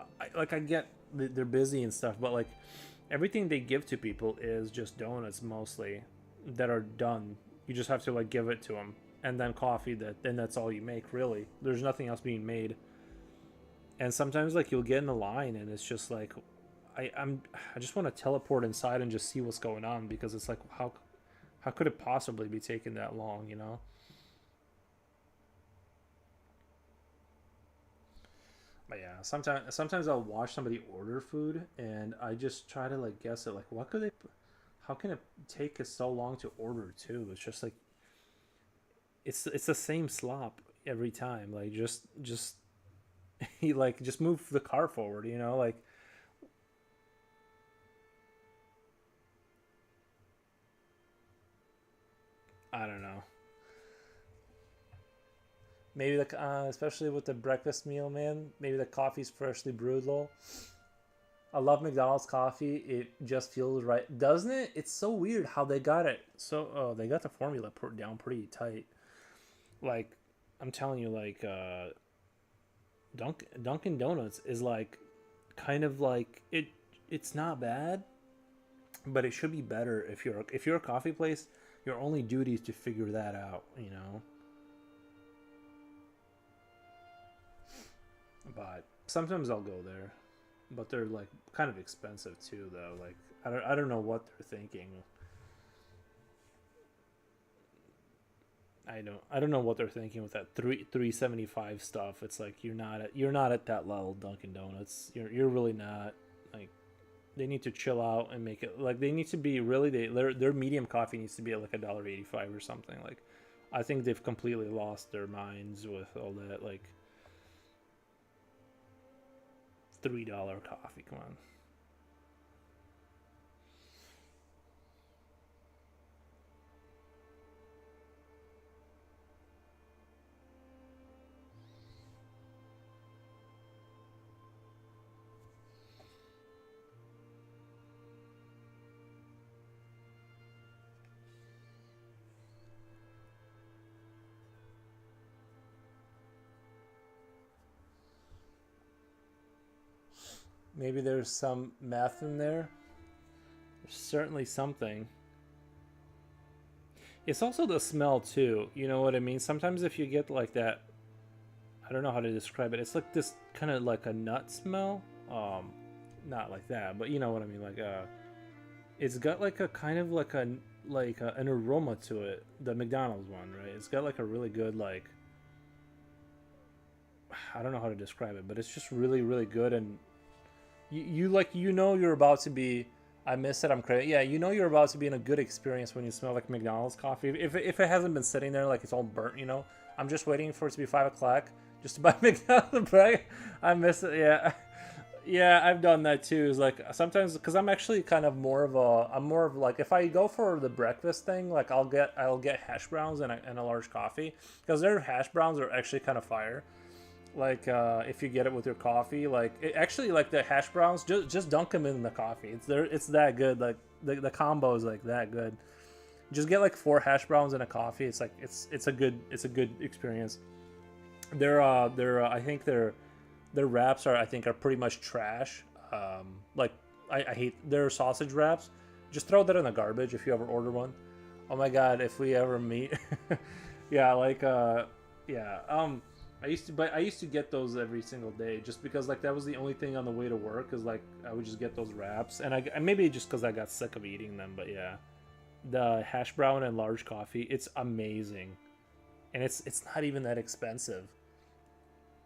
get they're busy and stuff, but like everything they give to people is just donuts mostly that are done. You just have to like give it to them, and then coffee that then that's all you make really. There's nothing else being made, and sometimes like you'll get in the line and it's just like I just want to teleport inside and just see what's going on because it's like how could it possibly be taking that long, you know? But yeah, sometimes I'll watch somebody order food and I just try to like guess it like what could they how can it take us so long to order too? It's just like it's the same slop every time. Like just he like just move the car forward, you know? Like I don't know. Maybe the especially with the breakfast meal, man. Maybe the coffee's freshly brewed, lol. I love McDonald's coffee. It just feels right, doesn't it? It's so weird how they got it. So they got the formula put down pretty tight. Like I'm telling you, like Dunkin' Donuts is like kind of like it. It's not bad, but it should be better if you're a coffee place. Your only duty is to figure that out. You know. But sometimes I'll go there, but they're like kind of expensive too, though. Like I don't know what they're thinking. I don't know what they're thinking with that 375 stuff. It's like you're not at that level, Dunkin' Donuts. You're really not. Like they need to chill out and make it like they need to be really their medium coffee needs to be at like $1.85 or something. Like I think they've completely lost their minds with all that like $3 coffee. Come on. Maybe there's some math in there. There's certainly something. It's also the smell too. You know what I mean? Sometimes if you get like that, I don't know how to describe it. It's like this kind of like a nut smell. Not like that, but you know what I mean. Like it's got like a kind of like an aroma to it. The McDonald's one, right? It's got like a really good like I don't know how to describe it, but it's just really really good and you like you're about to be I miss it. I'm crazy. Yeah, you're about to be in a good experience when you smell like McDonald's coffee. If it hasn't been sitting there like it's all burnt, I'm just waiting for it to be 5 o'clock just to buy McDonald's. Right? I miss it. Yeah, yeah, I've done that too. Is like sometimes because I'm actually kind of I'm more of like if I go for the breakfast thing, like I'll get hash browns and a large coffee because their hash browns are actually kind of fire like if you get it with your coffee like actually like the hash browns just dunk them in the coffee it's that good like the combo is like that good just get like 4 hash browns and a coffee it's like it's a good experience I think their wraps are pretty much trash like I hate their sausage wraps just throw that in the garbage if you ever order one. Oh my god if we ever meet yeah like yeah I used to get those every single day just because like that was the only thing on the way to work. Is like I would just get those wraps, and maybe just because I got sick of eating them. But yeah, the hash brown and large coffee, it's amazing, and it's not even that expensive.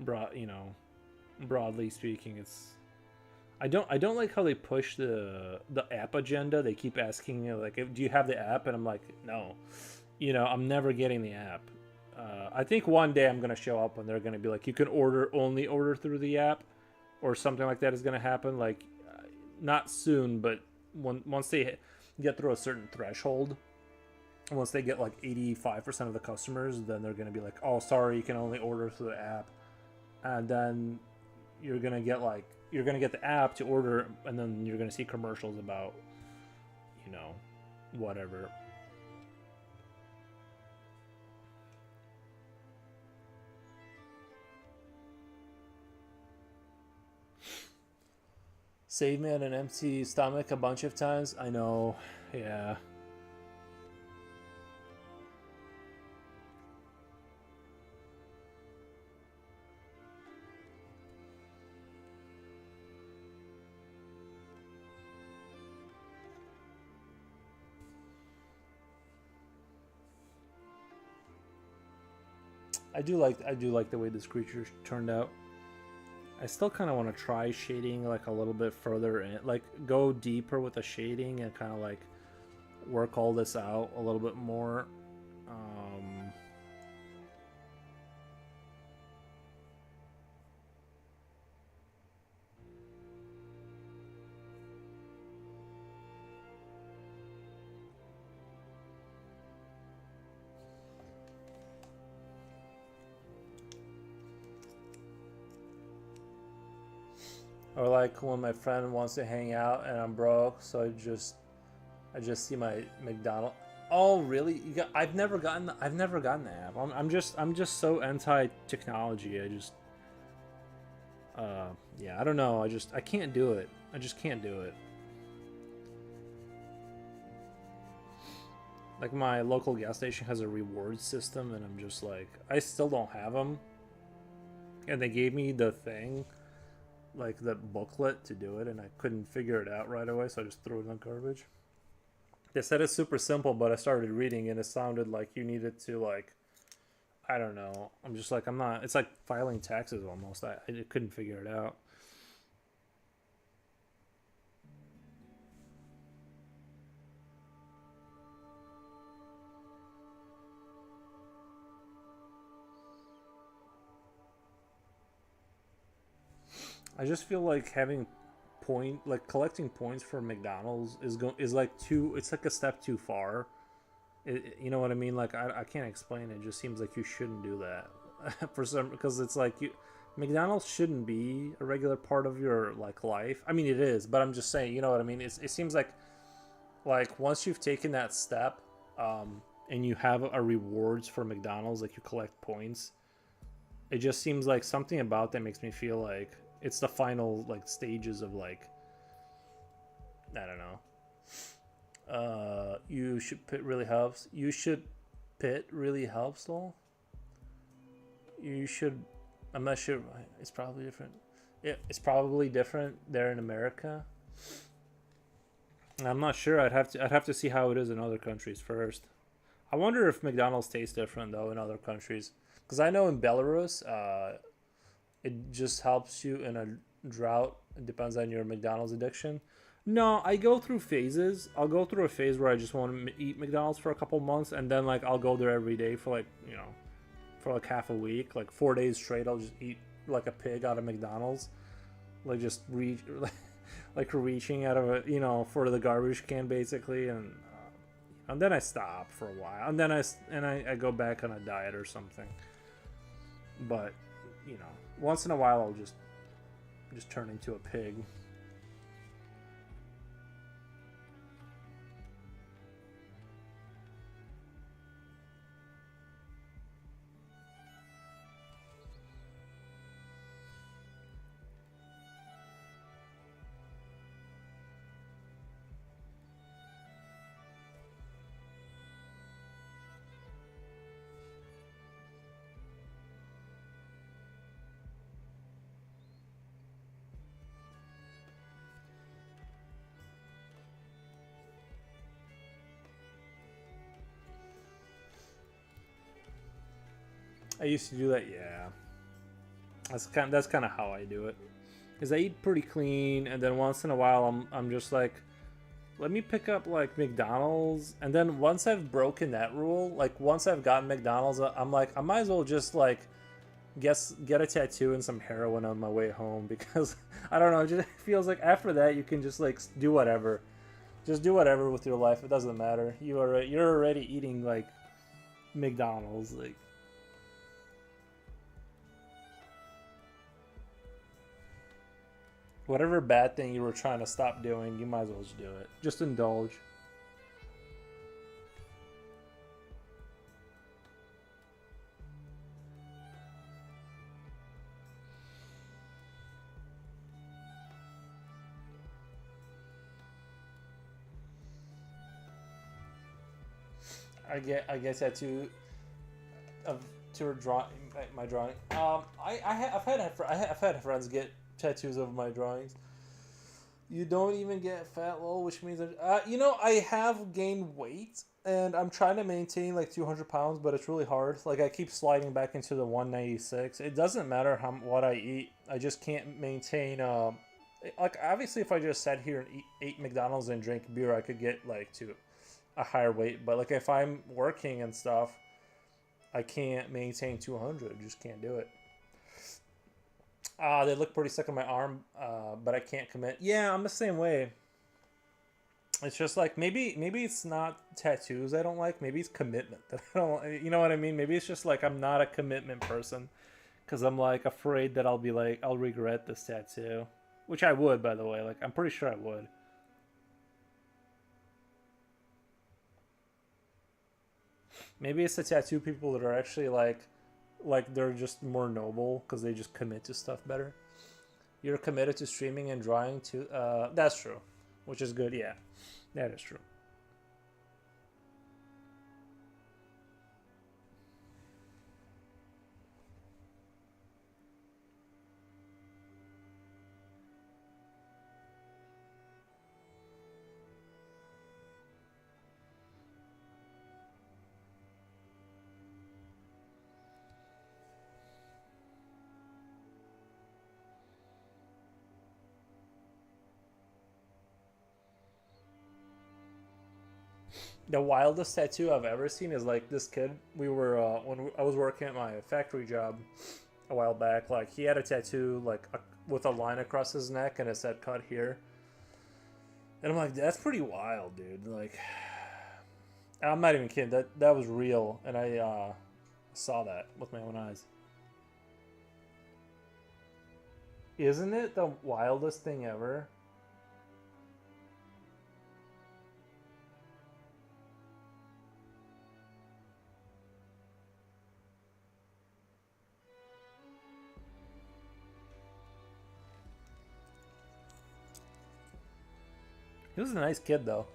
Broadly speaking, it's I don't like how they push the app agenda. They keep asking you like, do you have the app? And I'm like, no, I'm never getting the app. I think one day I'm gonna show up and they're gonna be like, you can only order through the app, or something like that is gonna happen. Like, not soon, but once they get through a certain threshold, once they get like 85% of the customers, then they're gonna be like, oh, sorry, you can only order through the app, and then you're gonna get the app to order, and then you're gonna see commercials about, whatever. Save me on an empty stomach a bunch of times. I know, yeah. I do like the way this creature turned out. I still kind of want to try shading like a little bit further in, like go deeper with the shading and kind of like work all this out a little bit more. Or like when my friend wants to hang out and I'm broke, so I just see my McDonald. Oh, really? I've never gotten the app. I'm just so anti technology. Yeah, I don't know. I can't do it. I just can't do it. Like my local gas station has a reward system, and I'm just like, I still don't have them. And they gave me the thing, like the booklet to do it, and I couldn't figure it out right away, so I just threw it in the garbage. They said it's super simple, but I started reading and it sounded like you needed to like, I don't know. I'm just like, I'm not. It's like filing taxes almost. I couldn't figure it out. I just feel like collecting points for McDonald's is like too. It's like a step too far. You know what I mean? Like I can't explain it. It just seems like you shouldn't do that for some, because it's like McDonald's shouldn't be a regular part of your like life. I mean it is, but I'm just saying, you know what I mean? It seems like once you've taken that step, and you have a rewards for McDonald's, like you collect points, it just seems like something about that makes me feel like it's the final like stages of like, I don't know. You should pit really helps. You should pit really helps though. You should. I'm not sure. It's probably different. Yeah, it's probably different there in America. I'm not sure. I'd have to see how it is in other countries first. I wonder if McDonald's tastes different though in other countries, because I know in Belarus, it just helps you in a drought. It depends on your McDonald's addiction. No, I go through phases. I'll go through a phase where I just want to eat McDonald's for a couple months, and then like I'll go there every day for like, for like half a week, like 4 days straight. I'll just eat like a pig out of McDonald's, like just reach, like reaching out of it, for the garbage can basically, and then I stop for a while, and then I go back on a diet or something. But once in a while I'll just turn into a pig. I used to do that. Yeah, that's kind of how I do it. Cause I eat pretty clean, and then once in a while I'm just like, let me pick up like McDonald's, and then once I've broken that rule, like once I've gotten McDonald's, I'm like, I might as well just like get a tattoo and some heroin on my way home, because I don't know, it just feels like after that you can just like do whatever, just do whatever with your life. It doesn't matter. You're already eating like McDonald's, like. Whatever bad thing you were trying to stop doing, you might as well just do it. Just indulge. I get tattoo of to draw my drawing. I've had friends get tattoos of my drawings. You don't even get fat, lol, which means that, you know, I have gained weight and I'm trying to maintain like 200 pounds, but it's really hard. Like I keep sliding back into the 196. It doesn't matter what I eat. I just can't maintain. Like obviously, if I just sat here and ate McDonald's and drank beer, I could get like to a higher weight. But like if I'm working and stuff, I can't maintain 200. I just can't do it. They look pretty sick on my arm, but I can't commit. Yeah, I'm the same way. It's just like maybe it's not tattoos I don't like. Maybe it's commitment that I don't. You know what I mean? Maybe it's just like I'm not a commitment person, because I'm like afraid that I'll regret this tattoo, which I would, by the way. Like I'm pretty sure I would. Maybe it's the tattoo people that are actually like they're just more noble because they just commit to stuff better. You're committed to streaming and drawing too. That's true, which is good. Yeah, that is true. The wildest tattoo I've ever seen is like this kid. We were when I was working at my factory job a while back. Like he had a tattoo with a line across his neck and it said "cut here," and I'm like, that's pretty wild, dude. Like, I'm not even kidding. That was real, and I saw that with my own eyes. Isn't it the wildest thing ever? He was a nice kid though.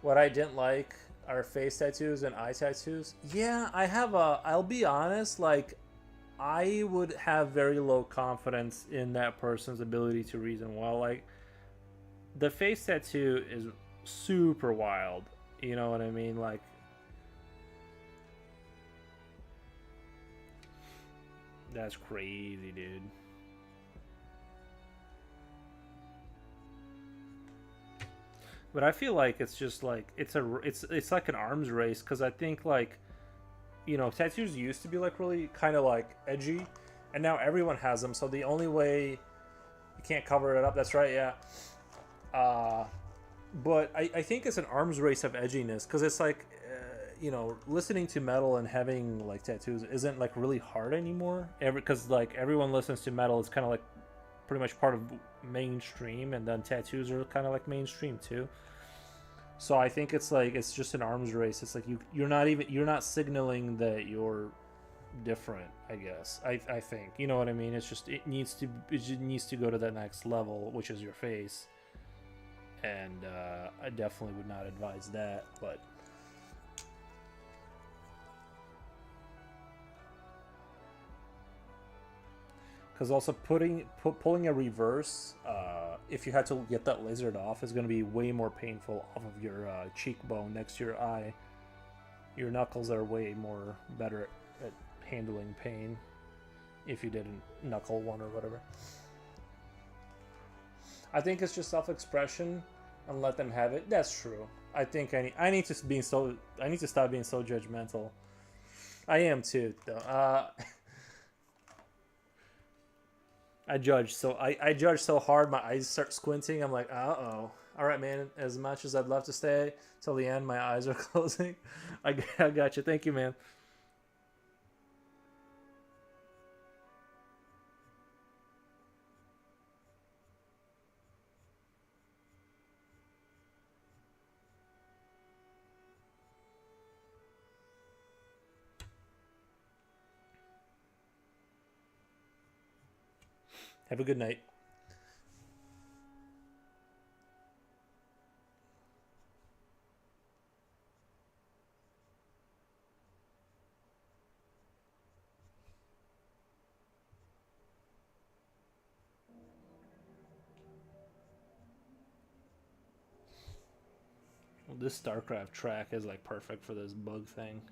What I didn't like are face tattoos and eye tattoos. Yeah, I have a. I'll be honest, like I would have very low confidence in that person's ability to reason well. Like the face tattoo is super wild. You know what I mean? Like that's crazy, dude. But I feel like it's just like it's like an arms race, because I think like, you know, tattoos used to be like really kind of like edgy, and now everyone has them. So the only way you can't cover it up. That's right, yeah. Uh, but I think it's an arms race of edginess, because it's like, you know, listening to metal and having like tattoos isn't like really hard anymore. Because like everyone listens to metal, it's kind of like pretty much part of mainstream, and then tattoos are kind of like mainstream too. So I think it's like it's just an arms race. It's like you're not signaling that you're different. I guess I think, you know what I mean. It's just it just needs to go to that next level, which is your face, and I definitely would not advise that. But because also pulling a reverse, if you had to get that lasered off, is going to be way more painful off of your cheekbone next to your eye. Your knuckles are way more better at handling pain if you didn't knuckle one or whatever. I think it's just self-expression and let them have it. That's true. I think I need to stop being so judgmental. I am too, though. I judge so hard, my eyes start squinting. I'm like, uh-oh. All right, man. As much as I'd love to stay till the end, my eyes are closing. I got you. Thank you, man. Have a good night. Well, this StarCraft track is like perfect for this bug thing.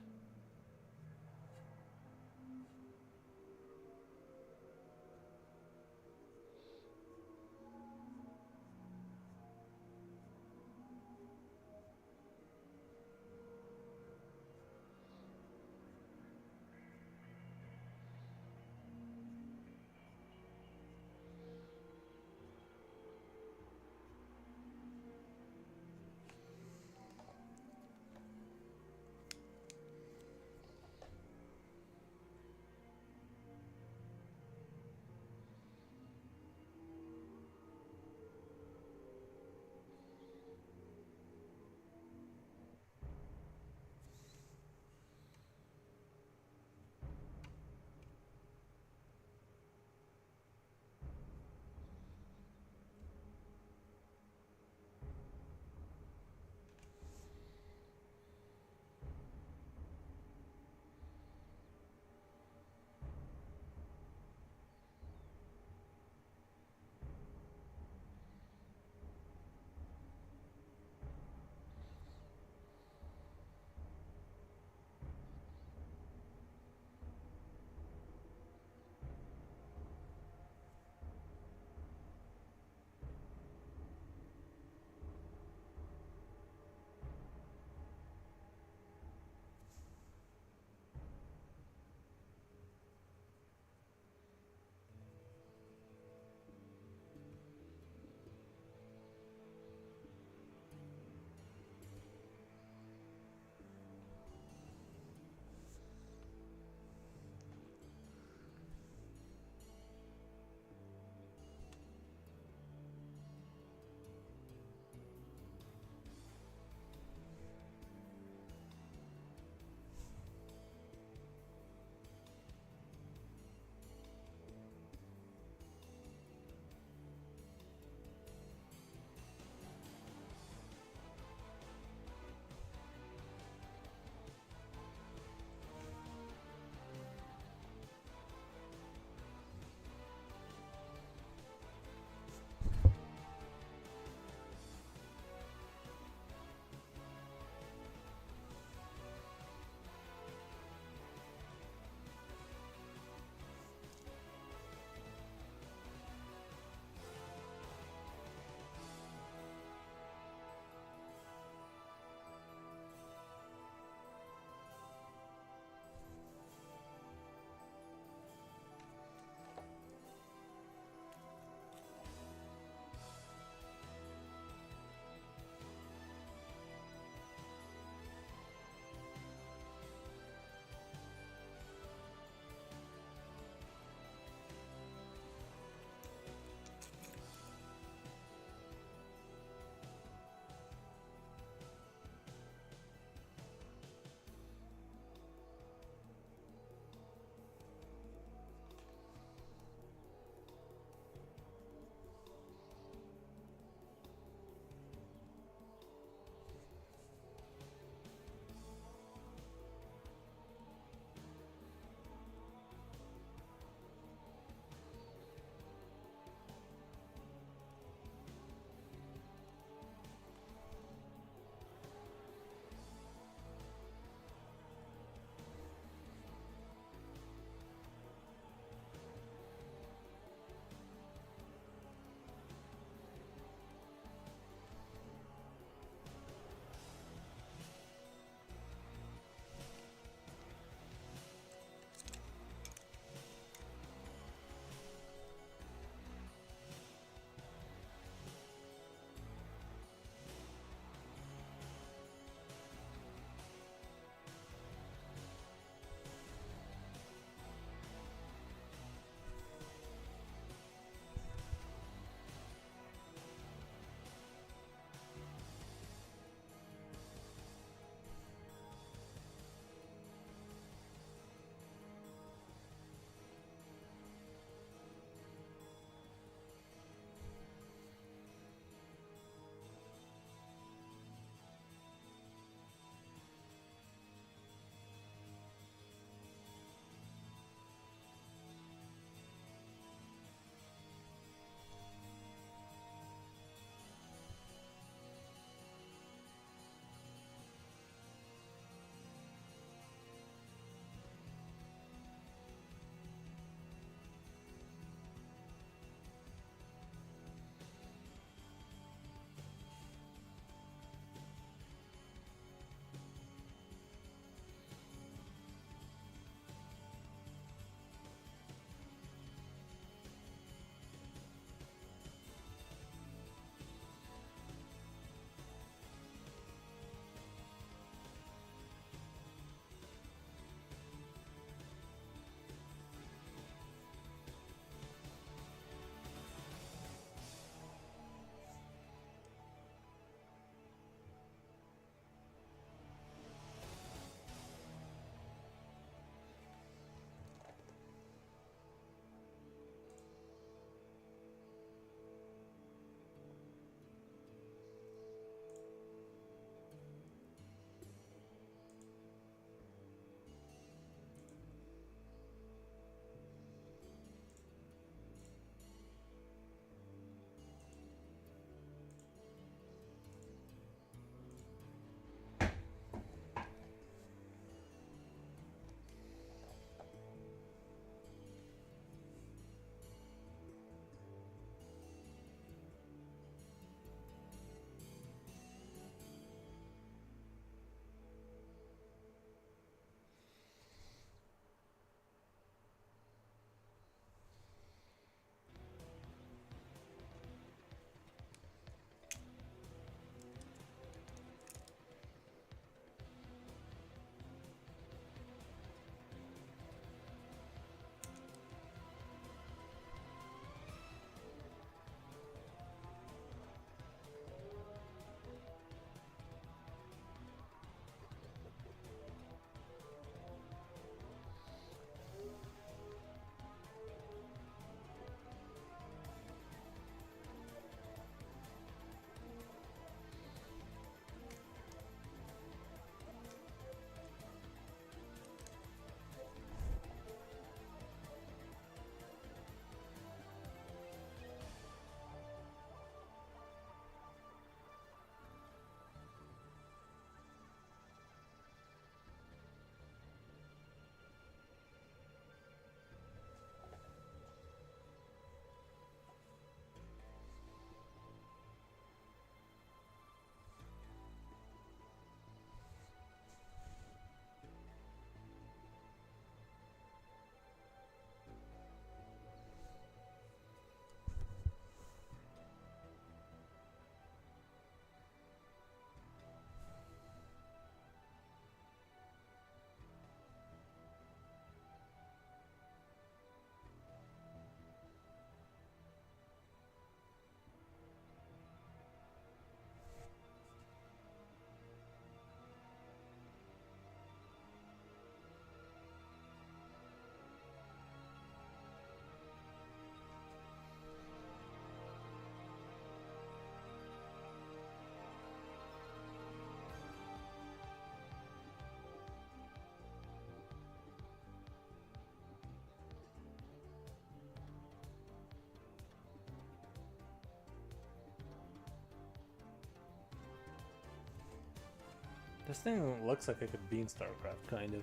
This thing looks like it could be in StarCraft, kind of.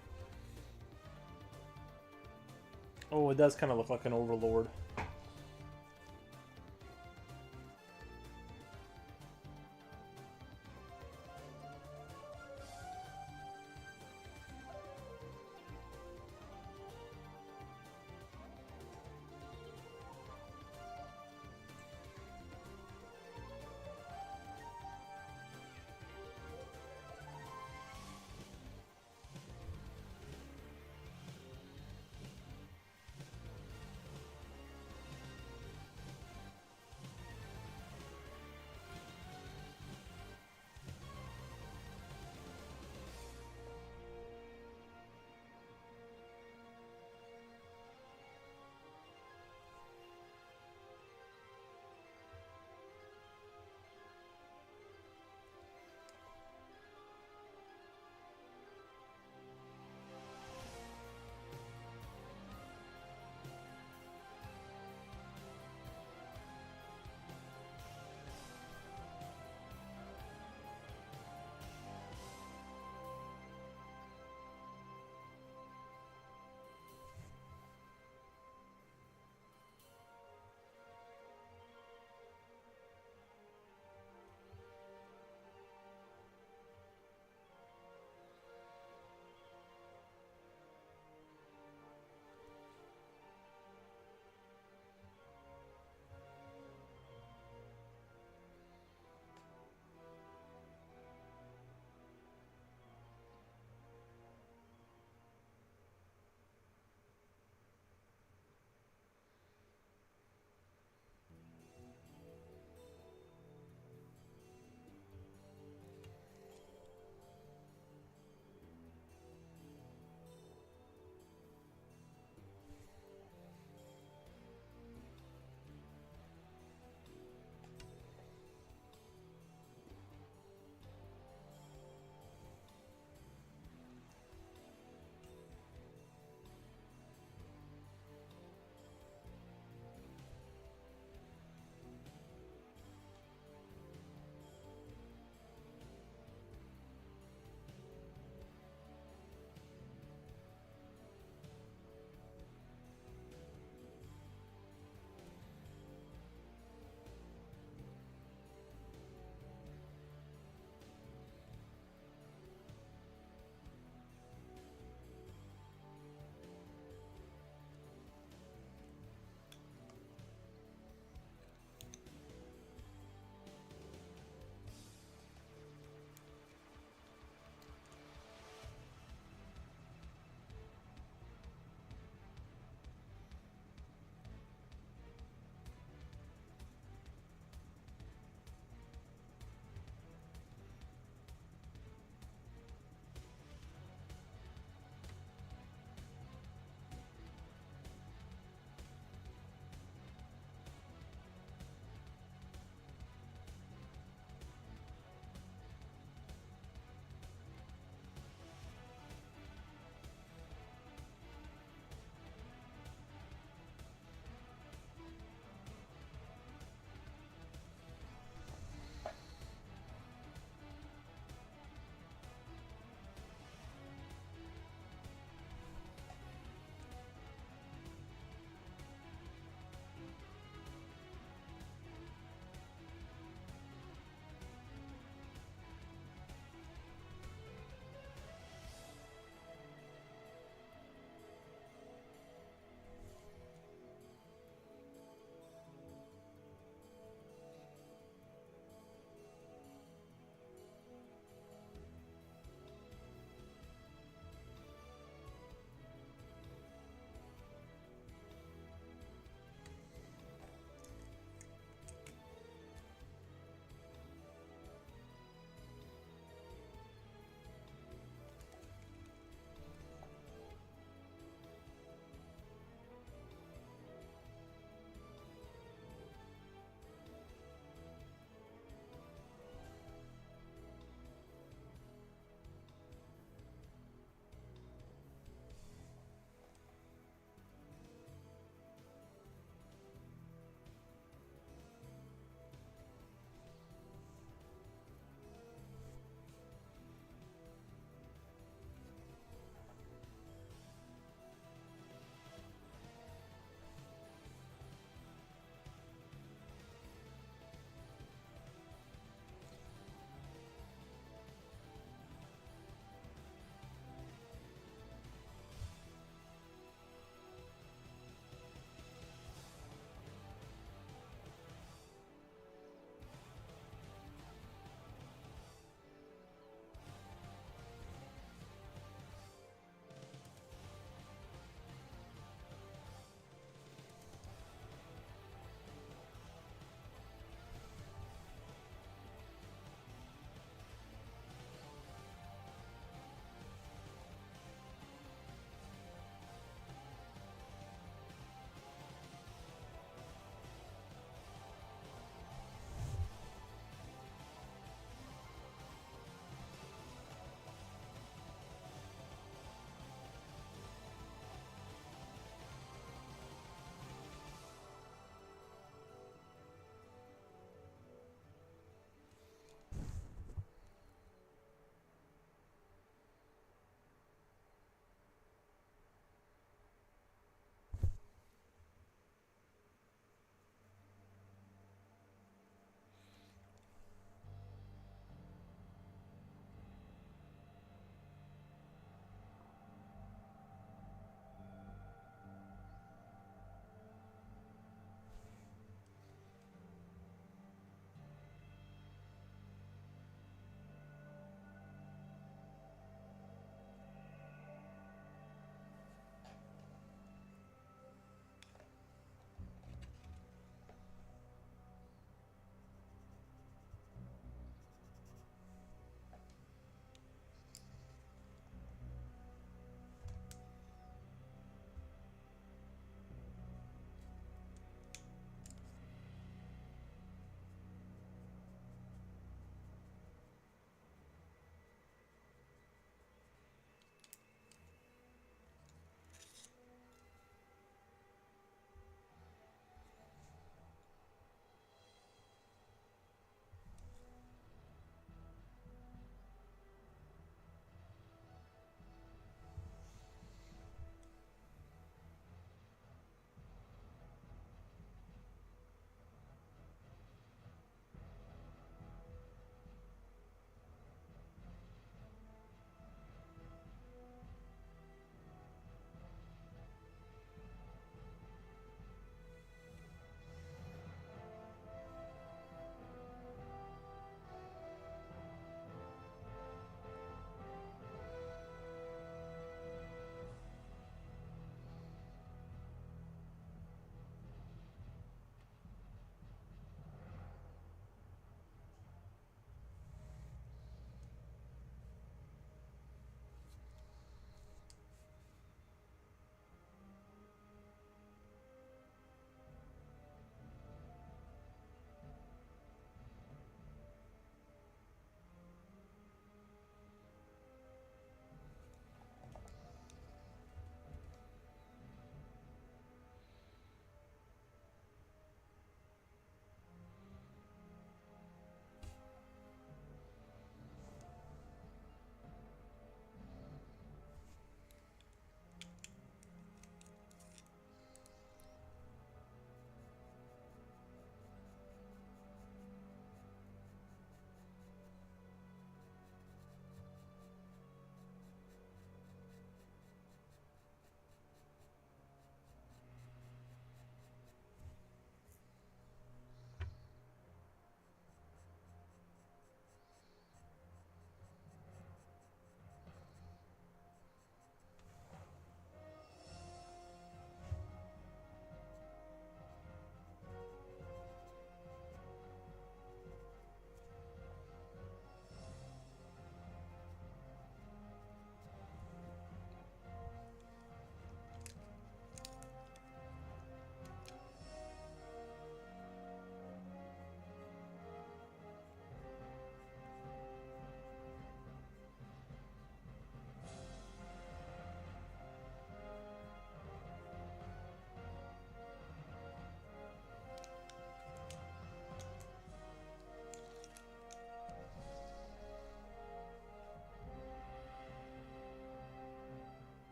Oh, it does kind of look like an Overlord.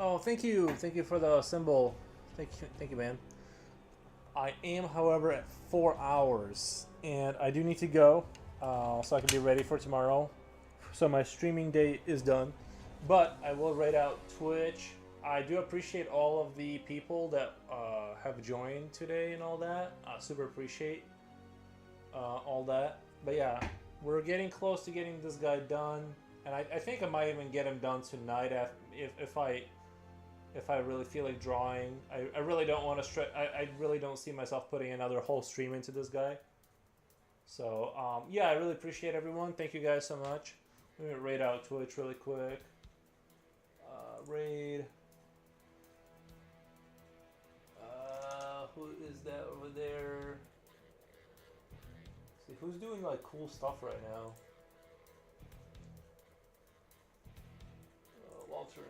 Oh, thank you. Thank you for the symbol. Thank you, man. I am, however, at 4 hours, and I do need to go, so I can be ready for tomorrow. So my streaming day is done, but I will rate out Twitch. I do appreciate all of the people that have joined today and all that. Super appreciate all that. But yeah, we're getting close to getting this guy done, and I think I might even get him done tonight if I really feel like drawing. I really don't want to I really don't see myself putting another whole stream into this guy. So yeah, I really appreciate everyone. Thank you guys so much. Let me raid out Twitch really quick. Raid. Who is that over there? Let's see who's doing like cool stuff right now. Walter.